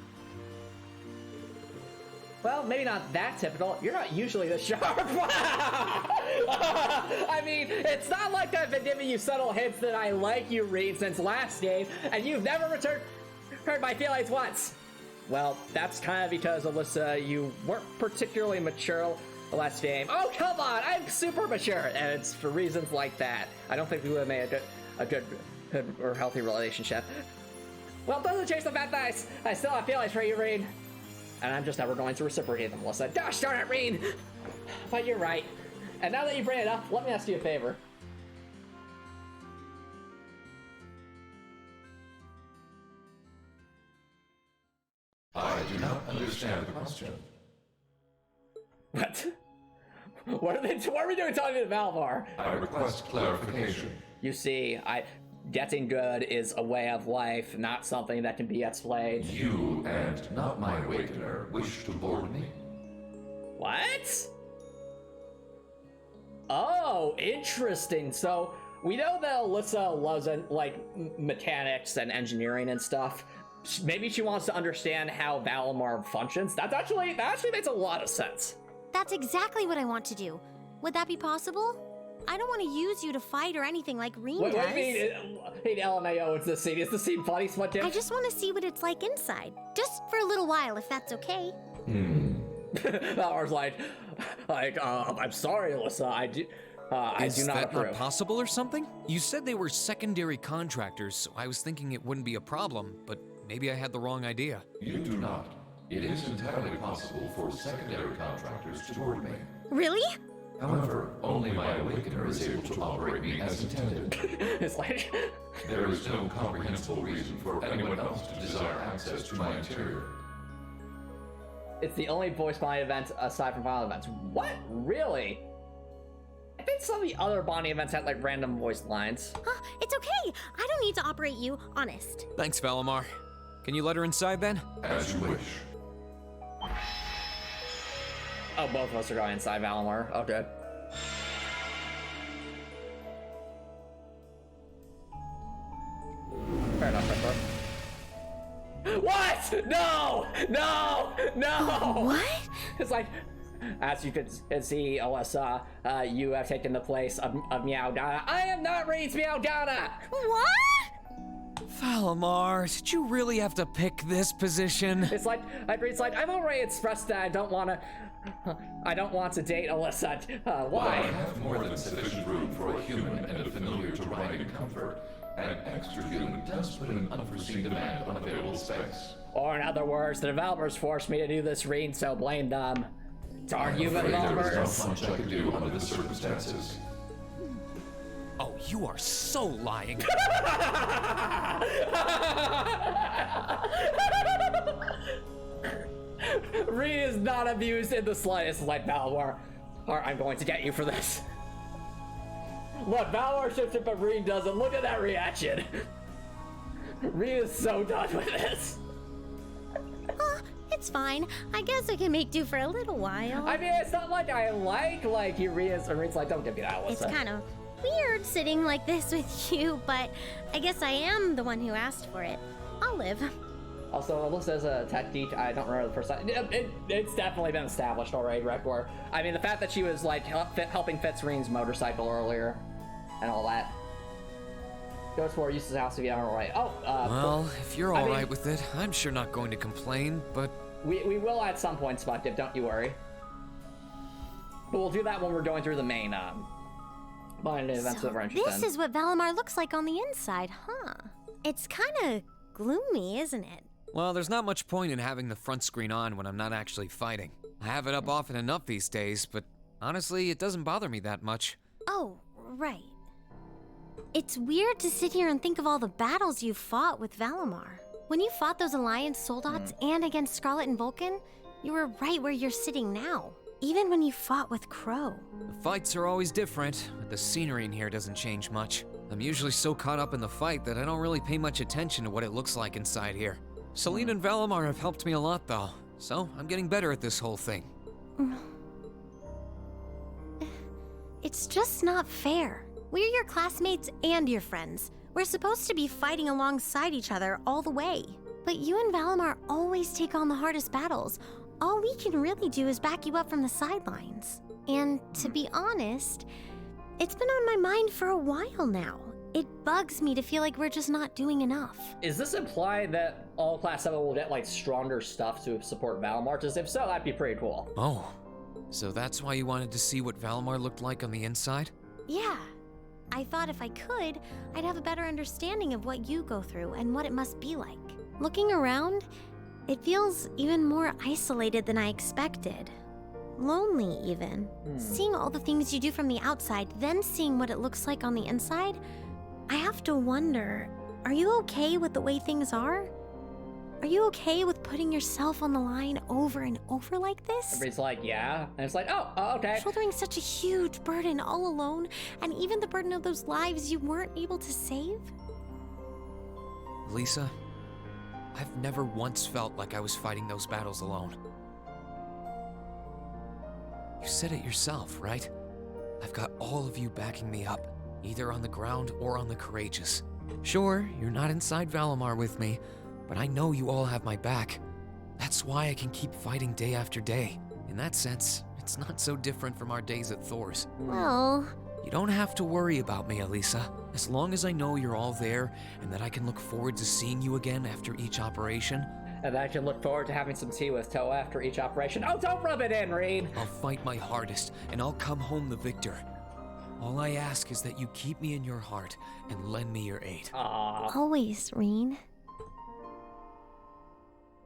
Well, maybe not that typical. You're not usually this sharp. I mean, it's not like I've been giving you subtle hints that I like you, Reed, since last game, and you've never heard my feelings once. Well, that's kind of because, Alyssa, you weren't particularly mature last game. Oh, come on! I'm super mature, and it's for reasons like that. I don't think we would have made a good or healthy relationship. Well, it doesn't change the fact that I still have feelings for you, Reed. And I'm just never going to reciprocate them, Alyssa. Gosh darn it, Reed! But you're right. And now that you bring it up, let me ask you a favor. I do not understand the question. What? What are we doing talking to Valmar? I request clarification. You see, getting good is a way of life, not something that can be explained. You and not my awakener wish to board me? What? Oh, interesting. So we know that Alyssa loves like mechanics and engineering and stuff. Maybe she wants to understand how Valmar functions. That actually makes a lot of sense. That's exactly what I want to do. Would that be possible? I don't want to use you to fight or anything like Reem does. What do you mean? LMAO, it's the scene. Is the scene funny, Smut? I just want to see what it's like inside. Just for a little while, if that's okay. Valmar's like, I'm sorry, Alyssa. I do not approve. Is that not possible or something? You said they were secondary contractors, so I was thinking it wouldn't be a problem, but maybe I had the wrong idea. You do not. It is entirely possible for secondary contractors to board me. Really? However, only my awakener is able to operate me as intended. It's like... There is no comprehensible reason for anyone else to desire access to my interior. It's the only voice bonding event aside from final events. What? Really? I think some of the other bonding events had like random voice lines. It's okay. I don't need to operate you, honest. Thanks, Valimar. Can you let her inside then? As you wish. Oh, both of us are going inside Valimar. Okay. Fair enough, Pepper. What? No! No! No! What? It's like, as you can see, Alyssa, you have taken the place of Meowdana. I am not Reed's Meowdana! What? Valimar, did you really have to pick this position? It's like, Reed's like, I've already expressed that I don't want to date Alyssa. While I Why? have more than sufficient room for a human and a familiar to ride in comfort, an extra human does put an unforeseen demand on available space. Or in other words, the developers forced me to do this, Reed, so blame them. Darn you, There developers! is not much I can do under the circumstances. Oh, you are so lying. Reed is not abused in the slightest, like Valimar. I'm going to get you for this. Look, Valimar ships it, but Reed doesn't. Look at that reaction. Reed is so done with this. It's fine. I guess I can make do for a little while. I mean, it's not like I like you, Reed's like, don't give me that, Alyssa. It's kind of weird sitting like this with you, but I guess I am the one who asked for it. I'll live. Also, Alyssa's a tech geek. I don't remember the first time. It's definitely been established already, Rekor. I mean, the fact that she was like helping fix Reen's motorcycle earlier and all that. Goes for Eustace's house if you aren't right. Oh, well, if you're all right with it, I'm sure not going to complain, but... We will at some point, Spotdip, don't you worry. But we'll do that when we're going through the main, bonding events that we're interested in. This is what Valimar looks like on the inside, huh? It's kind of gloomy, isn't it? Well, there's not much point in having the front screen on when I'm not actually fighting. I have it up often enough these days, but honestly, it doesn't bother me that much. Oh, right. It's weird to sit here and think of all the battles you've fought with Valimar. When you fought those Alliance soldats and against Scarlet and Vulcan, you were right where you're sitting now. Even when you fought with Crow. The fights are always different, but the scenery in here doesn't change much. I'm usually so caught up in the fight that I don't really pay much attention to what it looks like inside here. Selene and Valimar have helped me a lot though, so I'm getting better at this whole thing. It's just not fair. We're your classmates and your friends. We're supposed to be fighting alongside each other all the way. But you and Valimar always take on the hardest battles. All we can really do is back you up from the sidelines. And to be honest, it's been on my mind for a while now. It bugs me to feel like we're just not doing enough. Is this implying that all Class 7 will get like stronger stuff to support Valimar? Because if so, that'd be pretty cool. Oh, so that's why you wanted to see what Valimar looked like on the inside? Yeah. I thought if I could, I'd have a better understanding of what you go through and what it must be like. Looking around, it feels even more isolated than I expected. Lonely, even. Seeing all the things you do from the outside, then seeing what it looks like on the inside, I have to wonder, are you okay with the way things are? Are you okay with putting yourself on the line over and over like this? Everybody's like, yeah. And it's like, oh, okay. Shouldering such a huge burden all alone, and even the burden of those lives you weren't able to save? Lisa, I've never once felt like I was fighting those battles alone. You said it yourself, right? I've got all of you backing me up, either on the ground or on the courageous. Sure, you're not inside Valimar with me, but I know you all have my back. That's why I can keep fighting day after day. In that sense, it's not so different from our days at Thor's. Well... You don't have to worry about me, Elisa. As long as I know you're all there, and that I can look forward to seeing you again after each operation. And I can look forward to having some tea with Toe after each operation. Oh, don't rub it in, Reed! I'll fight my hardest, and I'll come home the victor. All I ask is that you keep me in your heart and lend me your aid. Aww. Always, Reen.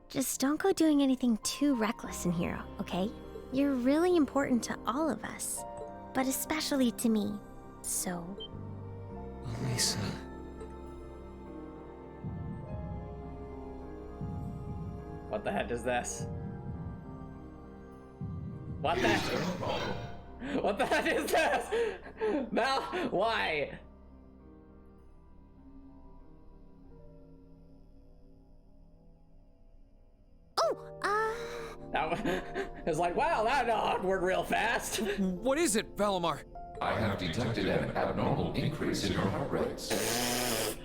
Just don't go doing anything too reckless in here, okay? You're really important to all of us, but especially to me, so... Elisa... What the heck is this? What the? What the heck is this? Val, why? Oh, That was, it's like, wow, that awkward real fast. What is it, Valimar? I have detected an abnormal increase in your heart rates.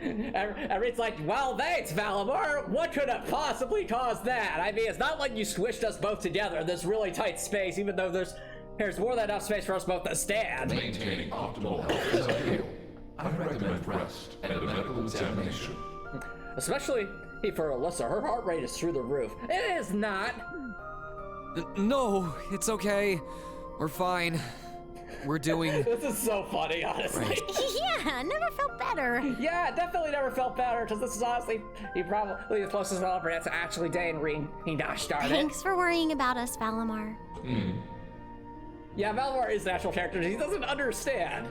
Everything's like, well, thanks, Valimar. What could have possibly caused that? I mean, it's not like you squished us both together in this really tight space, even though there's more than enough space for us both to stand. Maintaining optimal health is ideal. I recommend rest and a medical examination. Especially for Alyssa, her heart rate is through the roof. It is not. No, it's okay. We're fine. We're doing... This is so funny, honestly. Right. yeah, never felt better. Yeah, definitely never felt better, because this is honestly, probably the closest developer that's actually Dane he gosh started. Thanks for worrying about us, Valimar. Yeah, Valimar is an actual character. He doesn't understand.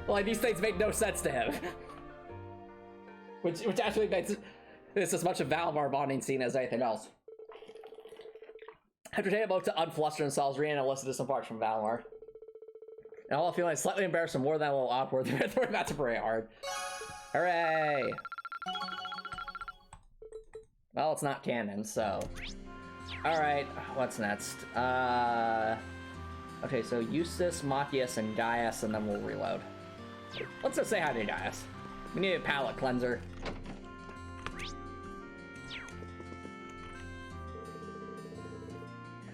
Like, these things make no sense to him. Which actually makes this as much a Valimar bonding scene as anything else. After taking a moment to unfluster themselves, Rhiannon and Alyssa disembarked from Valimar. And all feeling slightly embarrassed and more than a little awkward, they're about to pray hard. Hooray! Well, it's not canon, so... Alright, what's next? Okay, so Eustace, Matthias, and Gaius, and then we'll reload. Let's just say hi to Gaius. We need a palate cleanser.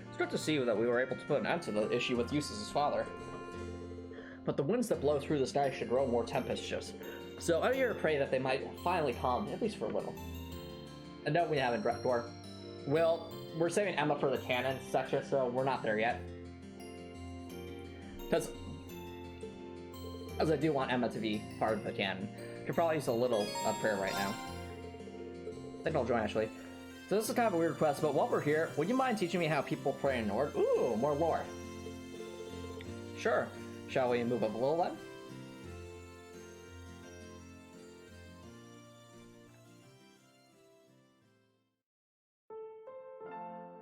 It's good to see that we were able to put an end to the issue with Eustace's father. But the winds that blow through the sky should grow more tempestuous. So I'm here to pray that they might finally calm, at least for a little. And no, we haven't, Drektor. Well, we're saving Emma for the canon section, so we're not there yet. Because I do want Emma to be part of the canon. Could probably use a little prayer right now. I think I'll join, actually. So this is kind of a weird request, but while we're here, would you mind teaching me how people pray in Nord? Ooh, more lore. Sure. Shall we move up a little then?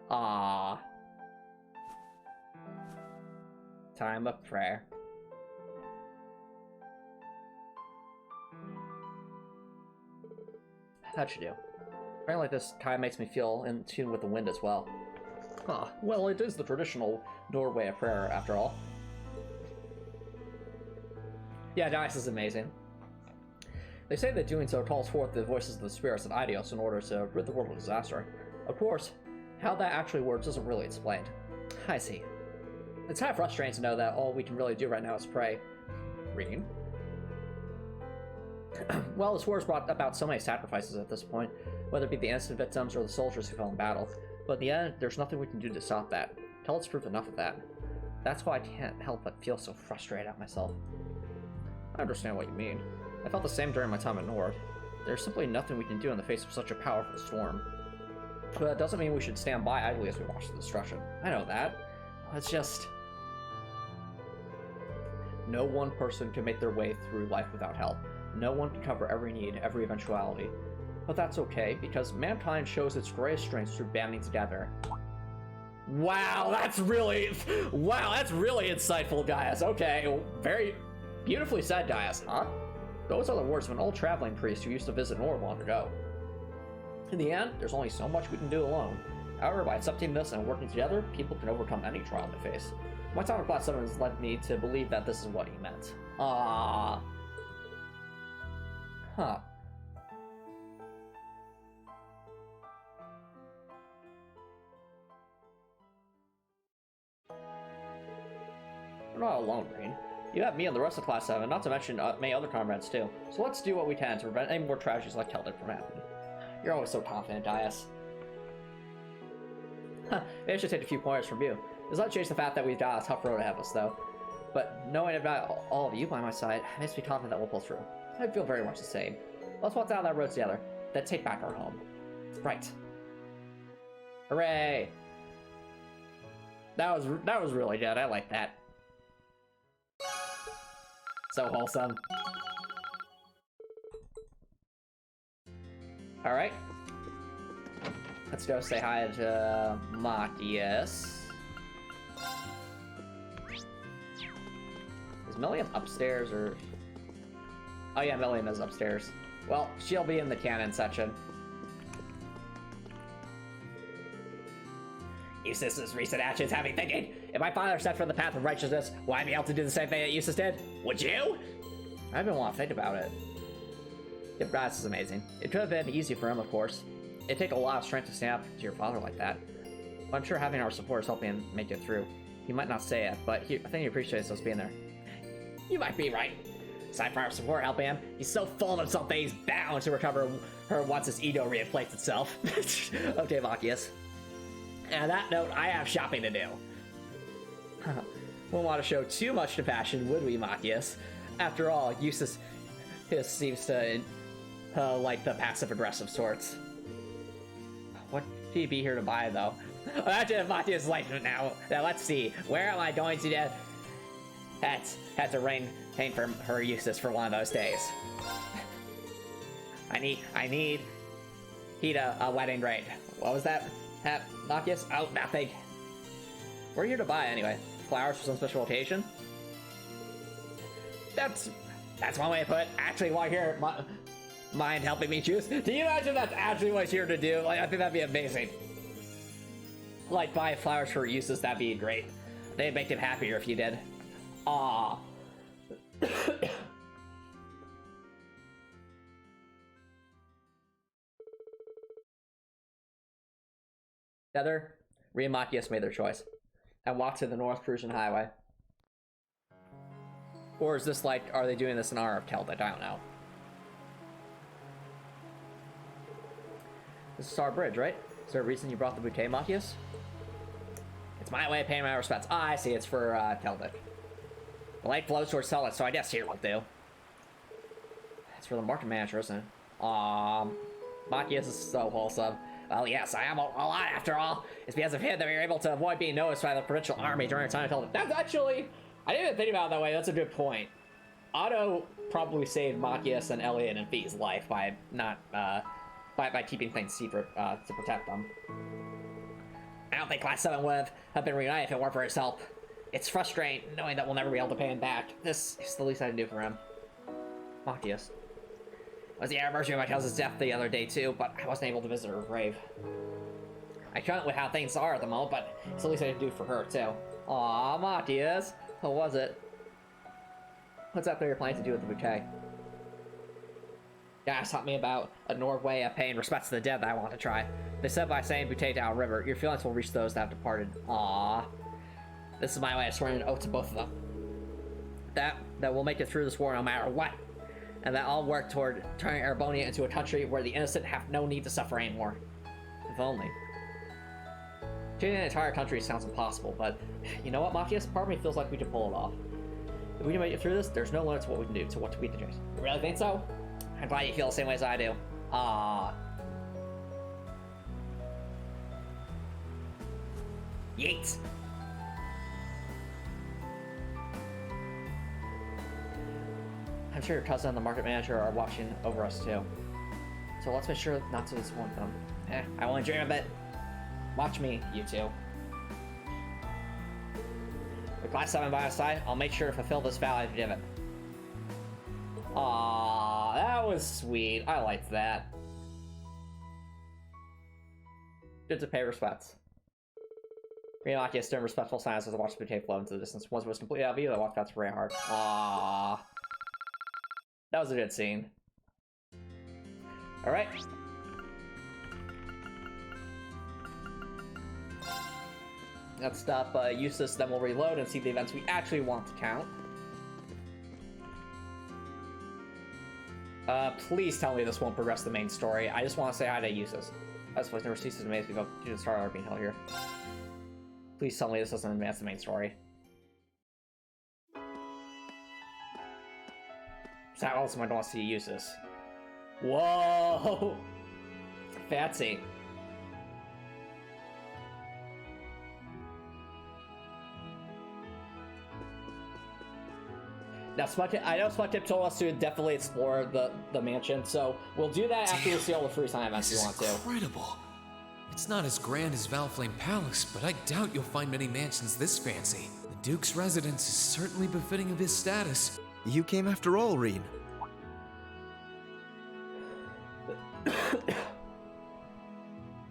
Ah. Time of prayer. That should do. Praying like this kind of makes me feel in tune with the wind as well. Ah, well, it is the traditional doorway of prayer, after all. Yeah, Gaius is amazing. They say that doing so calls forth the voices of the spirits and Idios in order to rid the world of disaster. Of course, how that actually works isn't really explained. I see. It's kind of frustrating to know that all we can really do right now is pray. Reading? Well, this war has brought about so many sacrifices at this point, whether it be the innocent victims or the soldiers who fell in battle. But in the end, there's nothing we can do to stop that. Till it's proved enough of that. That's why I can't help but feel so frustrated at myself. I understand what you mean. I felt the same during my time at Nord. There's simply nothing we can do in the face of such a powerful storm. But that doesn't mean we should stand by idly as we watch the destruction. I know that. It's just... No one person can make their way through life without help. No one can cover every need, every eventuality. But that's okay, because mankind shows its greatest strength through banding together. Wow, that's really... Wow, that's really insightful, Gaius. Okay, very... Beautifully said, Gaius, huh? Those are the words of an old traveling priest who used to visit Nord long ago. In the end, there's only so much we can do alone. However, by accepting this and working together, people can overcome any trial they face. My time in Class 7 has led me to believe that this is what he meant. Ah. Huh. We're not alone, Green. You have me and the rest of Class 7, not to mention many other comrades too. So let's do what we can to prevent any more tragedies like Celtic from happening. You're always so confident, Gaius. Huh, maybe I should take a few pointers from you. It does not change the fact that we've got a tough road ahead of us, though. But knowing about all of you by my side makes me confident that we'll pull through. I feel very much the same. Let's walk down that road together, then take back our home. Right. Hooray! That was really good. I like that. So wholesome. Alright. Let's go say hi to Matthias. Is Milliam upstairs or? Oh yeah, Milliam is upstairs. Well, she'll be in the canon section. Eustace's recent actions have me thinking, if my father stepped from the path of righteousness, will I be able to do the same thing that Eustace did? Would you? I've been wanting to think about it. Yeah, Brass is amazing. It could have been easy for him, of course. It'd take a lot of strength to stand up to your father like that. But I'm sure having our support is helping him make it through. He might not say it, but I think he appreciates us being there. You might be right. Aside from our support helping him, he's so full of himself that he's bound to recover her once his ego reinflates itself. Okay, Machias. And on that note, I have shopping to do. Wouldn't want to show too much compassion, would we, Machias? After all, Eustace seems to like the passive-aggressive sorts. What could he be here to buy, though? Imagine if Machias like it now. Now, let's see. Where am I going to get? Had to paying for her Eustace for one of those days. I need a wedding ring. What was that? Machias? Oh, nothing. We're here to buy anyway. Flowers for some special occasion? That's one way to put it. Actually, while you're here, mind helping me choose? Do you imagine that's actually what you're here to do? Like, I think that'd be amazing. Like, buy flowers for Eustace, that'd be great. They'd make him happier if you did. Aww. Together, Rhea and Machias made their choice and walked to the North Prussian Highway. Or is this like, are they doing this in honor of Celtic? I don't know. This is our bridge, right? Is there a reason you brought the bouquet, Machias? It's my way of paying my respects. Ah, I see, it's for Celtic. The light flows towards Celtic, so I guess here will do. It's for the market manager, isn't it? Machias is so wholesome. Well, yes, I am a lot after all. It's because of him that we were able to avoid being noticed by the provincial army during our time until. That's actually, I didn't even think about it that way. That's a good point. Otto probably saved Machias and Elliot and Fee's life by not, by keeping things secret to protect them. I don't think Class 7 would have been reunited if it weren't for his help. It's frustrating knowing that we'll never be able to pay him back. This is the least I can do for him. Machias. It was the anniversary of my cousin's death the other day too, but I wasn't able to visit her grave. I couldn't with how things are at the moment, but it's the least I can do for her too. Aw, Machias. What was it? What's that you're planning to do with the bouquet? Guys taught me about a Norway of paying respects to the dead that I want to try. They said by saying bouquet down river, your feelings will reach those that have departed. Aww. This is my way of swearing an oath to both of them. That we'll make it through this war no matter what. And that I'll work toward turning Erebonia into a country where the innocent have no need to suffer anymore. If only. Changing an entire country sounds impossible, but you know what, Machias? Part of me feels like we can pull it off. If we can make it through this, there's no limit to what we can do, to what we can do. You really think so? I'm glad you feel the same way as I do. Ah. Yeet. I'm sure your cousin and the market manager are watching over us too. So let's make sure not to disappoint them. I won't dream of it. Watch me, you two. With Class 7 by our side, I'll make sure to fulfill this vow I've given. Aww, that was sweet. I liked that. Good to pay respects. Machias stood in respectful silence as I watched the bouquet flow into the distance. Once it was completely out of view, I walked past very hard. Aww. That was a good scene. Alright. Let's stop Eustace, then we'll reload and see the events we actually want to count. Please tell me this won't progress the main story. I just want to say hi to Eustace. This place never ceases to amaze me. Go to the start of being held here. Please tell me this doesn't advance the main story. So how else am I going to see Eustace? Whoa! Fancy. Now, I know Spudtip told us to definitely explore the mansion, so we'll do that after we see all the free time events we want to. Incredible. It's not as grand as Valflame Palace, but I doubt you'll find many mansions this fancy. The Duke's residence is certainly befitting of his status. You came after all, Reen.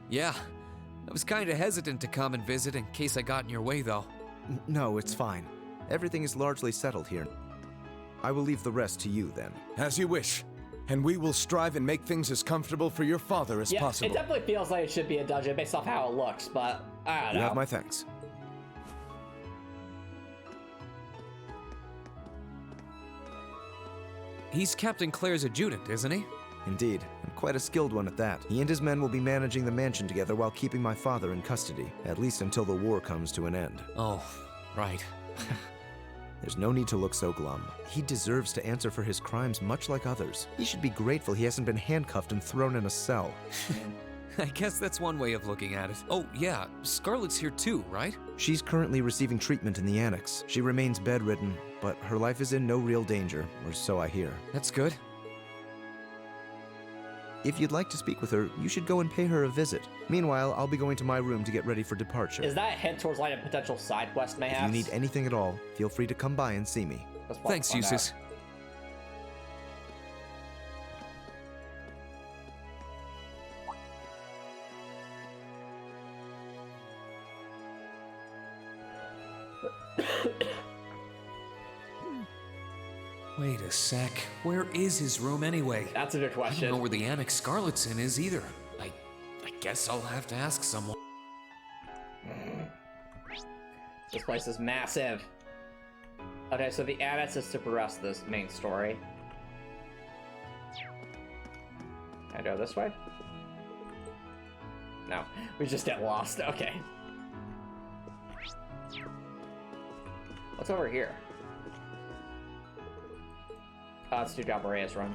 Yeah, I was kinda hesitant to come and visit in case I got in your way, though. No, it's fine. Everything is largely settled here. I will leave the rest to you, then. As you wish. And we will strive and make things as comfortable for your father as possible. It definitely feels like it should be a dungeon based off how it looks, but I don't know. You have my thanks. He's Captain Claire's adjutant, isn't he? Indeed, and quite a skilled one at that. He and his men will be managing the mansion together while keeping my father in custody, at least until the war comes to an end. Oh, right. There's no need to look so glum. He deserves to answer for his crimes much like others. He should be grateful he hasn't been handcuffed and thrown in a cell. I guess that's one way of looking at it. Oh, yeah, Scarlet's here too, right? She's currently receiving treatment in the Annex. She remains bedridden, but her life is in no real danger, or so I hear. That's good. If you'd like to speak with her, you should go and pay her a visit. Meanwhile, I'll be going to my room to get ready for departure. Is that a hint towards like a potential side quest, mayhaps? If you need anything at all, feel free to come by and see me. Thanks, Eustace. Wait a sec. Where is his room anyway? That's a good question. I don't know where the Annex Scarlet's in is either. I guess I'll have to ask someone. This place is massive. Okay, so the Annex is to progress this main story. Can I go this way? No, we just get lost. Okay. What's over here? Oh, it's Duke Albarea's run.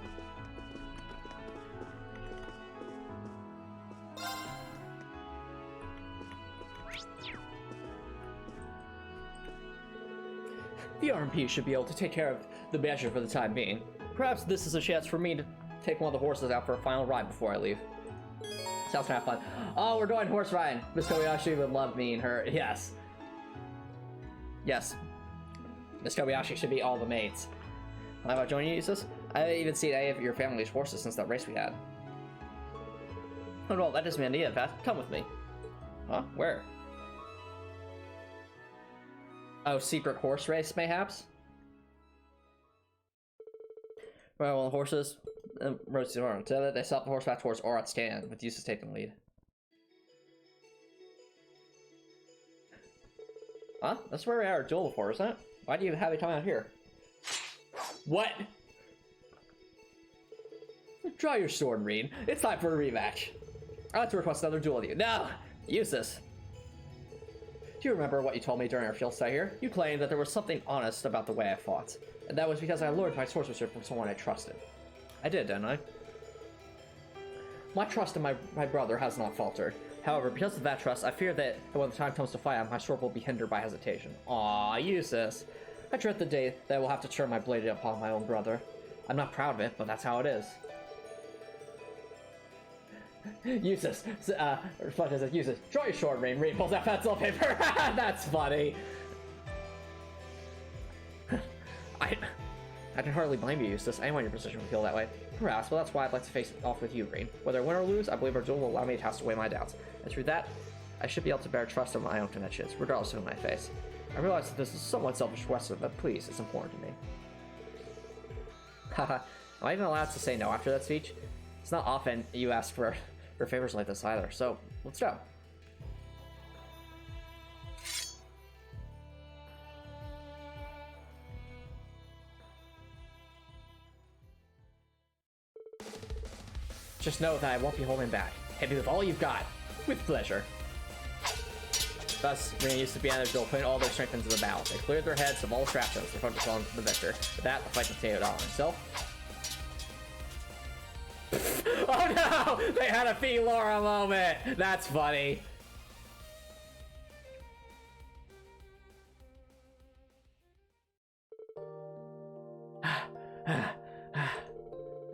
The RMP should be able to take care of the measure for the time being. Perhaps this is a chance for me to take one of the horses out for a final ride before I leave. Sounds kind of fun. Oh, we're going horse riding. Miss Kobayashi would love me and her. Yes. Yes. Miss Kobayashi should be all the mates. Am I about joining you, Eustace? I haven't even seen any of your family's horses since that race we had. Oh, well, that doesn't mean I need it, Pat. Come with me. Huh? Where? Oh, secret horse race, mayhaps? Well, the horses rode to Aurochs. So they stopped the horse back towards Aurochs stand, with Eustace taking the lead. Huh? That's where we had our duel before, isn't it? Why do you have me come out here? What? Draw your sword, Reen. It's time for a rematch. I'd like to request another duel with you. No! Eustace! Do you remember what you told me during our field stay here? You claimed that there was something honest about the way I fought. And that was because I lured my swordsmanship from someone I trusted. I did, didn't I? My trust in my brother has not faltered. However, because of that trust, I fear that when the time comes to fight, my sword will be hindered by hesitation. Aw, Eustace. I dread the day that I will have to turn my blade upon my own brother. I'm not proud of it, but that's how it is. Eustace, Splunge says, Eustace, draw your sword, Reen. Reen pulls out pencil paper. That's funny. I can hardly blame you, Eustace. Anyone in your position would feel that way. Perhaps, but that's why I'd like to face off with you, Reen. Whether win or lose, I believe our duel will allow me to cast away my doubts. And through that, I should be able to bear trust in my own connections, regardless of who I face. I realize that this is a somewhat selfish question, but please, it's important to me. Haha, am I even allowed to say no after that speech? It's not often you ask for favors like this either, so let's go. Just know that I won't be holding back. Hit me with all you've got. With pleasure. Thus, Reen used to be on their duel, putting all their strength into the battle. They cleared their heads of all distractions to focus on the victor. With that, the fight continued on itself. Oh no! They had a Fee Laura moment! That's funny.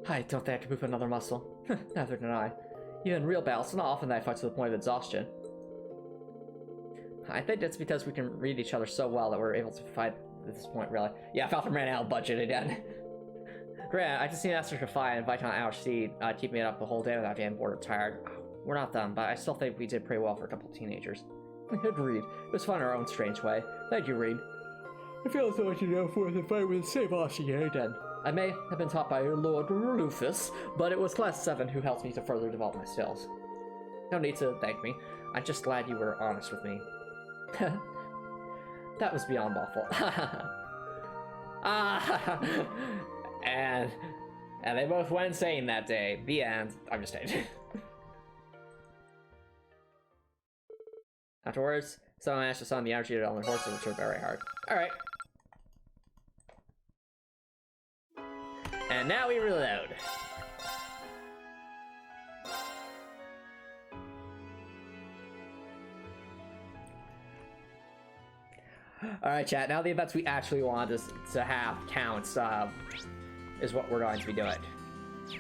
I don't think I can move another muscle. Neither can I. Even in real battles, it's not often that I fight to the point of exhaustion. I think it's because we can read each other so well that we're able to fight at this point, really. Yeah, Falcon ran out of budget again. Grant, I just need to ask her to fight and Viscount Aurochs Fort, keep me up the whole day without getting bored or tired. We're not done, but I still think we did pretty well for a couple of teenagers. Agreed. It was fun in our own strange way. Thank you, Reed. I feel as though I should go forth and fight with the same Aurochs again. I may have been taught by your Lord Rufus, but it was Class 7 who helped me to further develop my skills. No need to thank me. I'm just glad you were honest with me. That was beyond awful. and they both went insane that day. The end. I'm just kidding. Afterwards, someone managed to summon the energy on their horses, which were very hard. Alright. And now we reload. Alright, chat, now the events we actually want us to have counts is what we're going to be doing.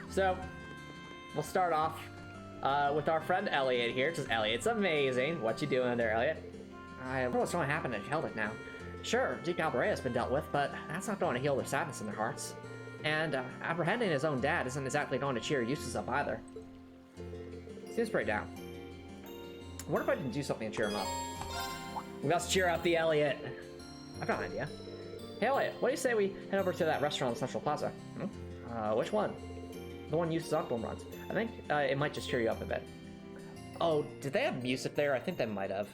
So, we'll start off with our friend Elliot here. Just Elliot's amazing. What you doing there, Elliot? I don't know what's going to happen to Keldek now. Sure, Duke Albarea has been dealt with, but that's not going to heal their sadness in their hearts. And apprehending his own dad isn't exactly going to cheer Eustace up either. Seems pretty down. I wonder if I can do something to cheer him up. We must cheer up the Elliot. I've got an idea. Hey Elliot, what do you say we head over to that restaurant on Central Plaza? Which one? The one Eustace's uncle runs. I think it might just cheer you up a bit. Oh, did they have music there? I think they might have.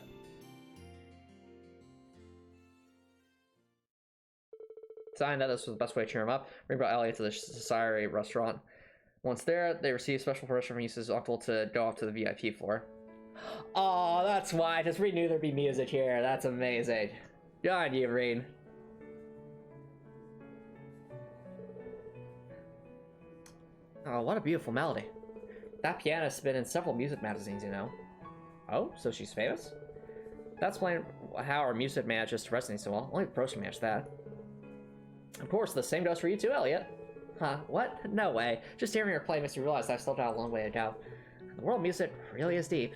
Deciding that this was the best way to cheer him up, we brought Elliot to the Society restaurant. Once there, they received special permission from Eustace's uncle to go up to the VIP floor. Oh, that's why. Just we knew there'd be music here. That's amazing. Good on you, Reed. Oh, what a beautiful melody. That pianist's been in several music magazines, you know. Oh, so she's famous? That's explains how our music manages to resonate so well. Only the pros can manage that. Of course, the same goes for you too, Elliot. Huh, what? No way. Just hearing her play makes me realize I've still got a long way to go. The world of music really is deep.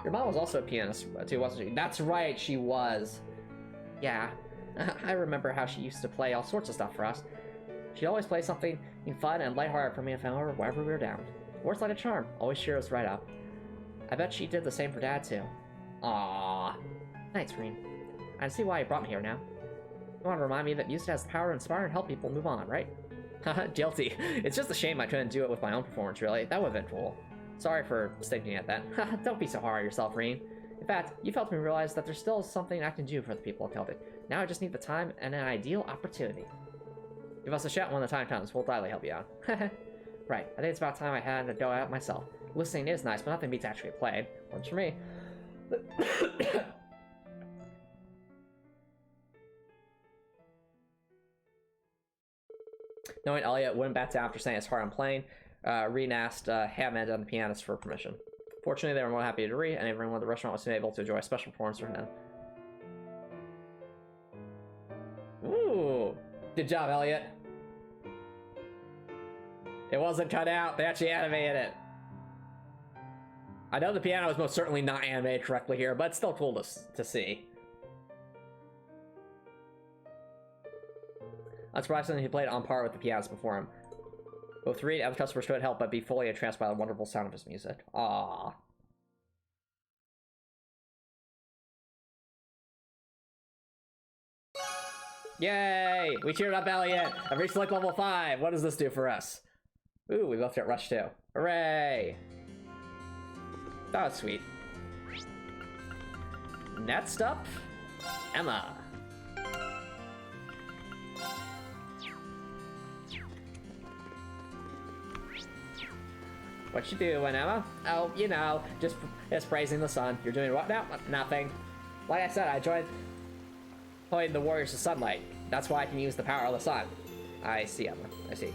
Your mom was also a pianist too, wasn't she? That's right, she was. Yeah, I remember how she used to play all sorts of stuff for us. She'd always play something fun and lighthearted for me and family wherever we were down. Words like a charm, always cheer us right up. I bet she did the same for Dad too. Aww. Thanks, Reed. I see why you brought me here now. You want to remind me that music has the power to inspire and help people move on, right? Haha, guilty. It's just a shame I couldn't do it with my own performance, really. That would have been cool. Sorry for sticking at that. Don't be so hard on yourself, Reed. In fact, you've helped me realize that there's still something I can do for the people of Keldek. Now I just need the time and an ideal opportunity. Give us a shout when the time comes. We'll gladly help you out. Right, I think it's about time I had to go out myself. Listening is nice, but nothing beats actually playing. Works for me. Knowing Elliot wouldn't back down after saying it's hard on playing, Reed asked Hammond and the pianist for permission. Fortunately, they were more happy to agree, and everyone at the restaurant was able to enjoy a special performance from him. Ooh! Good job, Elliot. It wasn't cut out, they actually animated it. I know the piano is most certainly not animated correctly here, but it's still cool to see. Unsurprisingly, he played on par with the pianist before him. Both Reed and the customers couldn't help but be fully entranced by the wonderful sound of his music. Aww. Yay! We cheered up Elliot! I've reached like level 5! What does this do for us? Ooh, we both get Rush 2. Hooray! That was sweet. Next up, Emma. What you doing, Emma? Oh, you know, just praising the sun. You're doing what now? Nothing. Like I said, I enjoyed playing the Warriors of Sunlight. That's why I can use the power of the sun. I see, Emma. I see.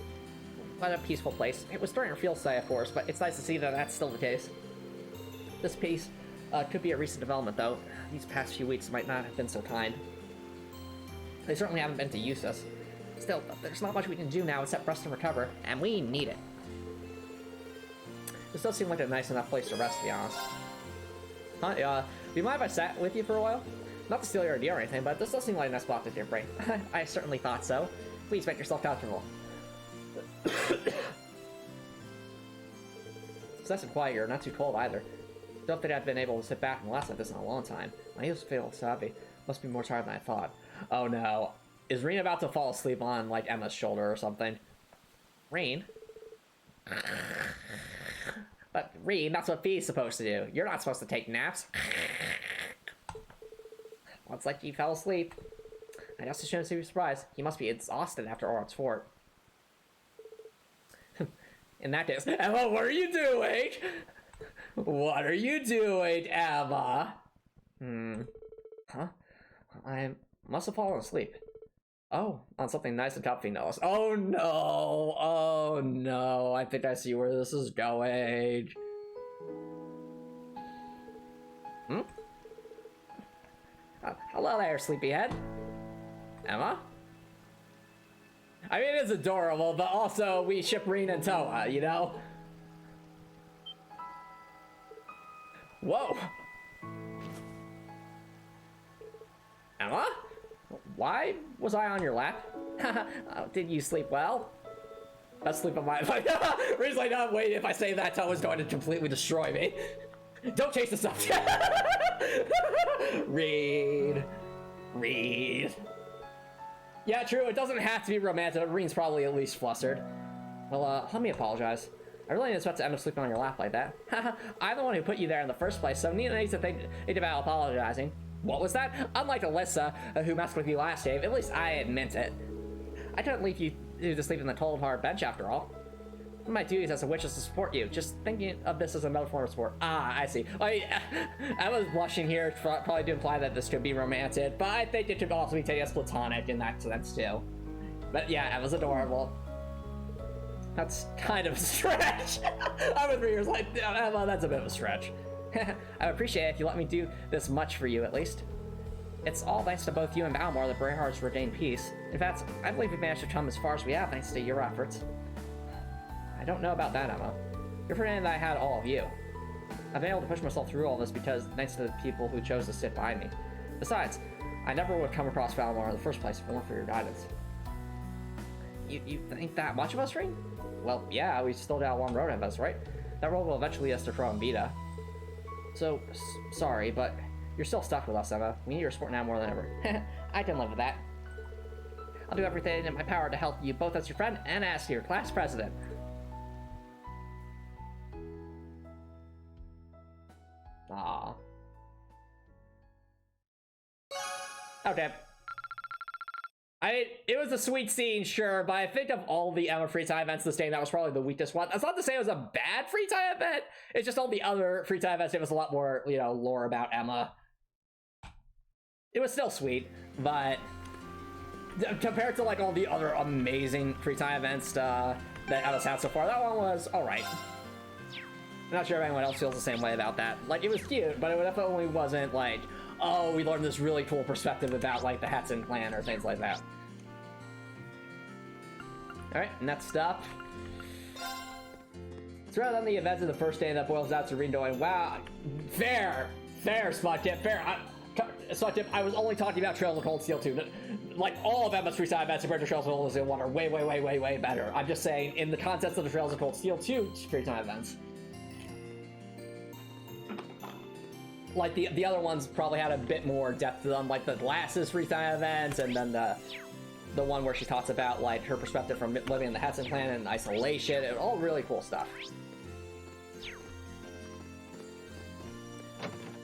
What a peaceful place. It was during our field study, of course, but it's nice to see that that's still the case. This piece could be a recent development, though. These past few weeks might not have been so kind. They certainly haven't been to use us. Still, there's not much we can do now except rest and recover, and we need it. This does seem like a nice enough place to rest, to be honest. Huh? Do you mind if I sat with you for a while? Not to steal your idea or anything, but this does seem like a nice spot to take a break. I certainly thought so. Please make yourself comfortable. It's nice and quiet here, not too cold either. Don't think I've been able to sit back and relax like this in a long time. My heels feel savvy. Must be more tired than I thought. Oh no. Is Reen about to fall asleep on, like, Emma's shoulder or something? Reen? But, Reen, that's what Fee's supposed to do. You're not supposed to take naps. Looks like he fell asleep. I guess I shouldn't be surprised. He must be exhausted after Aurochs Fort. In that case, Emma, what are you doing? What are you doing, Emma? Huh? I must have fallen asleep. Oh, on something nice and comfy, no less. Oh no! Oh no! I think I see where this is going. Hello there, sleepyhead. Emma? I mean, it's adorable, but also we ship Reen and Toa, you know? Whoa! Emma? Why was I on your lap? Did you sleep well? Let's sleep on my... Reen's like, no, wait, if I say that, Toa's going to completely destroy me. Don't chase this up. Reed. Yeah, true, it doesn't have to be romantic. Reen's probably at least flustered. Well, let me apologize. I really didn't expect to end up sleeping on your lap like that. I'm the one who put you there in the first place, so Nina needs to think about apologizing. What was that? Unlike Alyssa, who messed with you last game, at least I admit it. I couldn't leave you to sleep in the cold hard bench after all. My duties as a witch is to support you. Just thinking of this as another form of support. Ah, I see. I was blushing here, probably to imply that this could be romantic, but I think it could also be taken as platonic in that sense too. But yeah, Emma's adorable. That's kind of a stretch. I was 3 years like, Emma, that's a bit of a stretch. I appreciate it if you let me do this much for you, at least. It's all thanks to both you and Balmor that Brayhart's regained peace. In fact, I believe we've managed to come as far as we have thanks to your efforts. I don't know about that, Emma. You're forgetting that I had all of you. I've been able to push myself through all this because thanks to the people who chose to sit by me. Besides, I never would have come across Balmor in the first place if it weren't for your guidance. You think that much of us, Reen? Well, yeah, we still got a long road ahead of us, right? That road will eventually lead us to Crow and Beta. So, sorry, but you're still stuck with us, Emma. We need your support now more than ever. I can live with that. I'll do everything in my power to help you both as your friend and as your class president. Aww. Okay. It was a sweet scene, sure, but I think of all the Emma free time events this game, that was probably the weakest one. That's not to say it was a bad free time event. It's just all the other free time events, it was a lot more, you know, lore about Emma. It was still sweet, but compared to like all the other amazing free time events that Emma's had so far, that one was alright. I'm not sure if anyone else feels the same way about that. Like, it was cute, but it definitely wasn't like, oh, we learned this really cool perspective about like the Hetson clan or things like that. Alright, next up. It's rather than the events of the first day that boils out to Reen going, wow, fair, Spot Tip, fair. Spot Tip, I was only talking about Trails of Cold Steel 2. Like, all of Emma's free time events compared to Trails of Cold Steel 1 are way better. I'm just saying, in the context of the Trails of Cold Steel 2 free time events. Like, the other ones probably had a bit more depth to them, like the glasses free time events, and then the one where she talks about, like, her perspective from living in the Hetson clan and isolation, and all really cool stuff.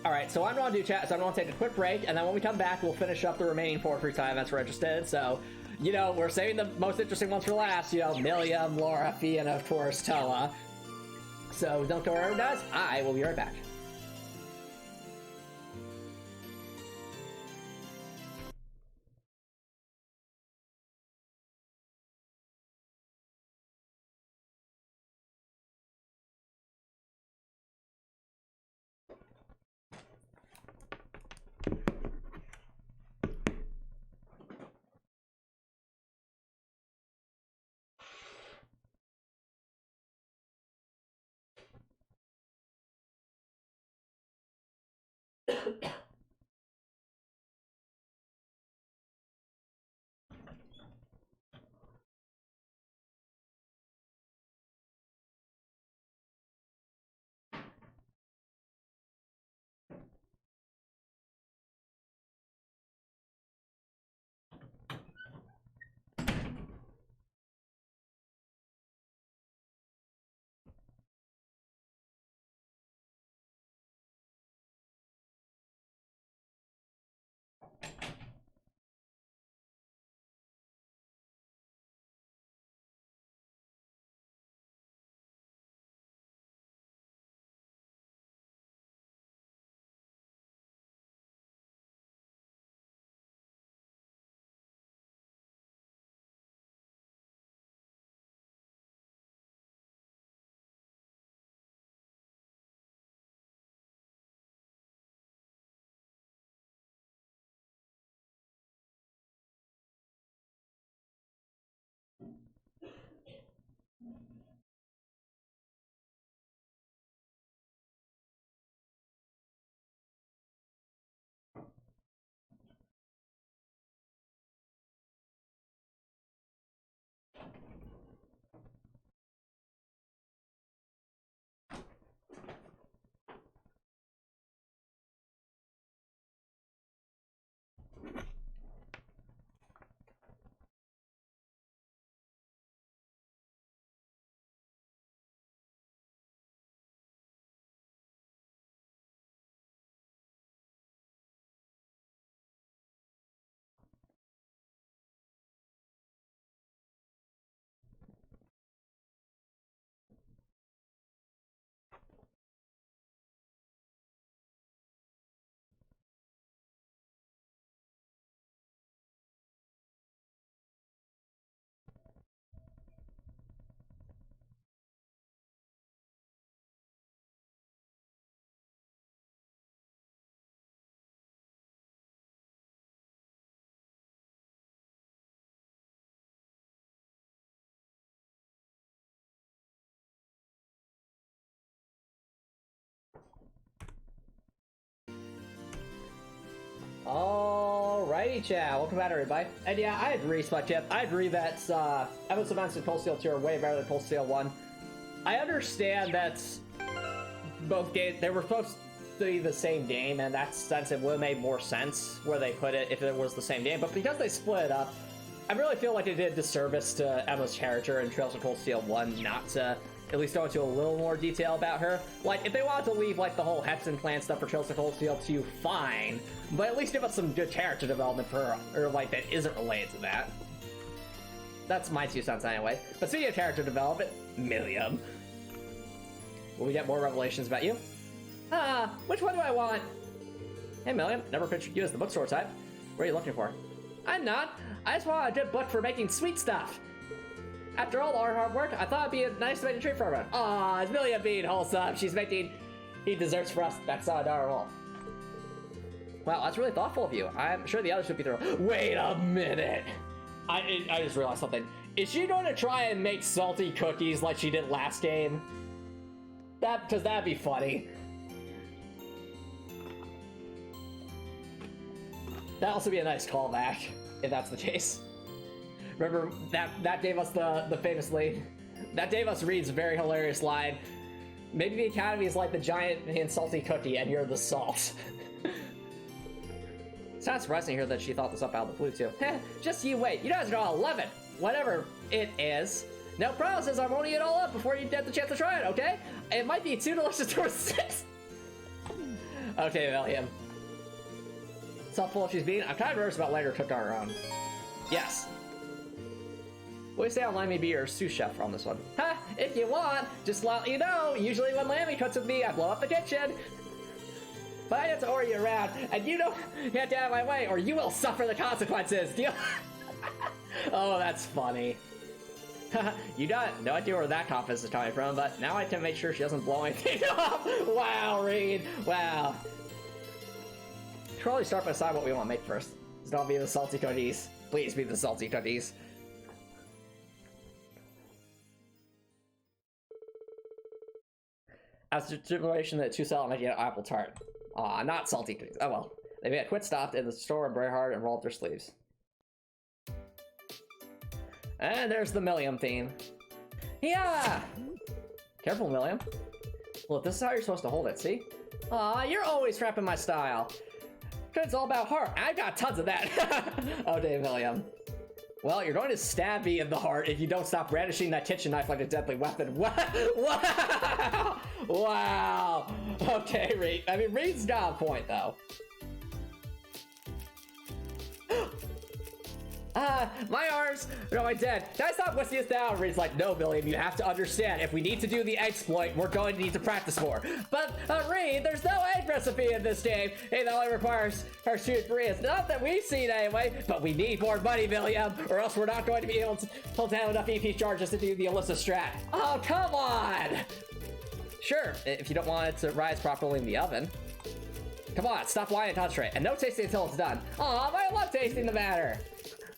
Alright, so I'm going to do chat, so I'm going to take a quick break, and then when we come back, we'll finish up the remaining 4 free time events we're interested in, so, you know, we're saving the most interesting ones for last, you know, Milliam, Laura, Fee, and of course, Toa. So don't go wherever, guys, I will be right back. Alrighty, chat. Welcome back, everybody. And yeah, I agree, Spudchip. I agree that Evidence Events in Pulse Steel 2 are way better than Pulse Steel 1. I understand that both games, they were supposed to be the same game, and in that sense it would have made more sense where they put it if it was the same game, but because they split it up, I really feel like they did a disservice to Emma's character in Trails of Cold Steel 1 not to at least go into a little more detail about her. Like, if they wanted to leave, like, the whole Hexen clan stuff for Trails of Cold Steel 2, fine, but at least give us some good character development for her, or, like, that isn't related to that. That's my 2 cents anyway. But speaking of character development, Milliam. Will we get more revelations about you? Which one do I want? Hey, Milliam, never pictured you as the bookstore type. What are you looking for? I'm not. I just want a good book for making sweet stuff. After all our hard work, I thought it'd be a nice way to treat for everyone. Aw, it's Milliam being wholesome. She's making desserts for us. That's adorable. Wow, that's really thoughtful of you. I'm sure the others would be there. Wait a minute. I just realized something. Is she going to try and make salty cookies like she did last game? Because that'd be funny. That'd also be a nice callback, if that's the case. Remember, that gave us the famously, that gave us Reed's very hilarious line. Maybe the Academy is like the giant and salty cookie, and you're the salt. It's not surprising to hear that she thought this up out of the blue, too. Just you wait. You guys are gonna love it. Whatever it is. No promises, I'm holding it all up before you get the chance to try it, okay? It might be too delicious to resist. Okay, William. It's helpful if she's being. I'm kind of nervous about letting her cook on her own. Yes. What do you say I'll let me be your sous chef on this one? Ha! If you want, just let you know, usually when Lammy cooks with me, I blow up the kitchen. But I have to order you around, and you don't have to out of my way, or you will suffer the consequences. Deal? Oh, that's funny. You got no idea where that confidence is coming from, but now I can make sure she doesn't blow anything up. Wow, Reed. Wow. Should probably start by deciding what we want to make first. Don't be the salty cookies. Please be the salty cookies. As a stipulation that 2 sell and I get an apple tart. Aw, not salty cookies. Oh well. They made a quick stop in the store in Brayhard and rolled up their sleeves. And there's the Milliam theme. Yeah! Careful, Milliam. Look, this is how you're supposed to hold it, see? Aw, you're always trapping my style. Cause it's all about heart. I've got tons of that. Oh, Dave Milliam. Well, you're going to stab me in the heart if you don't stop brandishing that kitchen knife like a deadly weapon. Wow! Wow! Okay, Reed. I mean, Reed's got a point, though. My arms are going dead. Can I stop whistling this down? Reed's like, no, William, you have to understand. If we need to do the exploit, we're going to need to practice more. But, Reed, there's no egg recipe in this game. It only requires our 2 to 3. It's not that we've seen anyway, but we need more money, William, or else we're not going to be able to pull down enough EP charges to do the Alyssa strat. Oh, come on! Sure, if you don't want it to rise properly in the oven. Come on, stop lying and concentrate, and no tasting until it's done. Aw, I love tasting the batter.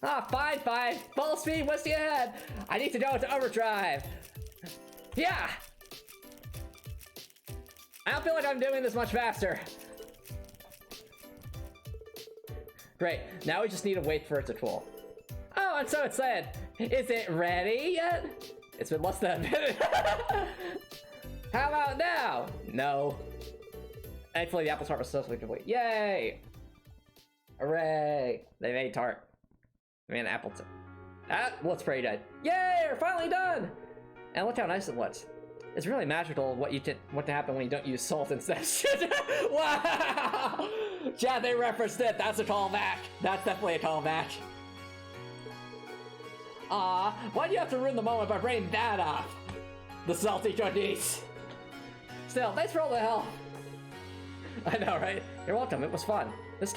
Ah, fine, fine. Full speed, whiskey ahead. I need to go into overdrive. Yeah. I don't feel like I'm doing this much faster. Great, now we just need to wait for it to cool. Oh, I'm so excited. Is it ready yet? It's been less than a minute. How about now? No. Thankfully, the apple tart was successfully complete. Yay! Hooray! They made tart. I mean, apple tart. That looks pretty good. Yay! We're finally done! And look how nice it looks. It's really magical what to happen when you don't use salt instead of sugar. Wow! Chat, they referenced it. That's a callback. That's definitely a callback. Aw, why do you have to ruin the moment by bringing that up? The salty cookies. Still, thanks for all the help. I know, right? You're welcome. It was fun. This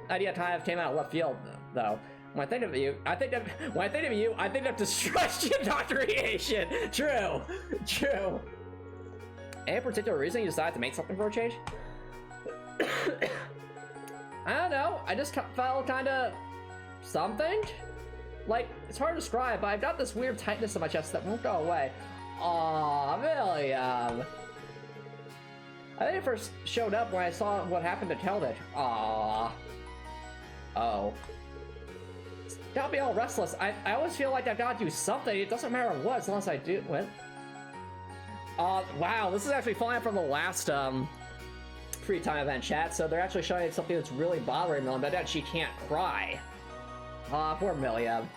idea kind of came out of left field, though. When I think of you, I think of destruction, not creation. True. True. Any particular reason you decided to make something for a change? I don't know. I just felt kind of something. Like, it's hard to describe, but I've got this weird tightness in my chest that won't go away. Aw, William. I think it first showed up when I saw what happened to Keldich. Aww. Oh. Got me all restless. I always feel like I've got to do something. It doesn't matter what, as long as I do it. Wow, this is actually following from the last free time event chat, so they're actually showing something that's really bothering Milliam, but that she can't cry. Aw, poor Milliam.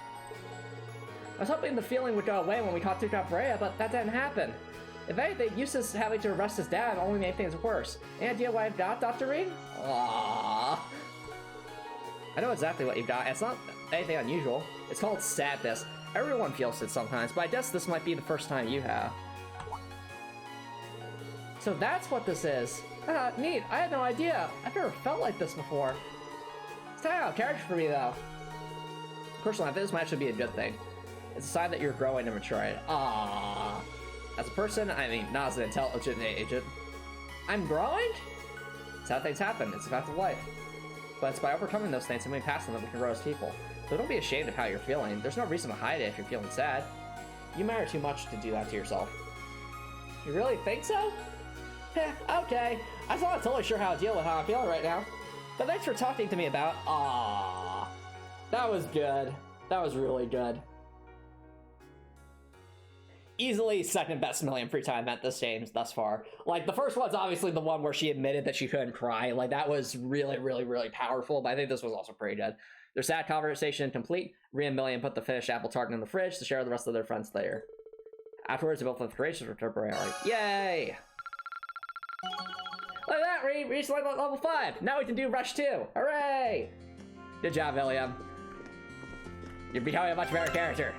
I was hoping the feeling would go away when we caught Duke Albarea, but that didn't happen. If anything, Eustace having to arrest his dad only made things worse. Any idea why I've got, Dr. Reed? Aww. I know exactly what you've got. It's not anything unusual. It's called sadness. Everyone feels it sometimes, but I guess this might be the first time you have. So that's what this is. Neat. I had no idea. I've never felt like this before. It's kind of out of character for me, though. Personally, I think this might actually be a good thing. It's a sign that you're growing and maturing. Aww. As a person, I mean, not as an intelligent agent. I'm growing? It's how things happen. It's a fact of life. But it's by overcoming those things and moving past them that we can grow as people. So don't be ashamed of how you're feeling. There's no reason to hide it if you're feeling sad. You matter too much to do that to yourself. You really think so? Heh, okay. I'm not totally sure how to deal with how I'm feeling right now. But thanks for talking to me about... Aww. That was good. That was really good. Easily second best Milliam free time event this game thus far. Like, the first one's obviously the one where she admitted that she couldn't cry. Like, that was really, really, really powerful, but I think this was also pretty good. Their sad conversation complete, Rhea and Milliam put the finished apple tart in the fridge to share with the rest of their friends later. Afterwards, they both left the creations for temporarily. Yay! Look at that, we reached level 5! Now we can do Rush 2! Hooray! Good job, Milliam. You're becoming a much better character.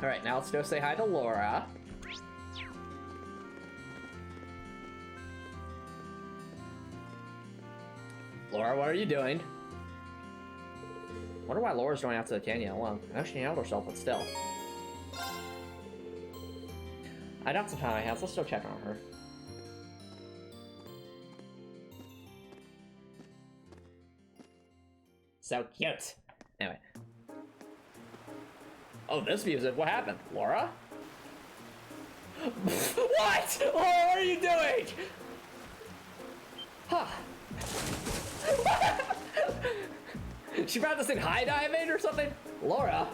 Alright, now let's go say hi to Laura. Laura, what are you doing? Wonder why Laura's going out to the canyon alone. I know she nailed herself, but still. I got some time on my hands. Let's go check on her. So cute. Anyway. Oh, this music. What happened? Laura? What? Oh, what are you doing? Huh. She found this thing high diving or something? Laura?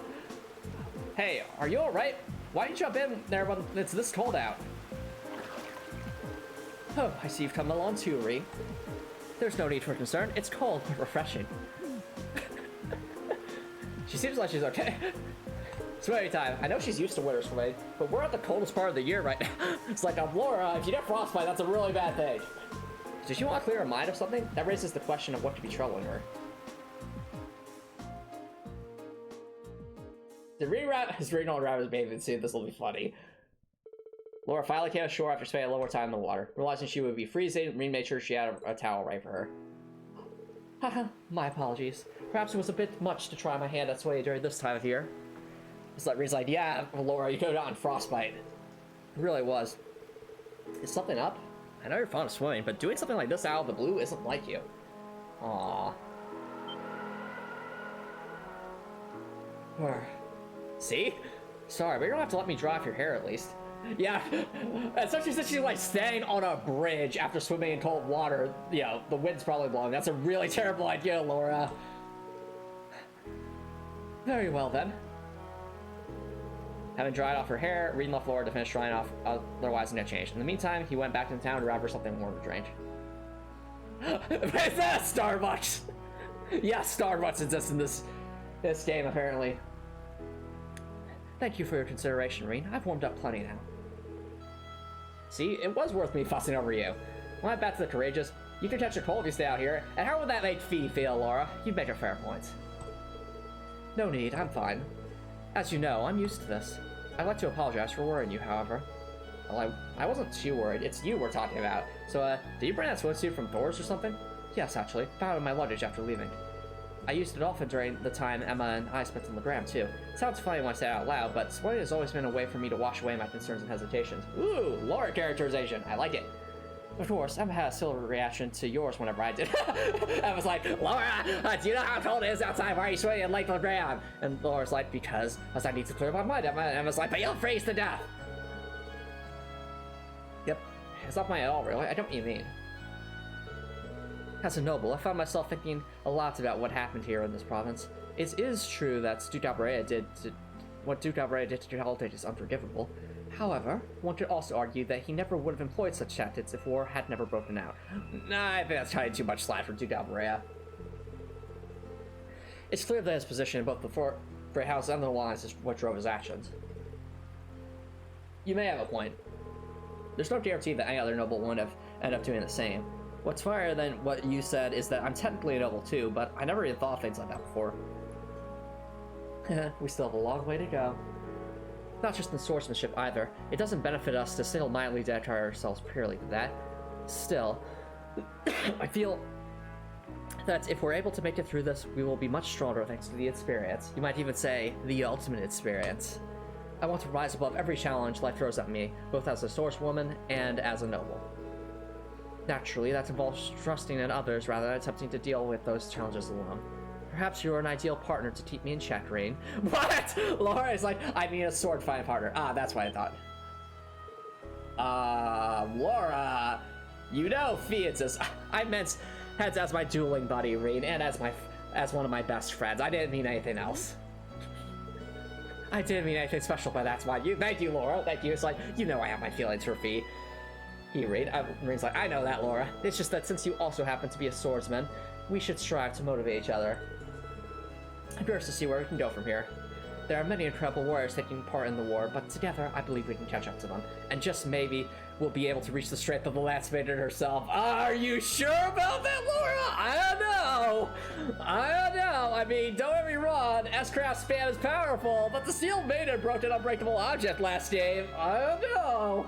Hey, are you alright? Why don't you jump in there when it's this cold out? Oh, I see you've come along too, Ree. There's no need for concern. It's cold but refreshing. She seems like she's okay. Sweaty time. I know she's used to winter sweating, but we're at the coldest part of the year right now. It's like, Laura, if you get frostbite, that's a really bad thing. Does she want to clear her mind of something? That raises the question of what could be troubling her. The rewrap his regional rabbit's bathing suit. This will be funny. Laura finally came ashore after spending a little more time in the water. Realizing she would be freezing, Reen made sure she had a towel right for her. Haha, my apologies. Perhaps it was a bit much to try my hand at sweaty during this time of year. It's like Reen's like, yeah, Laura, you go down frostbite. It really was. Is something up? I know you're fond of swimming, but doing something like this out of the blue isn't like you. Aww. See? Sorry, but you don't have to let me dry off your hair at least. Yeah, especially since she's like standing on a bridge after swimming in cold water. You know, the wind's probably blowing. That's a really terrible idea, Laura. Very well then. Having dried off her hair, Reen left Laura to finish drying off, otherwise no change. In the meantime, he went back to town to grab her something warm to drink. Is that Starbucks? Yes, Starbucks exists in this game, apparently. Thank you for your consideration, Reen. I've warmed up plenty now. See, it was worth me fussing over you. When I'm back to the Courageous, you can catch a cold if you stay out here. And how would that make Fee feel, Laura? You make a fair point. No need, I'm fine. As you know, I'm used to this. I'd like to apologize for worrying you, however. Well, I wasn't too worried. It's you we're talking about. So, did you bring that swimsuit from Thor's or something? Yes, actually. Found it in my luggage after leaving. I used it often during the time Emma and I spent on the gram, too. It sounds funny when I say it out loud, but sweating has always been a way for me to wash away my concerns and hesitations. Ooh, Laura characterization. I like it. Of course, Emma had a similar reaction to yours whenever I did. I was like, Laura, do you know how cold it is outside? Why are you sweating in Lake Legrand? And Laura's like, because I need to clear my mind. Emma's like, but you'll freeze to death. Yep, it's not mine at all, really. I don't you mean. As a noble, I found myself thinking a lot about what happened here in this province. It is true that what Duke Albarea did to Chaldate is unforgivable. However, one could also argue that he never would have employed such tactics if war had never broken out. Nah, I think that's kind of too much slack for Duke Albarea. It's clear that his position in both the Fort House and the Alliance is what drove his actions. You may have a point. There's no guarantee that any other noble wouldn't have ended up doing the same. What's funnier than what you said is that I'm technically a noble too, but I never even thought of things like that before. We still have a long way to go. Not just in swordsmanship either. It doesn't benefit us to single-mindedly dedicate ourselves purely to that. Still, I feel that if we're able to make it through this, we will be much stronger thanks to the experience. You might even say, the ultimate experience. I want to rise above every challenge life throws at me, both as a swordswoman and as a noble. Naturally, that involves trusting in others rather than attempting to deal with those challenges alone. Perhaps you're an ideal partner to keep me in check, Reen. What? Laura is like, I mean a sword fighting partner. Ah, that's what I thought. Laura, you know Phoenix. I meant as my dueling buddy, Reen, and as one of my best friends. I didn't mean anything else. I didn't mean anything special, but that's why thank you, Laura. Thank you. It's like, you know I have my feelings for Fee. Reen's like, I know that, Laura. It's just that since you also happen to be a swordsman, we should strive to motivate each other. I'm curious to see where we can go from here. There are many incredible warriors taking part in the war, but together, I believe we can catch up to them. And just maybe, we'll be able to reach the strength of the Lance Maiden herself. Are you sure about that, Laura? I don't know. I mean, don't get me wrong, S-Craft spam is powerful, but the Steel Maiden broke an unbreakable object last game. I don't know.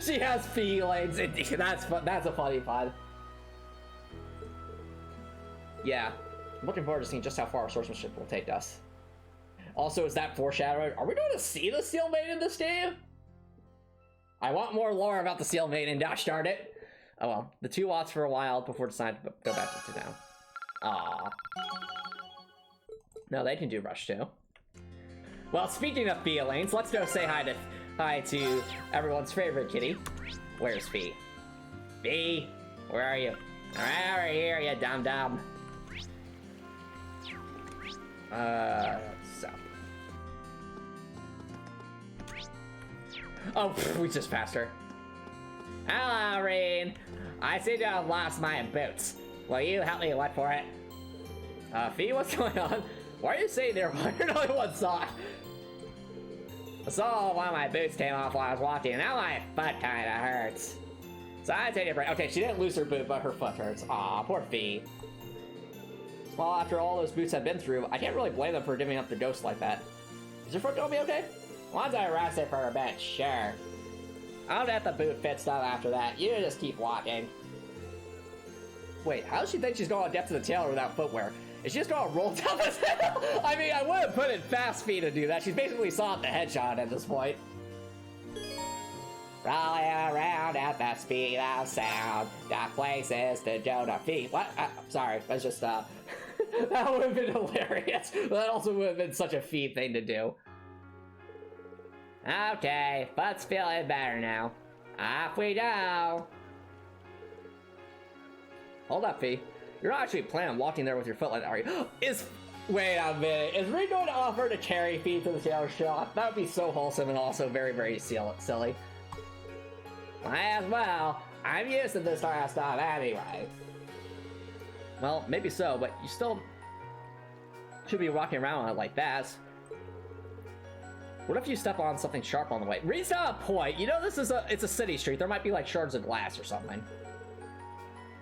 She has feelings. That's a funny pod. Yeah. I'm looking forward to seeing just how far our swordsmanship will take us. Also, is that foreshadowing? Are we going to see the Steel Maiden this game? I want more lore about the Steel Maiden, gosh darn it. Oh well, the 2 watts for a while before deciding to go back into town. Aww. No, they can do Rush too. Well, speaking of feelings, let's go say hi to hi to everyone's favorite kitty. Where's Fee? Fee, where are you? Right over here, you dum-dum. So. Oh, we just passed her. Hello, Rain. I seem to have lost my boots. Will you help me look for it? Fee, what's going on? Why are you sitting there while you're the only one saw it? I saw one of my boots came off while I was walking, and now my foot kinda hurts. So I take a break. Okay, she didn't lose her boot, but her foot hurts. Aw, poor Fee. Well, after all those boots have been through, I can't really blame them for giving up the ghost like that. Is your foot gonna be okay? Once I rest it for a bit, sure. I'll let the boot fit stuff after that. You just keep walking. Wait, how does she think she's going to get to the tailor without footwear? Is she just going to roll down this hill? I mean, I would have put it fast feet to do that. She's basically saw the headshot at this point. Rolling around at the speed of sound. Got places to go to feet. What? Sorry, that's just, that would have been hilarious. That also would have been such a Fee thing to do. Okay, foot's feeling better now. Off we go. Hold up, Fee. You're not actually planning on walking there with your foot like that, are you? Wait a minute. Is Reed going to offer to carry Fee to the tailor shop? That would be so wholesome and also very, very silly. Might as well. I'm used to this sort of stuff anyway. Well, maybe so, but you still should be walking around on it like that. What if you step on something sharp on the way? Reed's got a point. You know, it's a city street. There might be like shards of glass or something.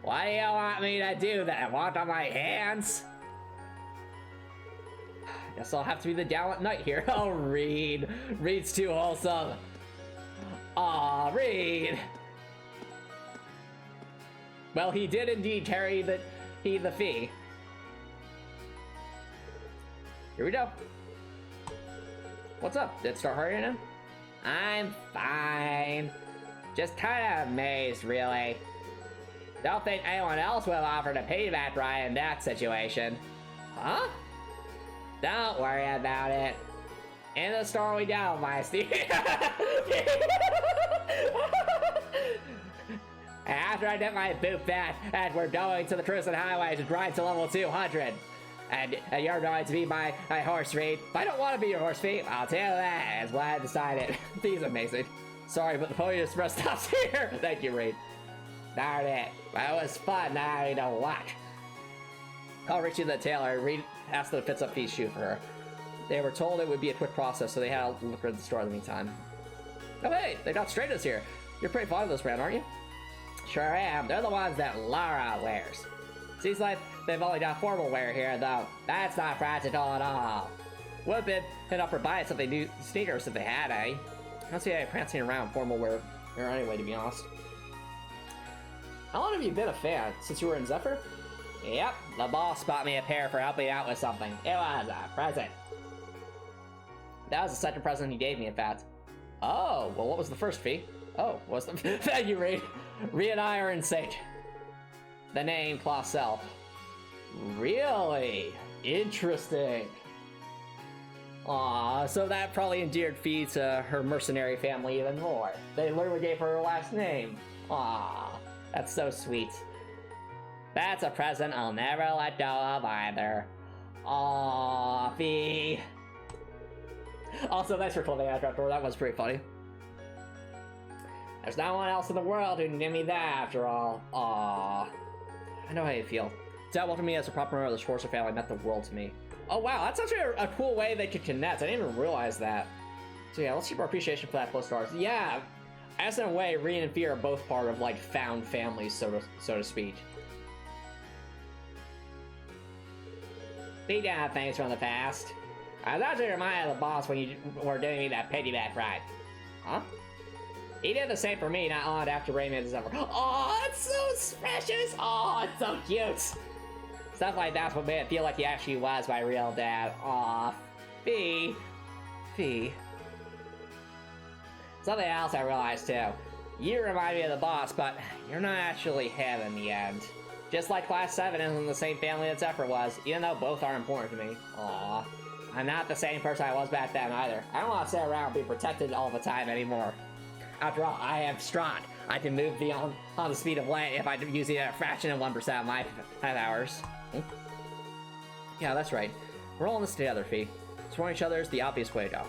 Why do you want me to do that? Walk on my hands? Guess I'll have to be the gallant knight here. Oh, Reed. Reed's too wholesome. Aw, Reed. Well, he did indeed carry the Fee. Here we go. What's up? Did it start hurting him? I'm fine. Just kind of amazed, really. Don't think anyone else will offer to piggyback ride in that situation. Huh? Don't worry about it. In the store we go, my Steve. After I get my boot back, and we're going to the Cruising Highway to drive to level 200. And you're going to be my horse, Reed. If I don't want to be your horse, Fee, I'll tell you that is what I decided. He's amazing. Sorry, but the Pony Express stops here. Thank you, Reed. Darn it. That was fun. Now I know what. I'll reach you the tailor. Reed asked them to fit up Fee's shoe for her. They were told it would be a quick process, so they had to look at the store in the meantime. Oh, hey, they got straighters here. You're pretty fond of this brand, aren't you? Sure am. They're the ones that Lara wears. Seems like they've only got formal wear here, though. That's not practical at all. Would have been up for buying something new sneakers if they had, eh? I don't see any prancing around formal wear anyway, to be honest. How long have you been a fan? Since you were in Zephyr? Yep, the boss bought me a pair for helping out with something. It was a present. That was the second present he gave me, in fact. Oh, well, what was the first, Fee? Oh, what's the... Thank you, Reed. Reed and I are in sync. The name Clausel. Really? Interesting. Aw, so that probably endeared Fee to her mercenary family even more. They literally gave her last name. Aw, that's so sweet. That's a present I'll never let go of either. Aw, Fee. Also, thanks for clothing after door. That was pretty funny. There's no one else in the world who can give me that after all. Aw. I know how you feel. Dad welcomed me as a proper member of the Schwarzer family meant the world to me. Oh wow, that's actually a cool way they could connect. I didn't even realize that. So yeah, let's keep our appreciation for that close to ours. Yeah, as in a way, Reen and Fee are both part of like found families, so to speak. Speaking of things from the past, I was actually reminded of the boss when you were giving me that piggyback ride. Huh? He did the same for me not long after Rayman is over. Oh, it's so precious! Oh, it's so cute! Stuff like that's what made it feel like he actually was my real dad. Aw, Fee. Fee. Something else I realized too. You remind me of the boss, but you're not actually him in the end. Just like Class 7 isn't the same family that Zephyr was, even though both are important to me. Aw. I'm not the same person I was back then either. I don't want to sit around and be protected all the time anymore. After all, I am strong. I can move beyond on the speed of light if I use a fraction of 1% of my powers. Yeah, that's right. We're all in this together, Fee. Supporting each other is the obvious way to go.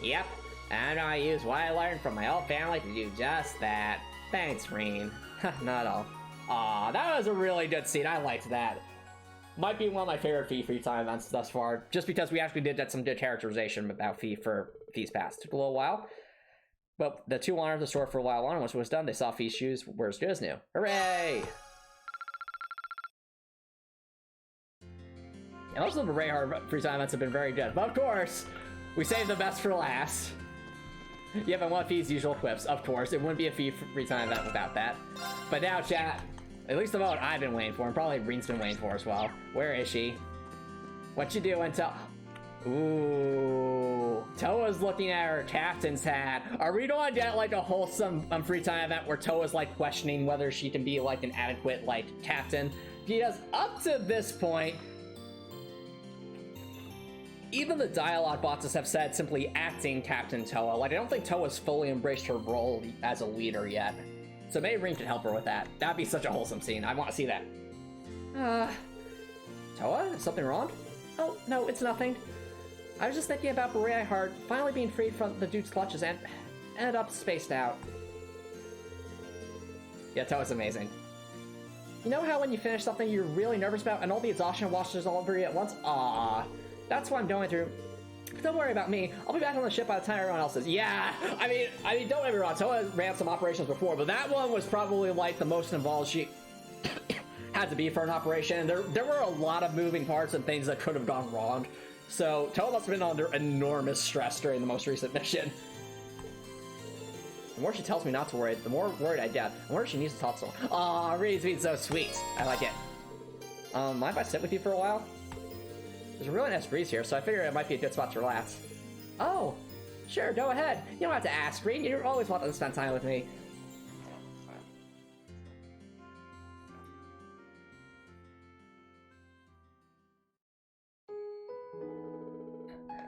Yep, and I use what I learned from my old family to do just that. Thanks, Reen. Not at all. Aw, that was a really good scene. I liked that. Might be one of my favorite Fee free time events thus far, just because we actually did get some good characterization about Fee for Fee's past. Took a little while, but the two wandered the store for a while longer. Once it was done, they saw Fee's shoes were as good as new. Hooray! And most of the Rayhard free time events have been very good, but of course, we saved the best for last. Yep, and one of Fee's usual quips, of course. It wouldn't be a Fee free time event without that. But now, chat, at least the vote I've been waiting for, and probably Reen's been waiting for as well. Where is she? What you doing, Toa? Ooh. Toa's looking at her captain's hat. Are we going to get, like, a wholesome free time event where Toa's, like, questioning whether she can be, like, an adequate, like, captain? Because up to this point, even the dialogue boxes have said simply acting Captain Toa. Like, I don't think Toa's fully embraced her role as a leader yet. So maybe Reen could help her with that. That'd be such a wholesome scene. I want to see that. Toa? Is something wrong? Oh, no, it's nothing. I was just thinking about Rayhard finally being freed from the Duke's clutches and ended up spaced out. Yeah, Toa's amazing. You know how when you finish something you're really nervous about and all the exhaustion washes all over you at once? Aww. That's what I'm going through. Don't worry about me. I'll be back on the ship by the time everyone else is. Yeah, I mean, don't get me wrong. Toa ran some operations before, but that one was probably like the most involved she had to be for an operation. There were a lot of moving parts and things that could have gone wrong. So Toa must have been under enormous stress during the most recent mission. The more she tells me not to worry, the more worried I get. I wonder if she needs to talk to someone. Aw, Reed's being so sweet. I like it. Mind if I sit with you for a while? There's a really nice breeze here, so I figured it might be a good spot to relax. Oh, sure, go ahead. You don't have to ask, Reed. You always want to spend time with me.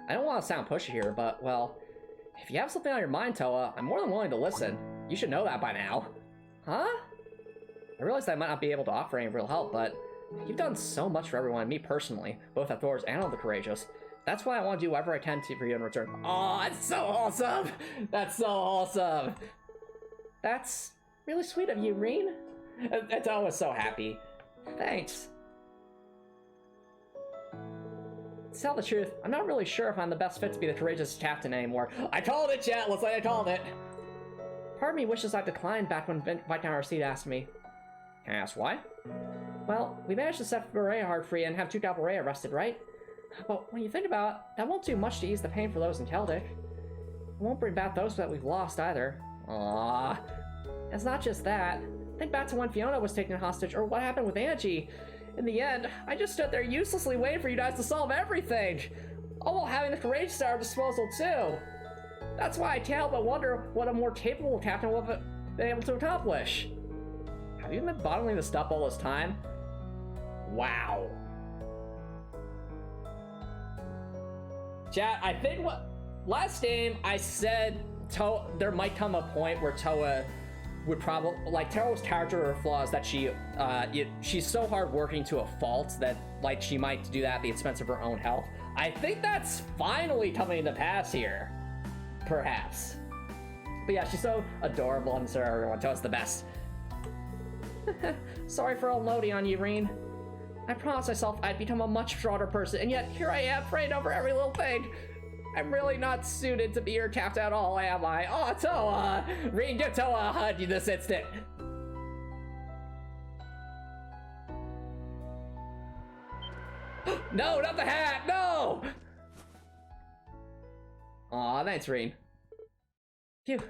I don't want to sound pushy here, but, well, if you have something on your mind, Toa, I'm more than willing to listen. You should know that by now. Huh? I realized I might not be able to offer any real help, but you've done so much for everyone, me personally, both at Thor's and on the Courageous. That's why I want to do whatever I can for you in return. Oh, that's so awesome! That's so awesome! That's really sweet of you, Reen. And Toa was so happy. Thanks. To tell the truth, I'm not really sure if I'm the best fit to be the Courageous captain anymore. I called it, chat! Looks like I called it! Part of me wishes I declined back when Viscount Arcide asked me. Can I ask why? Well, we managed to set Rayhard free and have Duke Albarea arrested, right? But when you think about it, that won't do much to ease the pain for those in Celtic. It won't bring back those that we've lost either. Aww. It's not just that. Think back to when Fiona was taken hostage, or what happened with Angie. In the end, I just stood there uselessly waiting for you guys to solve everything. All while having the Courageous at our disposal too. That's why I can't help but wonder what a more capable captain would have been able to accomplish. Have you been bottling this stuff all this time? Wow. Chat, I think last game I said there might come a point where Toa would probably, like, Toa's character or flaws that she's so hardworking to a fault that, like, she might do that at the expense of her own health. I think that's finally coming to pass here. Perhaps. But yeah, she's so adorable and so everyone. Toa's the best. Sorry for unloading on you, Reen. I promised myself I'd become a much stronger person, and yet here I am, praying over every little thing. I'm really not suited to be your captain at all, am I? Oh, Toa! Reen, give Toa a hug this instant. No, not the hat! No! Aw, thanks, Reen. Phew.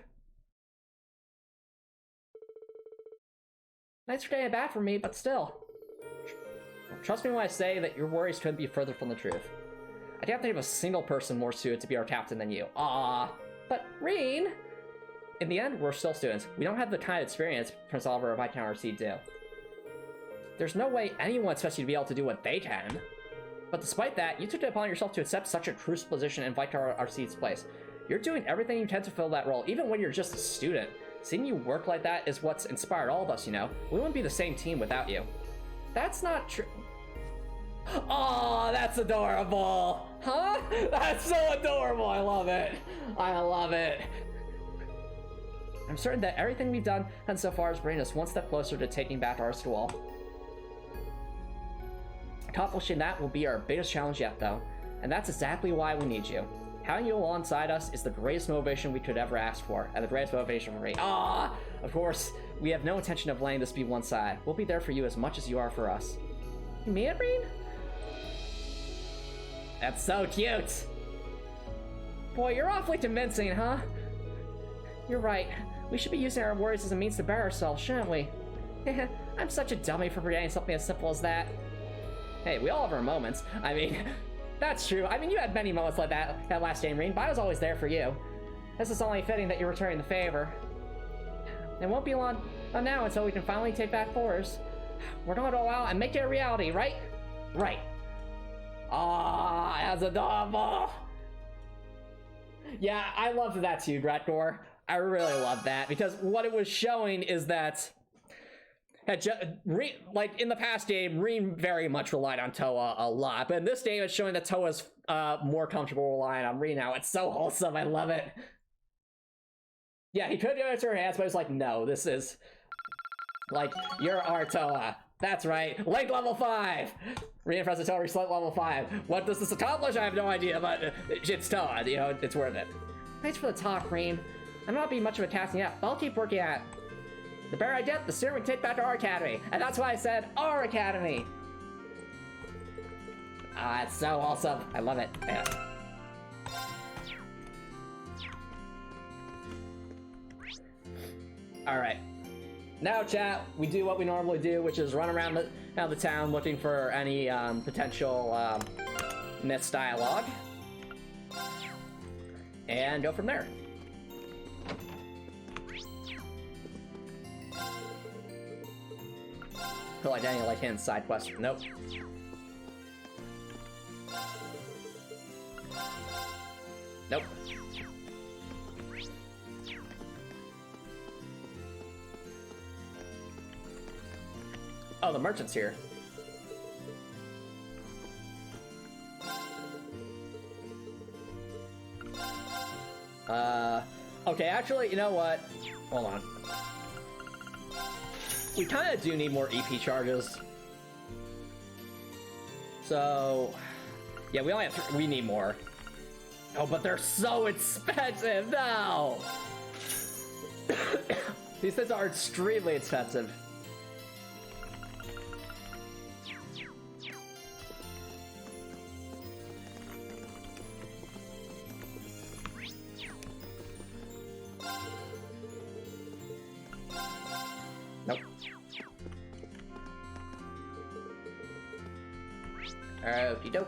Thanks for getting it back from me, but still. Trust me when I say that your worries couldn't be further from the truth. I can't think of a single person more suited to be our captain than you. Ah, but Reen! In the end, we're still students. We don't have the kind of experience Prince Oliver or Viscount Arcide do. There's no way anyone expects you to be able to do what they can. But despite that, you took it upon yourself to accept such a crucial position and fight to our seat's place. You're doing everything you can to fill that role, even when you're just a student. Seeing you work like that is what's inspired all of us, you know? We wouldn't be the same team without you. That's not true. Oh, that's adorable! Huh? That's so adorable! I love it! I love it! I'm certain that everything we've done and so far is bringing us one step closer to taking back our school. Accomplishing that will be our biggest challenge yet, though, and that's exactly why we need you. Having you alongside us is the greatest motivation we could ever ask for, and the greatest motivation for me. Of course, we have no intention of letting this be one side. We'll be there for you as much as you are for us. You mean it, Reed? That's so cute! Boy, you're awfully convincing, huh? You're right. We should be using our words as a means to better ourselves, shouldn't we? I'm such a dummy for forgetting something as simple as that. Hey, we all have our moments. I mean, that's true. I mean, you had many moments like that last game, Reed, but I was always there for you. This is only fitting that you're returning the favor. It won't be long now until we can finally take back Forest. We're gonna go out and make it a reality, right? Right. That's adorable! Yeah, I loved that too, Gratgor. I really loved that, because what it was showing is that like in the past game, Reem very much relied on Toa a lot, but in this game it's showing that Toa's more comfortable relying on Reem now. It's so wholesome, I love it. Yeah, he could give it to her hands, but he's like, no, this is like, you're our Toa. That's right, link level 5! Reinforce the Toa, reach level 5. What does this accomplish? I have no idea, but it's Toa, you know, it's worth it. Thanks for the talk, Reem. I'm not being much of a task yet, but I'll keep working at it. The better I get, the sooner we can take back our academy. And that's why I said our academy. It's so awesome. I love it. Yeah. All right. Now, chat, we do what we normally do, which is run around the town looking for any potential missed dialogue. And go from there. Feel like Daniel like hidden side quest. Nope. Nope. Oh, the merchant's here. Okay, actually, you know what? Hold on. We kind of do need more EP charges. So, yeah, we only have we need more. Oh, but they're so expensive, no! These things are extremely expensive. Nope. Okie doke.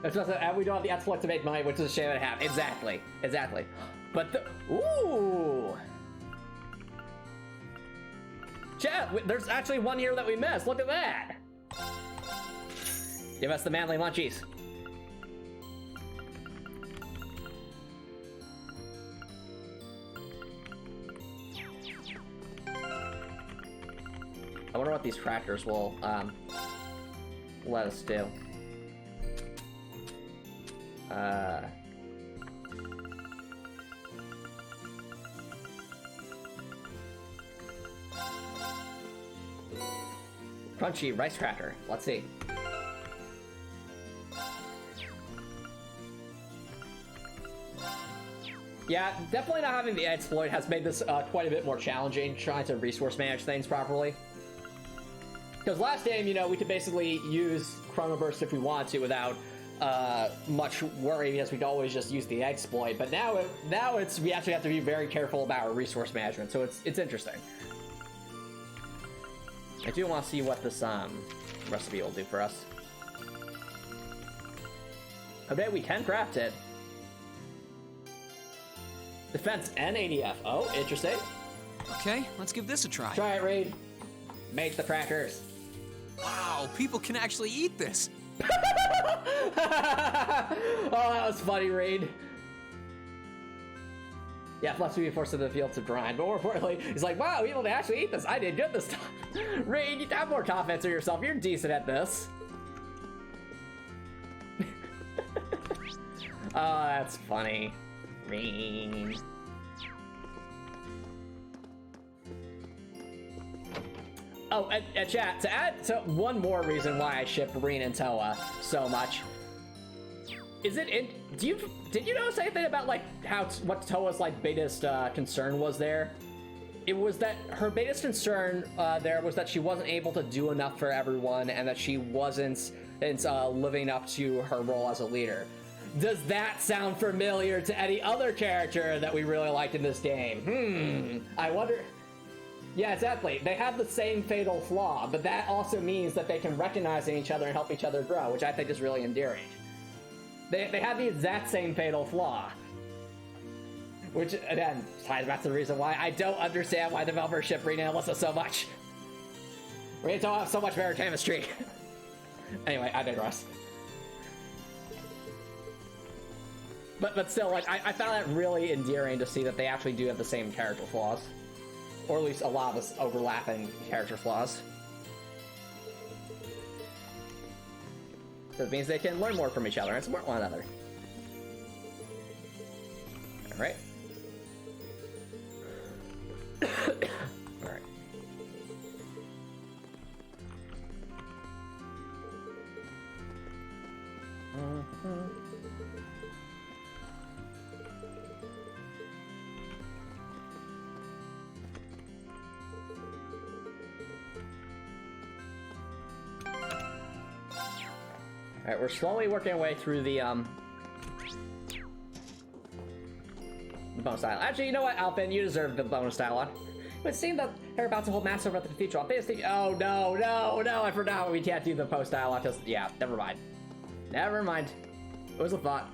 That's just and we don't have the exploit to make money, which is a shame and a half. Exactly. Exactly. But the ooh. Chat, there's actually one here that we missed. Look at that. Give us the manly munchies. I wonder what these tractors will let us do. Crunchy rice cracker. Let's see. Yeah, definitely not having the exploit has made this quite a bit more challenging, trying to resource manage things properly. Because last game, you know, we could basically use Chrono Burst if we wanted to without much worry, because we could always just use the exploit. But now it's we actually have to be very careful about our resource management, so it's interesting. I do want to see what this recipe will do for us. I bet we can craft it. Defense and ADF. Oh, interesting. Okay, let's give this a try. Try it, Raid. Make the crackers. Wow, people can actually eat this. Oh, that was funny, Reed. Yeah, plus we be forced to the field to grind, but more importantly, he's like, wow, people they actually eat this. I did good this time. Reed, you have more confidence in yourself. You're decent at this. Oh, that's funny. Reed. Oh, and chat, to add to one more reason why I ship Reen and Toa so much. Is it in, did you notice anything about like what Toa's like biggest concern was there? It was that her biggest concern there was that she wasn't able to do enough for everyone and that she wasn't living up to her role as a leader. Does that sound familiar to any other character that we really liked in this game? I wonder. Yeah, exactly. They have the same fatal flaw, but that also means that they can recognize in each other and help each other grow, which I think is really endearing. They have the exact same fatal flaw. Which, again, ties back to the reason why I don't understand why developers ship Rena and Alyssa so much. Rena don't have so much better chemistry. Anyway, I digress. But still, like, I found that really endearing to see that they actually do have the same character flaws. Or at least a lot of us overlapping character flaws. So it means they can learn more from each other and support one another. Alright. Alright. Alright, we're slowly working our way through the bonus dialogue. Actually, you know what, Alpin, you deserve the bonus dialogue. It would seem that they're about to hold massive event in the future. Oh, no, I forgot we can't do the post dialogue. Yeah, never mind. Never mind. It was a thought.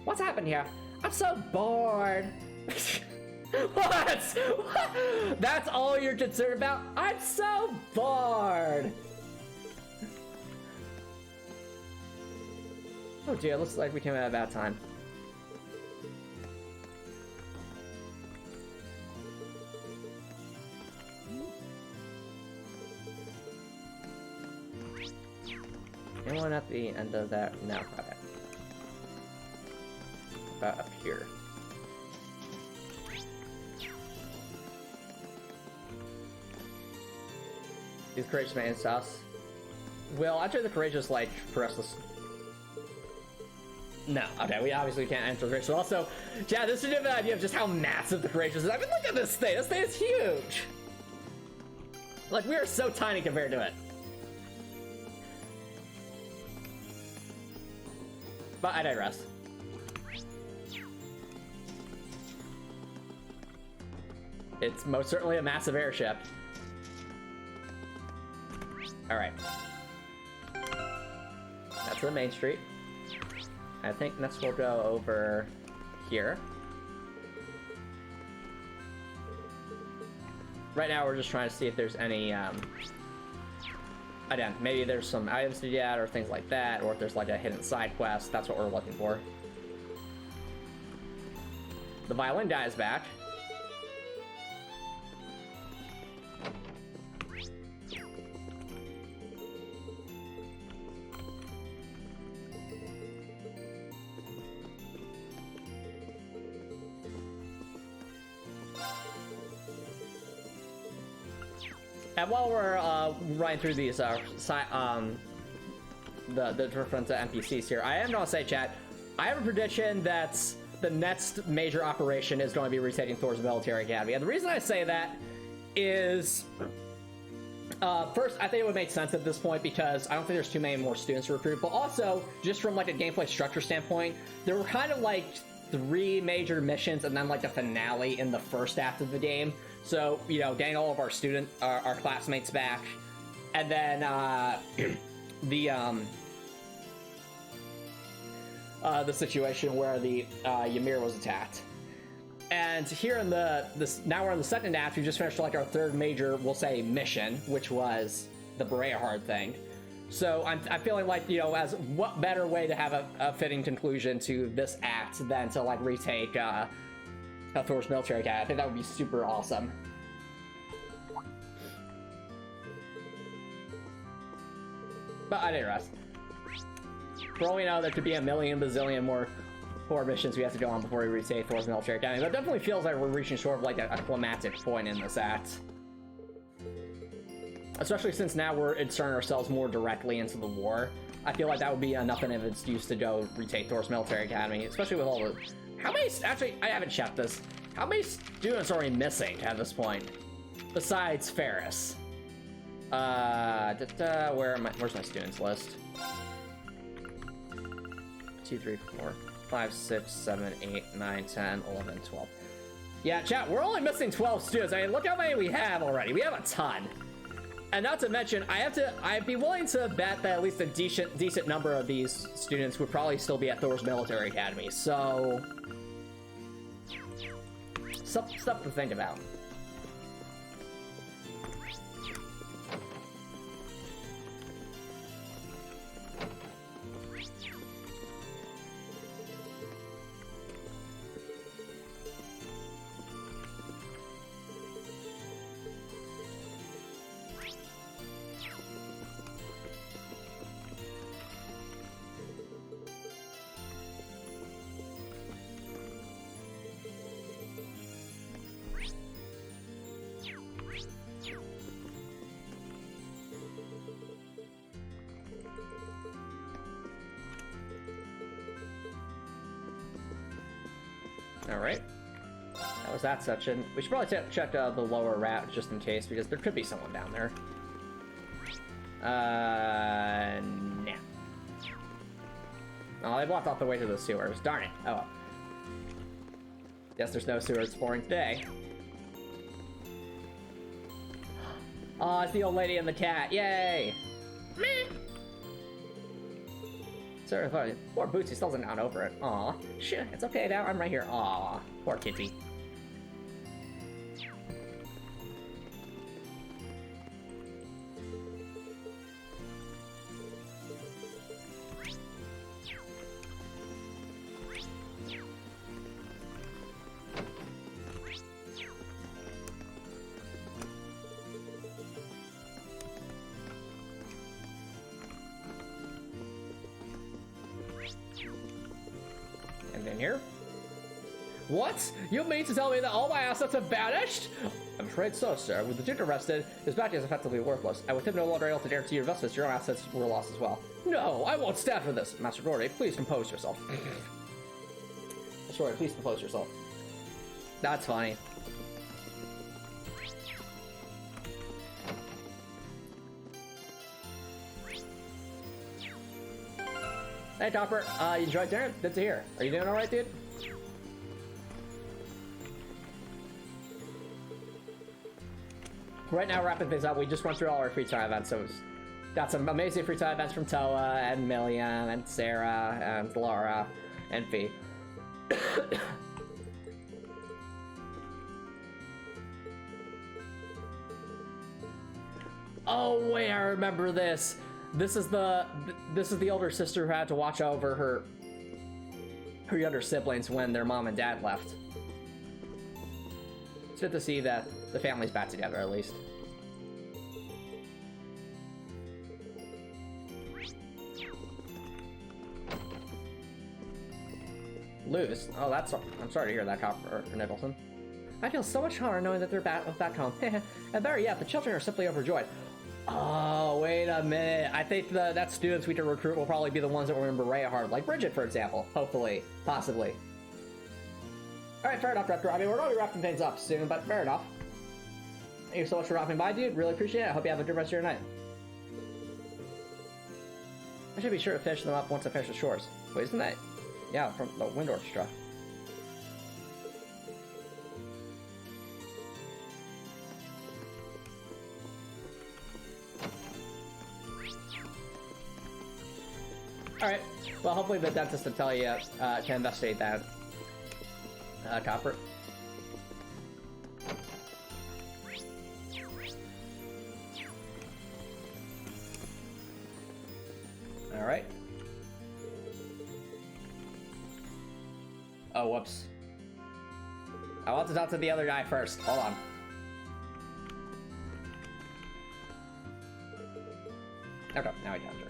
What's happened here? I'm so bored. What? That's all you're concerned about? I'm so bored. Oh dear, looks like we came at a bad time. Anyone at the end of that? No, okay. About up here. These courageous man sus. Will after the courageous like press this. No, okay, we obviously can't enter the courageous. Also, yeah, this is an idea of just how massive the courageous is. I mean, look at this thing. This thing is huge. Like, we are so tiny compared to it. But I digress. It's most certainly a massive airship. Alright. That's the main street. I think next we'll go over here. Right now we're just trying to see if there's any, again, maybe there's some items to get or things like that, or if there's like a hidden side quest. That's what we're looking for. The violin guy is back. And while we're running through these the different NPCs here, I am gonna say, chat, I have a prediction that the next major operation is going to be retaking Thor's Military Academy. And the reason I say that is, first, I think it would make sense at this point because I don't think there's too many more students to recruit, but also, just from like a gameplay structure standpoint, there were kind of like 3 major missions and then like the finale in the first half of the game. So, you know, getting all of our our classmates back, and then the situation where the Ymir was attacked. And here in now we're in the second act. We just finished like our third major, we'll say, mission, which was the Berea thing. So I'm feeling like, you know, as what better way to have a fitting conclusion to this act than to like retake Thor's military academy. I think that would be super awesome. But I digress. For all we know, there could be a million bazillion more missions we have to go on before we retake Thor's military academy. But it definitely feels like we're reaching sort of like a climactic point in this act. Especially since now we're inserting ourselves more directly into the war. I feel like that would be enough of an excuse to go retake Thor's military academy, especially with all the... How many... Actually, I haven't checked this. How many students are we missing at this point? Besides Ferris. Where's my students list? 2, 3, 4, 5, 6, 7, 8, 9, 10, 11, 12. Yeah, chat, we're only missing 12 students. I mean, look how many we have already. We have a ton. And not to mention, I'd be willing to bet that at least a decent number of these students would probably still be at Thor's military academy. So, stuff to think about. Alright. That was that section. We should probably check the lower route just in case, because there could be someone down there. Nah. Oh, they blocked off the way to the sewers. Darn it. Oh well. Guess there's no sewer exploring today. Oh, it's the old lady and the cat. Yay! Meh. Sorry, poor Bootsy still hasn't gone over it. Aw. Shit, it's okay now. I'm right here. Aw. Poor kitty. Here? What? You mean to tell me that all my assets have vanished? I'm afraid so, sir. With the Duke arrested, his bounty is effectively worthless, and with him no longer able to guarantee your investments, your own assets were lost as well. No, I won't stand for this. Master Gordy, please compose yourself. Sorry, please compose yourself. That's funny. Hey, Copper. You enjoyed dinner? Good to hear. Are you doing alright, dude? Right now, wrapping things up, we just went through all our free time events, so got some amazing free time events from Toa, and Milliam, and Sarah, and Laura, and Fee. Oh, wait, I remember this. This is the older sister who had to watch over her younger siblings when their mom and dad left. It's good to see that the family's back together, at least. Lose? Oh, I'm sorry to hear that, Copper or Nicholson. I feel so much horror knowing that they're back home. And better yet, the children are simply overjoyed. Oh, wait a minute. I think that students we can recruit will probably be the ones that will remember Rhea hard, like Bridget, for example. Hopefully. Possibly. Alright, fair enough, Raptor. I mean, we're going to be wrapping things up soon, but fair enough. Thank you so much for dropping by, dude. Really appreciate it. I hope you have a good rest of your night. I should be sure to finish them up once I finish the shores. Wait, isn't that... Yeah, from the wind orchestra. Alright, well hopefully the dentist will tell you, can investigate that, Copper. Alright. Oh, whoops. I want to talk to the other guy first. Hold on. Okay, now I got her.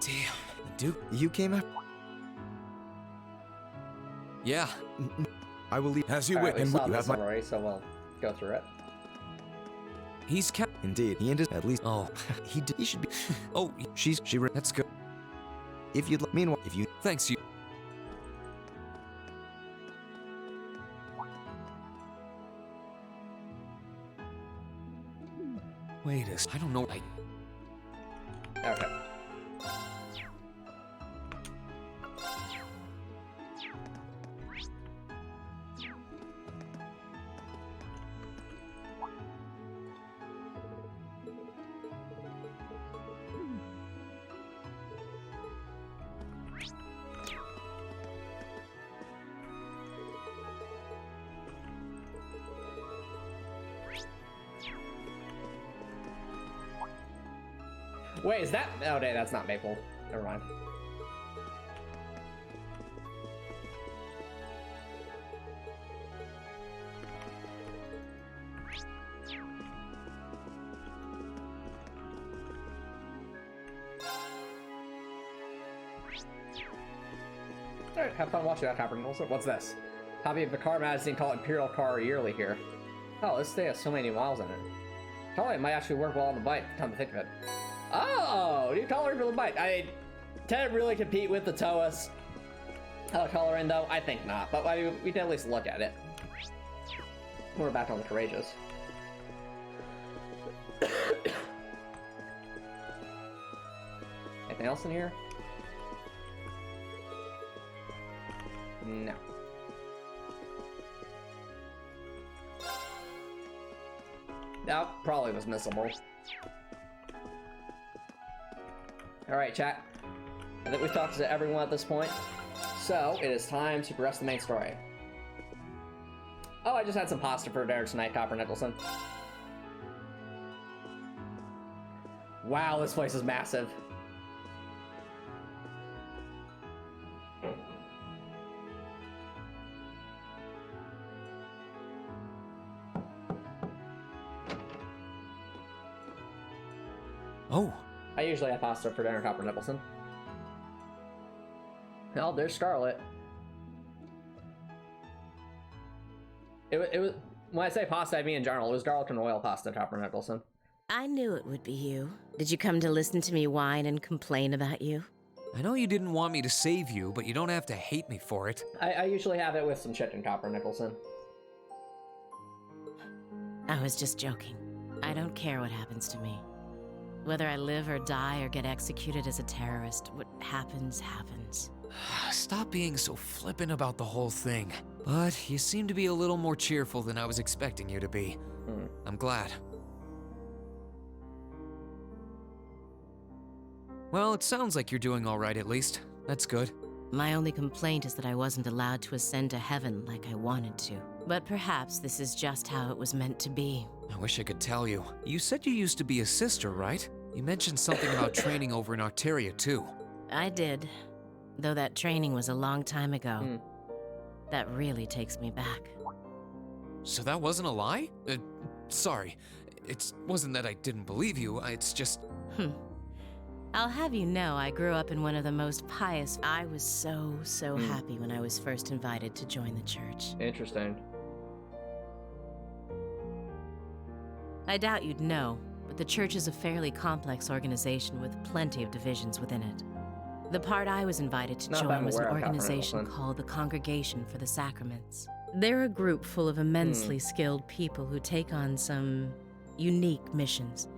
Damn, the Duke. You came up. Yeah. I will leave. As you Alright, wit, and we saw you this have my. already, so we'll go through it. He's Indeed, he and his at least. Oh, He did. He should be. oh, that's good. If you'd. Meanwhile, if you. Thanks, you. Wait a I don't know. Okay. Wait, is that? Oh, no, that's not Maple. Never mind. Alright, have fun watching that, Copper Nichols. What's this? Copy of the car magazine called Imperial Car yearly here. Oh, this thing has so many miles in it. Probably it might actually work well on the bike, come to think of it. Oh, new color for the bike. I can't really compete with the Toas coloring though. I think not, but we can at least look at it. We're back on the Courageous. Anything else in here? No. That probably was missable. Alright, chat. I think we've talked to everyone at this point. So, it is time to progress the main story. Oh, I just had some pasta for dinner tonight, Copper Nicholson. Wow, this place is massive. Oh. I usually have pasta for dinner, Copper Nicholson. Oh, there's Scarlet. It was when I say pasta, I mean in general. It was garlic and oil pasta, Copper Nicholson. I knew it would be you. Did you come to listen to me whine and complain about you? I know you didn't want me to save you, but you don't have to hate me for it. I usually have it with some chicken, Copper Nicholson. I was just joking. I don't care what happens to me. Whether I live or die or get executed as a terrorist, what happens, happens. Stop being so flippant about the whole thing. But you seem to be a little more cheerful than I was expecting you to be. I'm glad. Well, it sounds like you're doing all right at least. That's good. My only complaint is that I wasn't allowed to ascend to heaven like I wanted to. But perhaps this is just how it was meant to be. I wish I could tell you. You said you used to be a sister, right? You mentioned something about training over in Arteria, too. I did. Though that training was a long time ago. That really takes me back. So that wasn't a lie? Sorry. It wasn't that I didn't believe you, it's just... I'll have you know I grew up in one of the most pious... I was so happy when I was first invited to join the church. Interesting. I doubt you'd know, but the church is a fairly complex organization with plenty of divisions within it. The part I was invited to join was an organization called the Congregation for the Sacraments. They're a group full of immensely skilled people who take on some unique missions,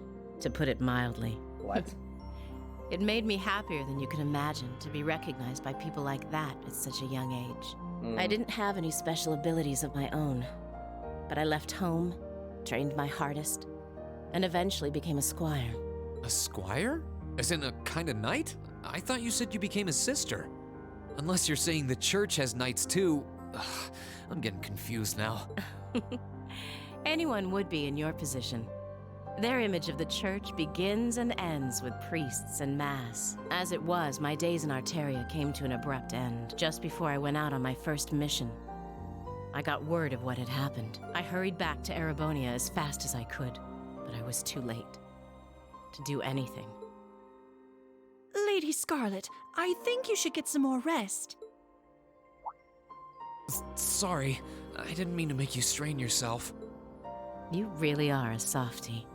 to put it mildly. What? It made me happier than you can imagine to be recognized by people like that at such a young age. I didn't have any special abilities of my own, but I left home, trained my hardest, and eventually became a squire. A squire? As in a kind of knight? I thought you said you became a sister. Unless you're saying the church has knights too. Ugh, I'm getting confused now. Anyone would be in your position. Their image of the church begins and ends with priests and mass. As it was, my days in Arteria came to an abrupt end just before I went out on my first mission. I got word of what had happened. I hurried back to Erebonia as fast as I could, but I was too late to do anything. Lady Scarlet, I think you should get some more rest. Sorry, I didn't mean to make you strain yourself. You really are a softie.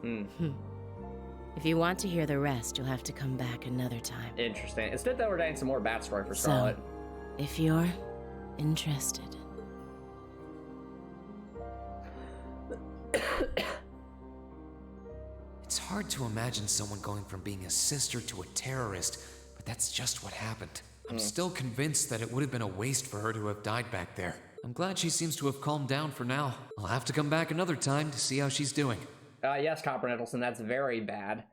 If you want to hear the rest, you'll have to come back another time. Interesting. It's good that we're getting some more backstory for Scarlet. So, if you're interested. It's hard to imagine someone going from being a sister to a terrorist, but that's just what happened. I'm still convinced that it would have been a waste for her to have died back there. I'm glad she seems to have calmed down for now. I'll have to come back another time to see how she's doing. Yes, Copper Nettleson, that's very bad.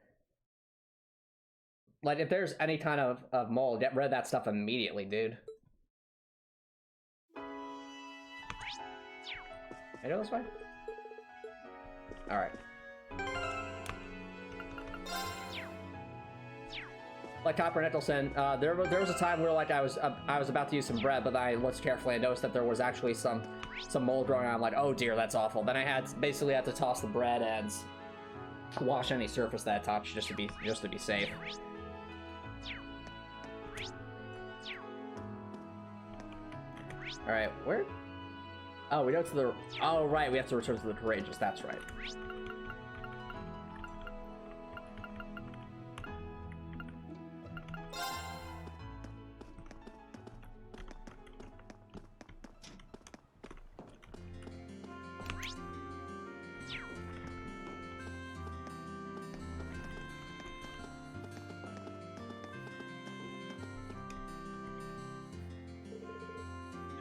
Like, if there's any kind of mold, get rid of that stuff immediately, dude. Can I go this way? Alright. Like Copper Nicholson, there was a time where like I was about to use some bread, but I looked carefully and noticed that there was actually some mold growing on. I'm like, oh dear, that's awful. Then I basically had to toss the bread and wash any surface that I touched just to be safe. All right, where? Oh, we go to the. Oh right, we have to return to the Courageous. That's right.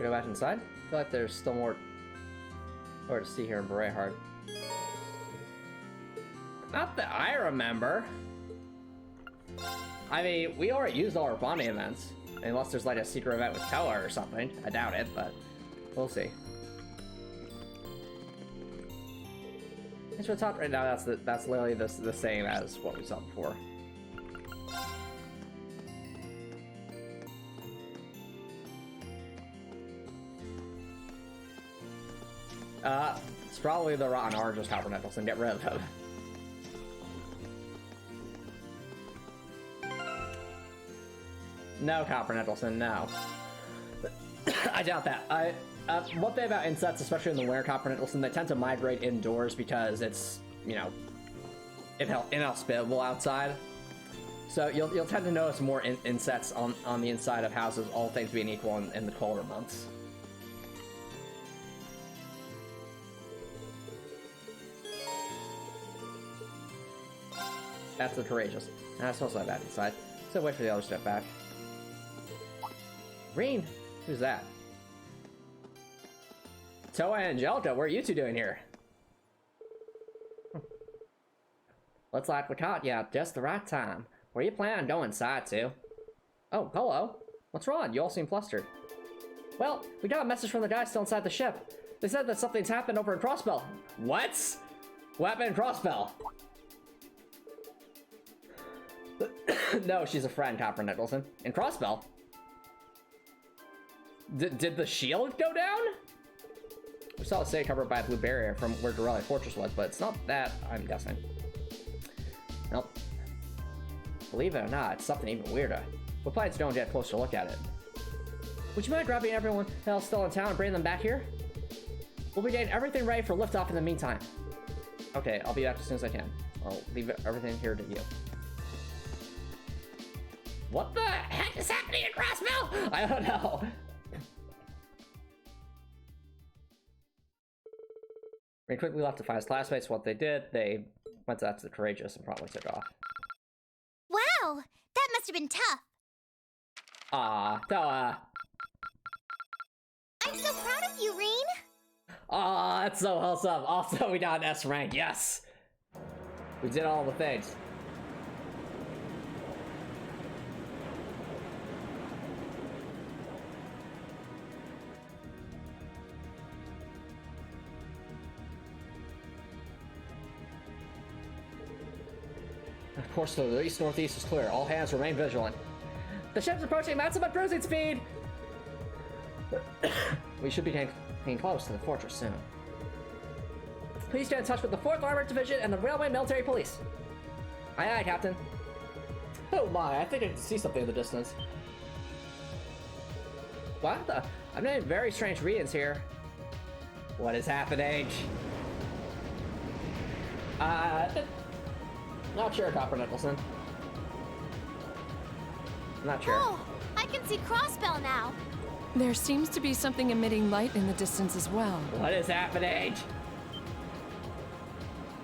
Go back inside? I feel like there's still more to see here in Berehard. Not that I remember. I mean, we already used all our bonding events. Unless there's like a secret event with Tella or something. I doubt it, but we'll see. Thanks for the top right now. That's literally the same as what we saw before. It's probably the rotten oranges, Copper Nicholson. Get rid of them. No, Copper Nicholson, no. I doubt that. One thing about insects, especially in the winter, Copper Nicholson, they tend to migrate indoors because it's, you know, inhospitable outside. So you'll tend to notice more insects on the inside of houses, all things being equal in the colder months. That's the Courageous. And I suppose I have that inside. So wait for the other step back. Reen! Who's that? Toa and Angelica, what are you two doing here? Looks like we caught you at just the right time. Where you plan on going inside to? Oh, hello. What's wrong? You all seem flustered. Well, we got a message from the guys still inside the ship. They said that something's happened over in Crossbell. What? What happened in Crossbell? No, she's a friend, Copper Nicholson. In Crossbell? Did the shield go down? We saw a city covered by a blue barrier from where Duvalie Fortress was, but it's not that, I'm guessing. Nope. Believe it or not, it's something even weirder. We're planning to go and get a closer look at it. Would you mind grabbing everyone else still in town and bringing them back here? We'll be getting everything ready for liftoff in the meantime. Okay, I'll be back as soon as I can. I'll leave everything here to you. What the heck is happening in Crossbell? I don't know. They quickly left to find his classmates. What they did, they went out to the Courageous and probably took off. Wow! have been tough. So, I'm so proud of you, Reen. that's so wholesome. Also, we got an S rank, yes! We did all the things. Of course, the east-northeast is clear. All hands remain vigilant. The ship's approaching maximum cruising speed! We should be getting close to the fortress soon. Please stay in touch with the 4th Armored Division and the Railway Military Police. Aye, aye, Captain. Oh my, I think I can see something in the distance. What the? I'm getting very strange readings here. What is happening? Not sure, Copper Nicholson. Not sure. Oh, I can see Crossbell now. There seems to be something emitting light in the distance as well. What is happening?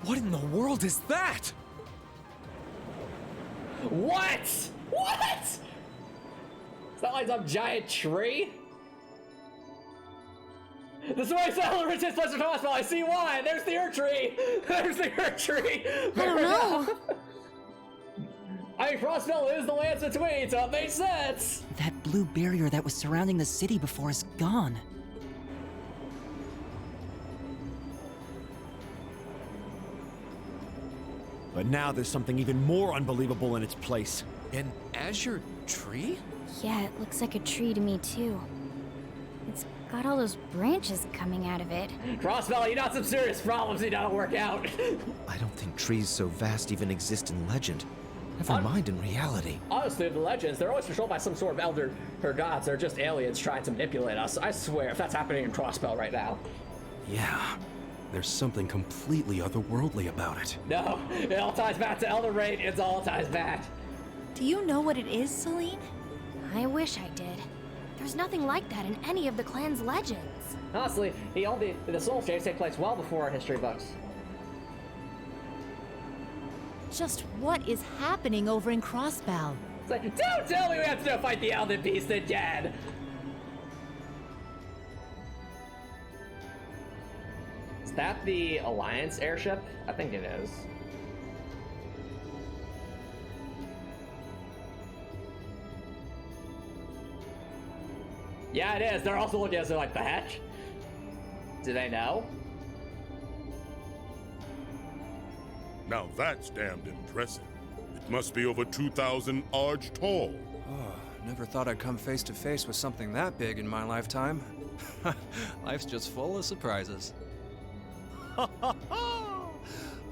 What in the world is that? What? What? Is that like some giant tree? The story cell resist Pleasure Hospital. I see why. There's the Earth tree. There's the Earth tree. I don't know. I mean, Crossbell is the lands between, so it makes sense. That blue barrier that was surrounding the city before is gone. But now there's something even more unbelievable in its place. An azure tree? Yeah, it looks like a tree to me too. It's got all those branches coming out of it. Crossbell, you got some serious problems you gotta work out. I don't think trees so vast even exist in legend. Never mind in reality. Honestly, the legends, they're always controlled by some sort of elder or gods. They're just aliens trying to manipulate us. I swear, if that's happening in Crossbell right now. Yeah, there's something completely otherworldly about it. No, it all ties back to Elder Raid. It's all ties back. Do you know what it is, Celine? I wish I did. There's nothing like that in any of the clan's legends. Honestly, the Soul Change take place well before our history books. Just what is happening over in Crossbell? It's like, don't tell me we have to go fight the Elden Beast again! Is that the Alliance airship? I think it is. Yeah, it is. They're also looking at us like, the hatch? Do they know? Now that's damned impressive. It must be over 2,000 arch tall. Oh, never thought I'd come face to face with something that big in my lifetime. Life's just full of surprises.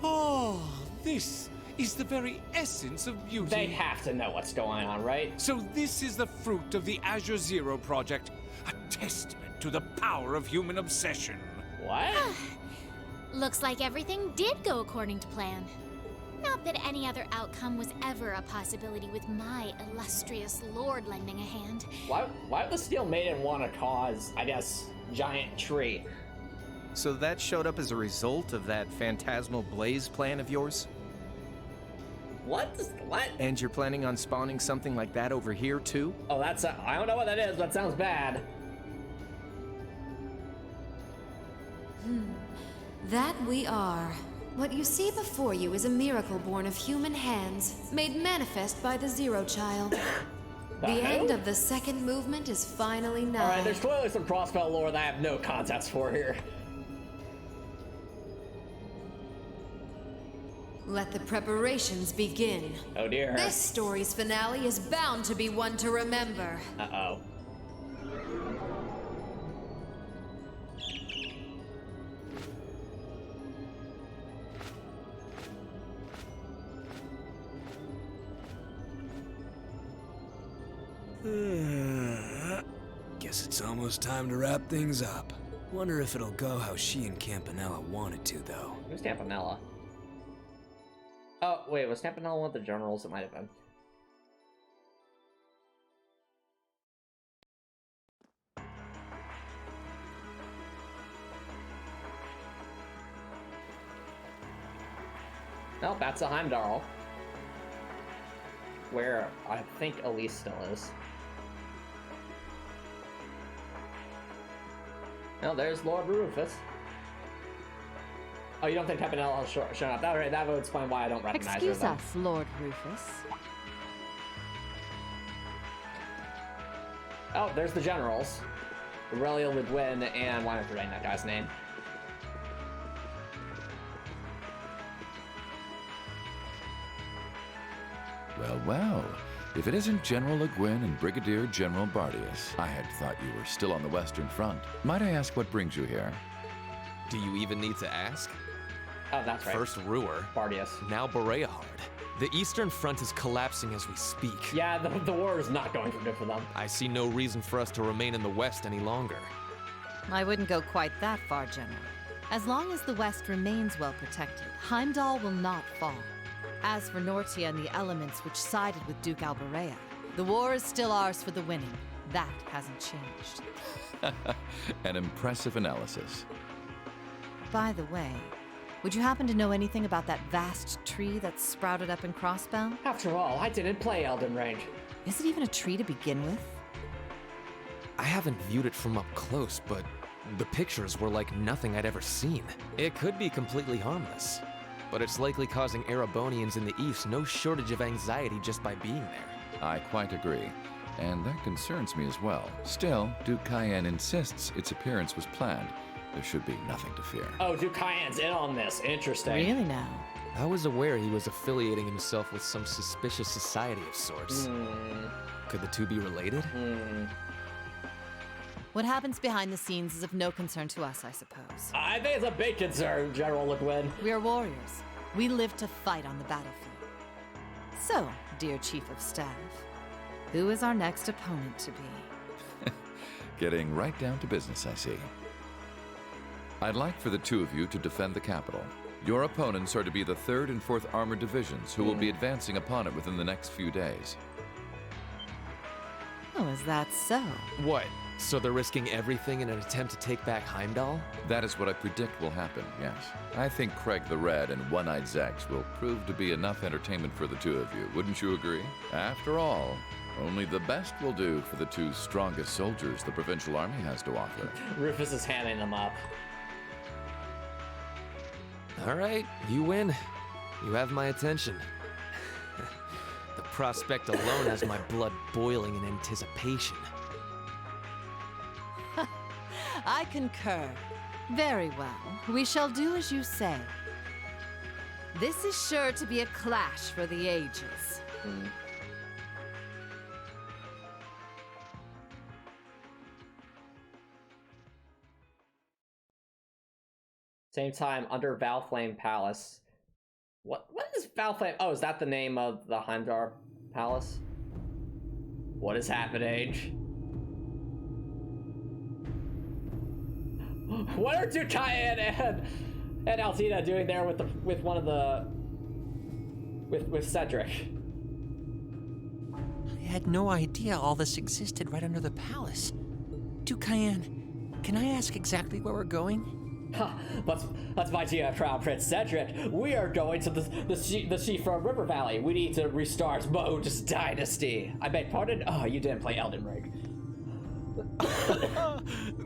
Oh, this is the very essence of beauty. They have to know what's going on, right? So this is the fruit of the Azure Zero project, a testament to the power of human obsession. What? Looks like everything did go according to plan. Not that any other outcome was ever a possibility with my illustrious lord lending a hand. Why would the Steel Maiden want to cause, I guess, giant tree? So that showed up as a result of that phantasmal blaze plan of yours? What? What? And you're planning on spawning something like that over here too? Oh, that's I don't know what that is, but it sounds bad. That we are. What you see before you is a miracle born of human hands, made manifest by the Zero Child. The end of the second movement is finally nigh. Alright, there's clearly some Crossbell lore that I have no context for here. Let the preparations begin. Oh dear. This story's finale is bound to be one to remember. Uh-oh. Guess it's almost time to wrap things up. Wonder if it'll go how she and Campanella wanted to, though. Who's Campanella? Oh, wait, was Campanella one of the generals? It might have been. No, that's a Heimdall. where I think Elise still is. No, there's Lord Rufus. Oh, you don't think Pepinella has shown up? That would explain why I don't recognize her. Excuse us, Lord Rufus. Oh, there's the generals. Aurelio Le Guin and why am I forgetting that guy's name? Well, well. If it isn't General Le Guin and Brigadier General Bardius, I had thought you were still on the Western Front. Might I ask what brings you here? Do you even need to ask? Oh, that's right. First Ruhr, Bardius. Now Bereahard. The Eastern Front is collapsing as we speak. Yeah, the war is not going good for them. I see no reason for us to remain in the West any longer. I wouldn't go quite that far, General. As long as the West remains well protected, Heimdall will not fall. As for Nortia and the elements which sided with Duke Albarea, the war is still ours for the winning. That hasn't changed. An impressive analysis. By the way, would you happen to know anything about that vast tree that's sprouted up in Crossbow? After all, I didn't play Elden Ring. Is it even a tree to begin with? I haven't viewed it from up close, but the pictures were like nothing I'd ever seen. It could be completely harmless, but it's likely causing Erebonians in the East no shortage of anxiety just by being there. I quite agree, and that concerns me as well. Still, Duke Cayenne insists its appearance was planned. There should be nothing to fear. Oh, Duke Cayenne's in on this. Interesting. Really now? I was aware he was affiliating himself with some suspicious society of sorts. Could the two be related? What happens behind the scenes is of no concern to us, I suppose. I think it's a big concern, General Le Guin. We are warriors. We live to fight on the battlefield. So, dear Chief of Staff, who is our next opponent to be? Getting right down to business, I see. I'd like for the two of you to defend the capital. Your opponents are to be the 3rd and 4th Armored Divisions, who will be advancing upon it within the next few days. Oh, is that so? What? So they're risking everything in an attempt to take back Heimdall? That is what I predict will happen, yes. I think Craig the Red and One-Eyed Zax will prove to be enough entertainment for the two of you. Wouldn't you agree? After all, only the best will do for the two strongest soldiers the Provincial Army has to offer. Rufus is handing them up. All right, you win. You have my attention. The prospect alone has my blood boiling in anticipation. I concur. Very well. We shall do as you say. This is sure to be a clash for the ages. Same time, under Valflame Palace. What is Valflame? Oh, is that the name of the Heimdall Palace? What is happening? What are Duke Cayenne and Altina doing there with one of the with Cedric? I had no idea all this existed right under the palace. Duke Cayenne, can I ask exactly where we're going? That's my dear Crown Prince Cedric. We are going to the Seafront River Valley. We need to restart Mode's dynasty. I beg pardon? Oh, you didn't play Elden Ring.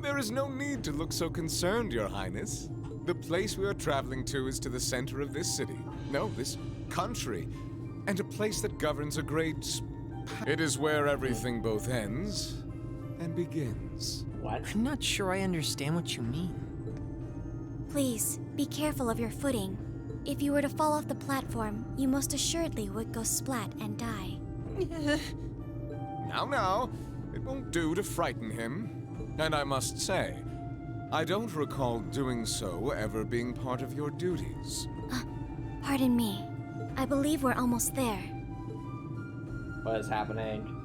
There is no need to look so concerned, Your Highness. The place we are traveling to is to the center of this city. No, this country. And a place that governs a great... It is where everything both ends and begins. What? I'm not sure I understand what you mean. Please, be careful of your footing. If you were to fall off the platform, you most assuredly would go splat and die. Now, it won't do to frighten him. And I must say, I don't recall doing so ever being part of your duties. Pardon me. I believe we're almost there. What is happening?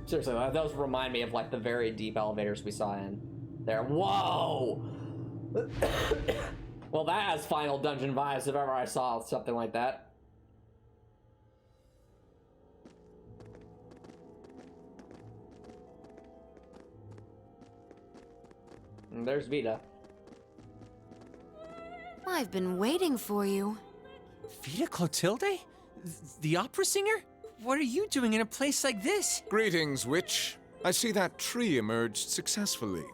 Seriously, those remind me of like the very deep elevators we saw in there. Whoa! Well, that has Final Dungeon vibes if ever I saw something like that. And there's Vita. I've been waiting for you. Vita Clotilde? The opera singer? What are you doing in a place like this? Greetings, witch. I see that tree emerged successfully.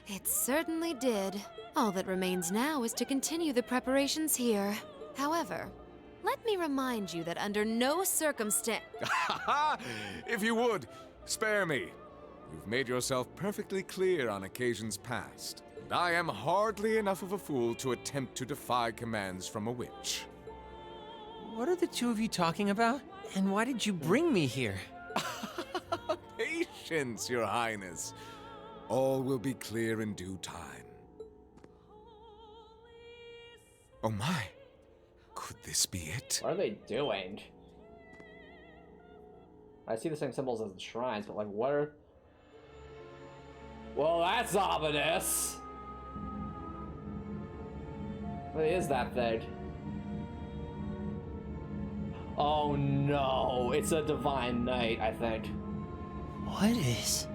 It certainly did. All that remains now is to continue the preparations here. However, let me remind you that under no circumstance... If you would, spare me. You've made yourself perfectly clear on occasions past, and I am hardly enough of a fool to attempt to defy commands from a witch. What are the two of you talking about? And why did you bring me here? Patience, Your Highness. All will be clear in due time. Oh my. Could this be it? What are they doing? I see the same symbols as the shrines, but like, what are... Well, that's ominous! What is that thing? Oh no, it's a divine knight, I think. What is?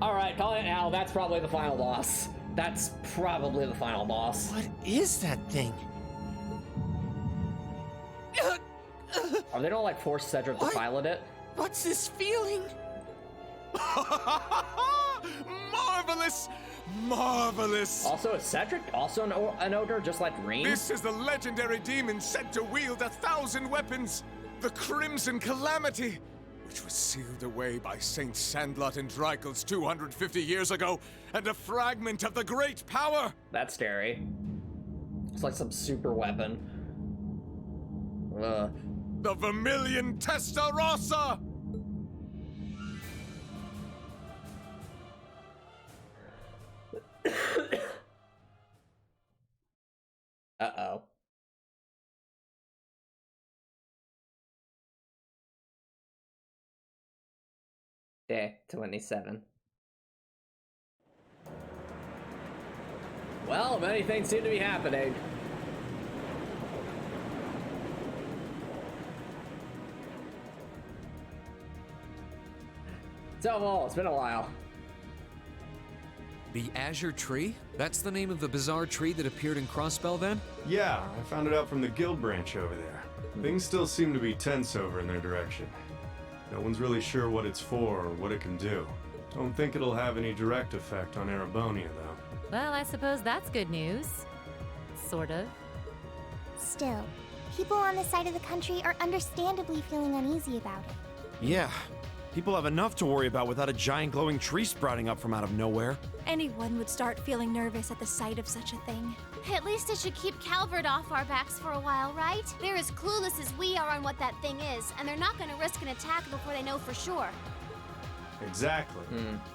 Alright, calling it now, that's probably the final boss. That's probably the final boss. What is that thing? Are they gonna like force Cedric to pilot it? What's this feeling? Marvelous! Marvelous! Also, is Cedric also an ogre, just like Rean? This is the legendary demon said to wield 1,000 weapons! The Crimson Calamity, which was sealed away by Saint Sandlot and Drycles 250 years ago, and a fragment of the great power! That's scary. It's like some super weapon. The Vermilion Testarossa! Uh-oh. Day 27. Well, many things seem to be happening. So, it's been a while. The Azure Tree? That's the name of the bizarre tree that appeared in Crossbell then? Yeah, I found it out from the guild branch over there. Things still seem to be tense over in their direction. No one's really sure what it's for or what it can do. Don't think it'll have any direct effect on Erebonia, though. Well, I suppose that's good news. Sort of. Still, people on this side of the country are understandably feeling uneasy about it. Yeah. People have enough to worry about without a giant glowing tree sprouting up from out of nowhere. Anyone would start feeling nervous at the sight of such a thing. At least it should keep Calvert off our backs for a while, right? They're as clueless as we are on what that thing is, and they're not going to risk an attack before they know for sure. Exactly.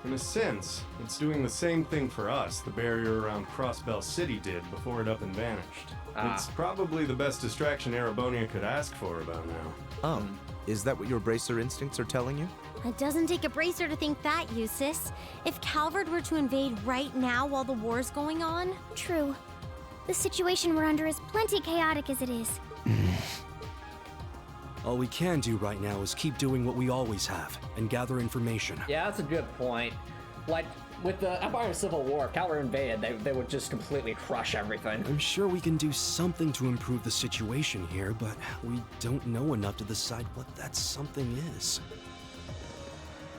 In a sense, it's doing the same thing for us the barrier around Crossbell City did before it up and vanished. It's probably the best distraction Erebonia could ask for about now. Is that what your bracer instincts are telling you? It doesn't take a bracer to think that, Eustace. If Calvert were to invade right now while the war's going on... True. The situation we're under is plenty chaotic as it is. All we can do right now is keep doing what we always have, and gather information. Yeah, that's a good point. Like, with the Empire Civil War, if Calvert invaded, they would just completely crush everything. I'm sure we can do something to improve the situation here, but we don't know enough to decide what that something is.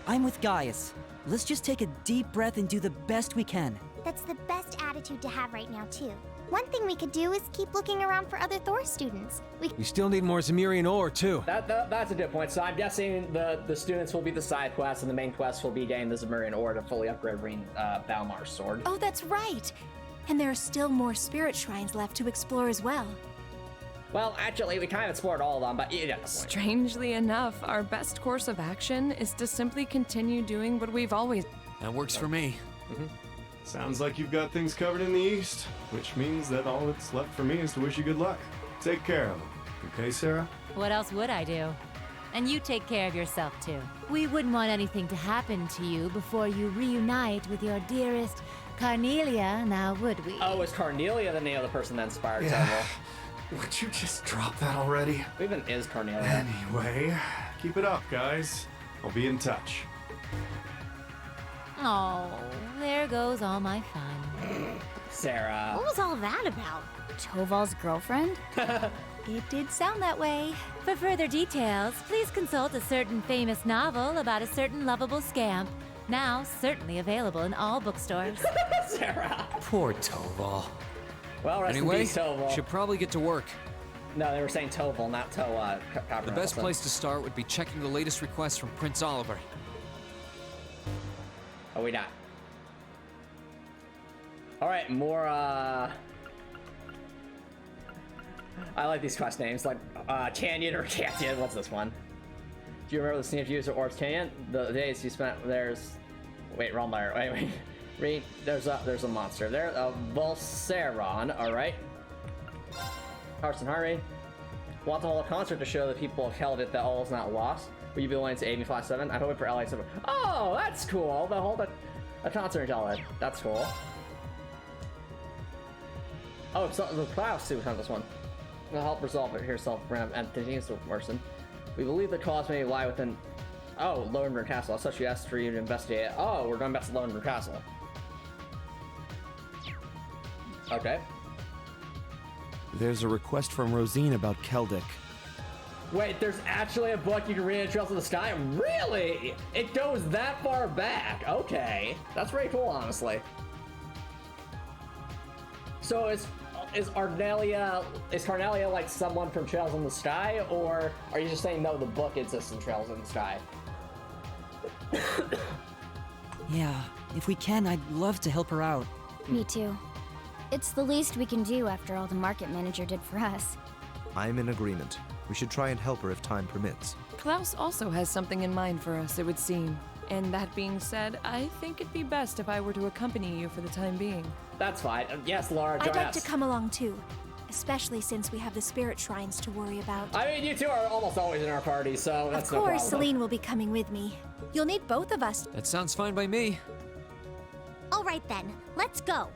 I'm with Gaius. Let's just take a deep breath and do the best we can. That's the best attitude to have right now, too. One thing we could do is keep looking around for other Thor students. We still need more Zemirian ore, too. That's a good point. So I'm guessing the students will be the side quests, and the main quest will be getting the Zemirian ore to fully upgrade Valmar's sword. Oh, that's right. And there are still more spirit shrines left to explore as well. Well, actually, we kind of explored all of them, but you get the point. Strangely enough, our best course of action is to simply continue doing what we've always... That works for me. Sounds like you've got things covered in the east, which means that all that's left for me is to wish you good luck. Take care of them. Okay, Sarah? What else would I do? And you take care of yourself, too. We wouldn't want anything to happen to you before you reunite with your dearest Carnelia, now would we? Oh, is Carnelia the name of the person that inspired Tevil? Would you just drop that already? Who even is Carnelia? Anyway, keep it up, guys. I'll be in touch. Oh, there goes all my fun. Sarah. What was all that about? Toval's girlfriend? It did sound that way. For further details, please consult a certain famous novel about a certain lovable scamp. Now certainly available in all bookstores. Sarah. Poor Toval. Well, rest Anyway, in peace, Toval. should probably get to work. No, they were saying Toval, not The best place to start would be checking the latest request from Prince Oliver. Oh, we not. All right, more. I like these quest names, like Canyon or Canyon. What's this one? Do you remember the scene of use of Aurochs Canyon? The days you spent wait, wrong letter. Wait. Read. There's a monster there. A Volceron. All right. Carson Harvey. Want to hold a concert to show the people of Keldit that all is not lost? Will you be willing to aid me Flash 7? I'm hoping for LA 7. Oh, that's cool. They'll hold a concert in Keldit. That's cool. Oh, so the Klaus too on this one. Will help resolve it herself and continues to worsen. We believe the cause may lie within. Oh, Lowenberg Castle. As such, we asked for you to investigate. Oh, we're going back to Lowenberg Castle. Okay. There's a request from Rosine about Keldit. Wait, there's actually a book you can read in Trails of the Sky? Really? It goes that far back? Okay. That's pretty cool, honestly. So is Carnelia like someone from Trails in the Sky, or are you just saying no, the book exists in Trails in the Sky? Yeah, if we can, I'd love to help her out. Me too. It's the least we can do after all the market manager did for us. I'm in agreement. We should try and help her if time permits. Klaus also has something in mind for us, it would seem. And that being said, I think it'd be best if I were to accompany you for the time being. That's fine. Yes, Laura, join I'd like us. to come along too, especially since we have the spirit shrines to worry about. I mean, you two are almost always in our party, so that's no problem. Of course, Celine will be coming with me. You'll need both of us. That sounds fine by me. All right then, let's go.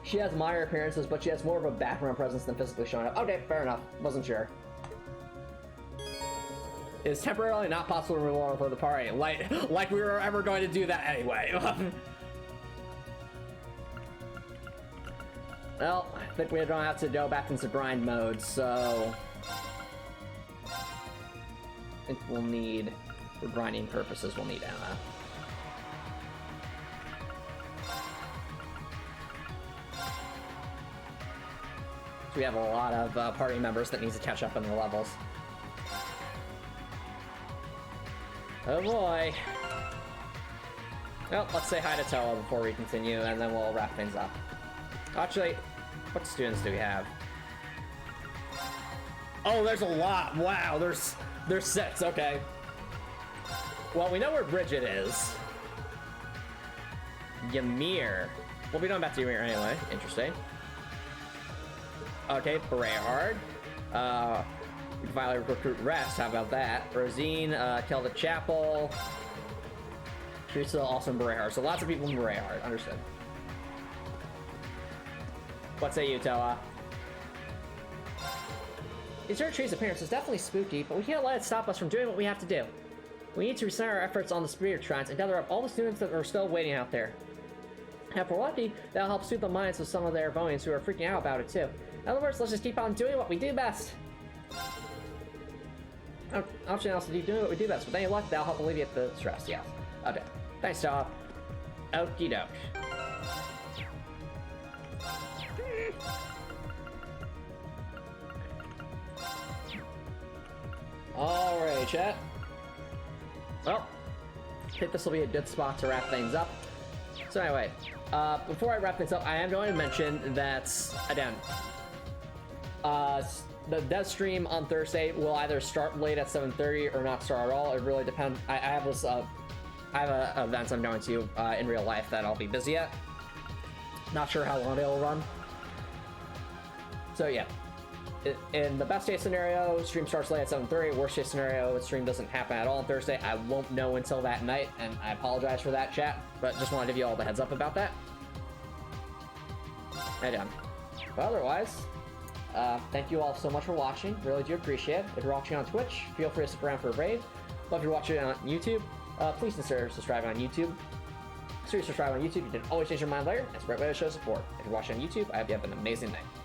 She has minor appearances, but she has more of a background presence than physically showing up. Okay, fair enough. Wasn't sure. It's temporarily not possible to remove for the party. Like we were ever going to do that anyway. Well, I think we're gonna have to go back into grind mode, so I think we'll need, for grinding purposes, we'll need Anna. So we have a lot of party members that needs to catch up on their levels. Oh boy. Well, let's say hi to Toa before we continue, and then we'll wrap things up. Actually, what students do we have? Oh, there's a lot. Wow, there's 6. Okay. Well, we know where Bridget is. Ymir. We'll be going back to Ymir anyway. Interesting. Okay, Berehard. We can finally recruit Rest. How about that? Rosine, Keldit Chapel. Teresa, also in Berehard. So lots of people in Berehard. Understood. What say you, Toa? The Zero Tree's appearance is definitely spooky, but we can't let it stop us from doing what we have to do. We need to recenter our efforts on the spirit shrines and gather up all the students that are still waiting out there. If we're lucky, that'll help soothe the minds of some of their Erevonians who are freaking out about it too. In other words, let's just keep on doing what we do best. Option else to keep doing what we do best. With any luck, that'll help alleviate the stress, yeah. Okay. Thanks, Toa. Okie doke. Alright, chat. Well, I think this will be a good spot to wrap things up. So anyway, before I wrap things up, I am going to mention that, again, the dev stream on Thursday will either start late at 7:30 or not start at all. It really depends. I have this, I have events I'm going to in real life that I'll be busy at. Not sure how long it'll run. So yeah, in the best case scenario, stream starts late at 7:30. Worst case scenario, stream doesn't happen at all on Thursday. I won't know until that night, and I apologize for that, chat. But just want to give you all the heads up about that. And but otherwise, thank you all so much for watching. Really do appreciate it. If you're watching on Twitch, feel free to stick around for a raid. But if you're watching on YouTube, please consider subscribing on YouTube. So you subscribe on YouTube, you can always change your mind later. It's a great way to show support. If you're watching on YouTube, I hope you have an amazing night.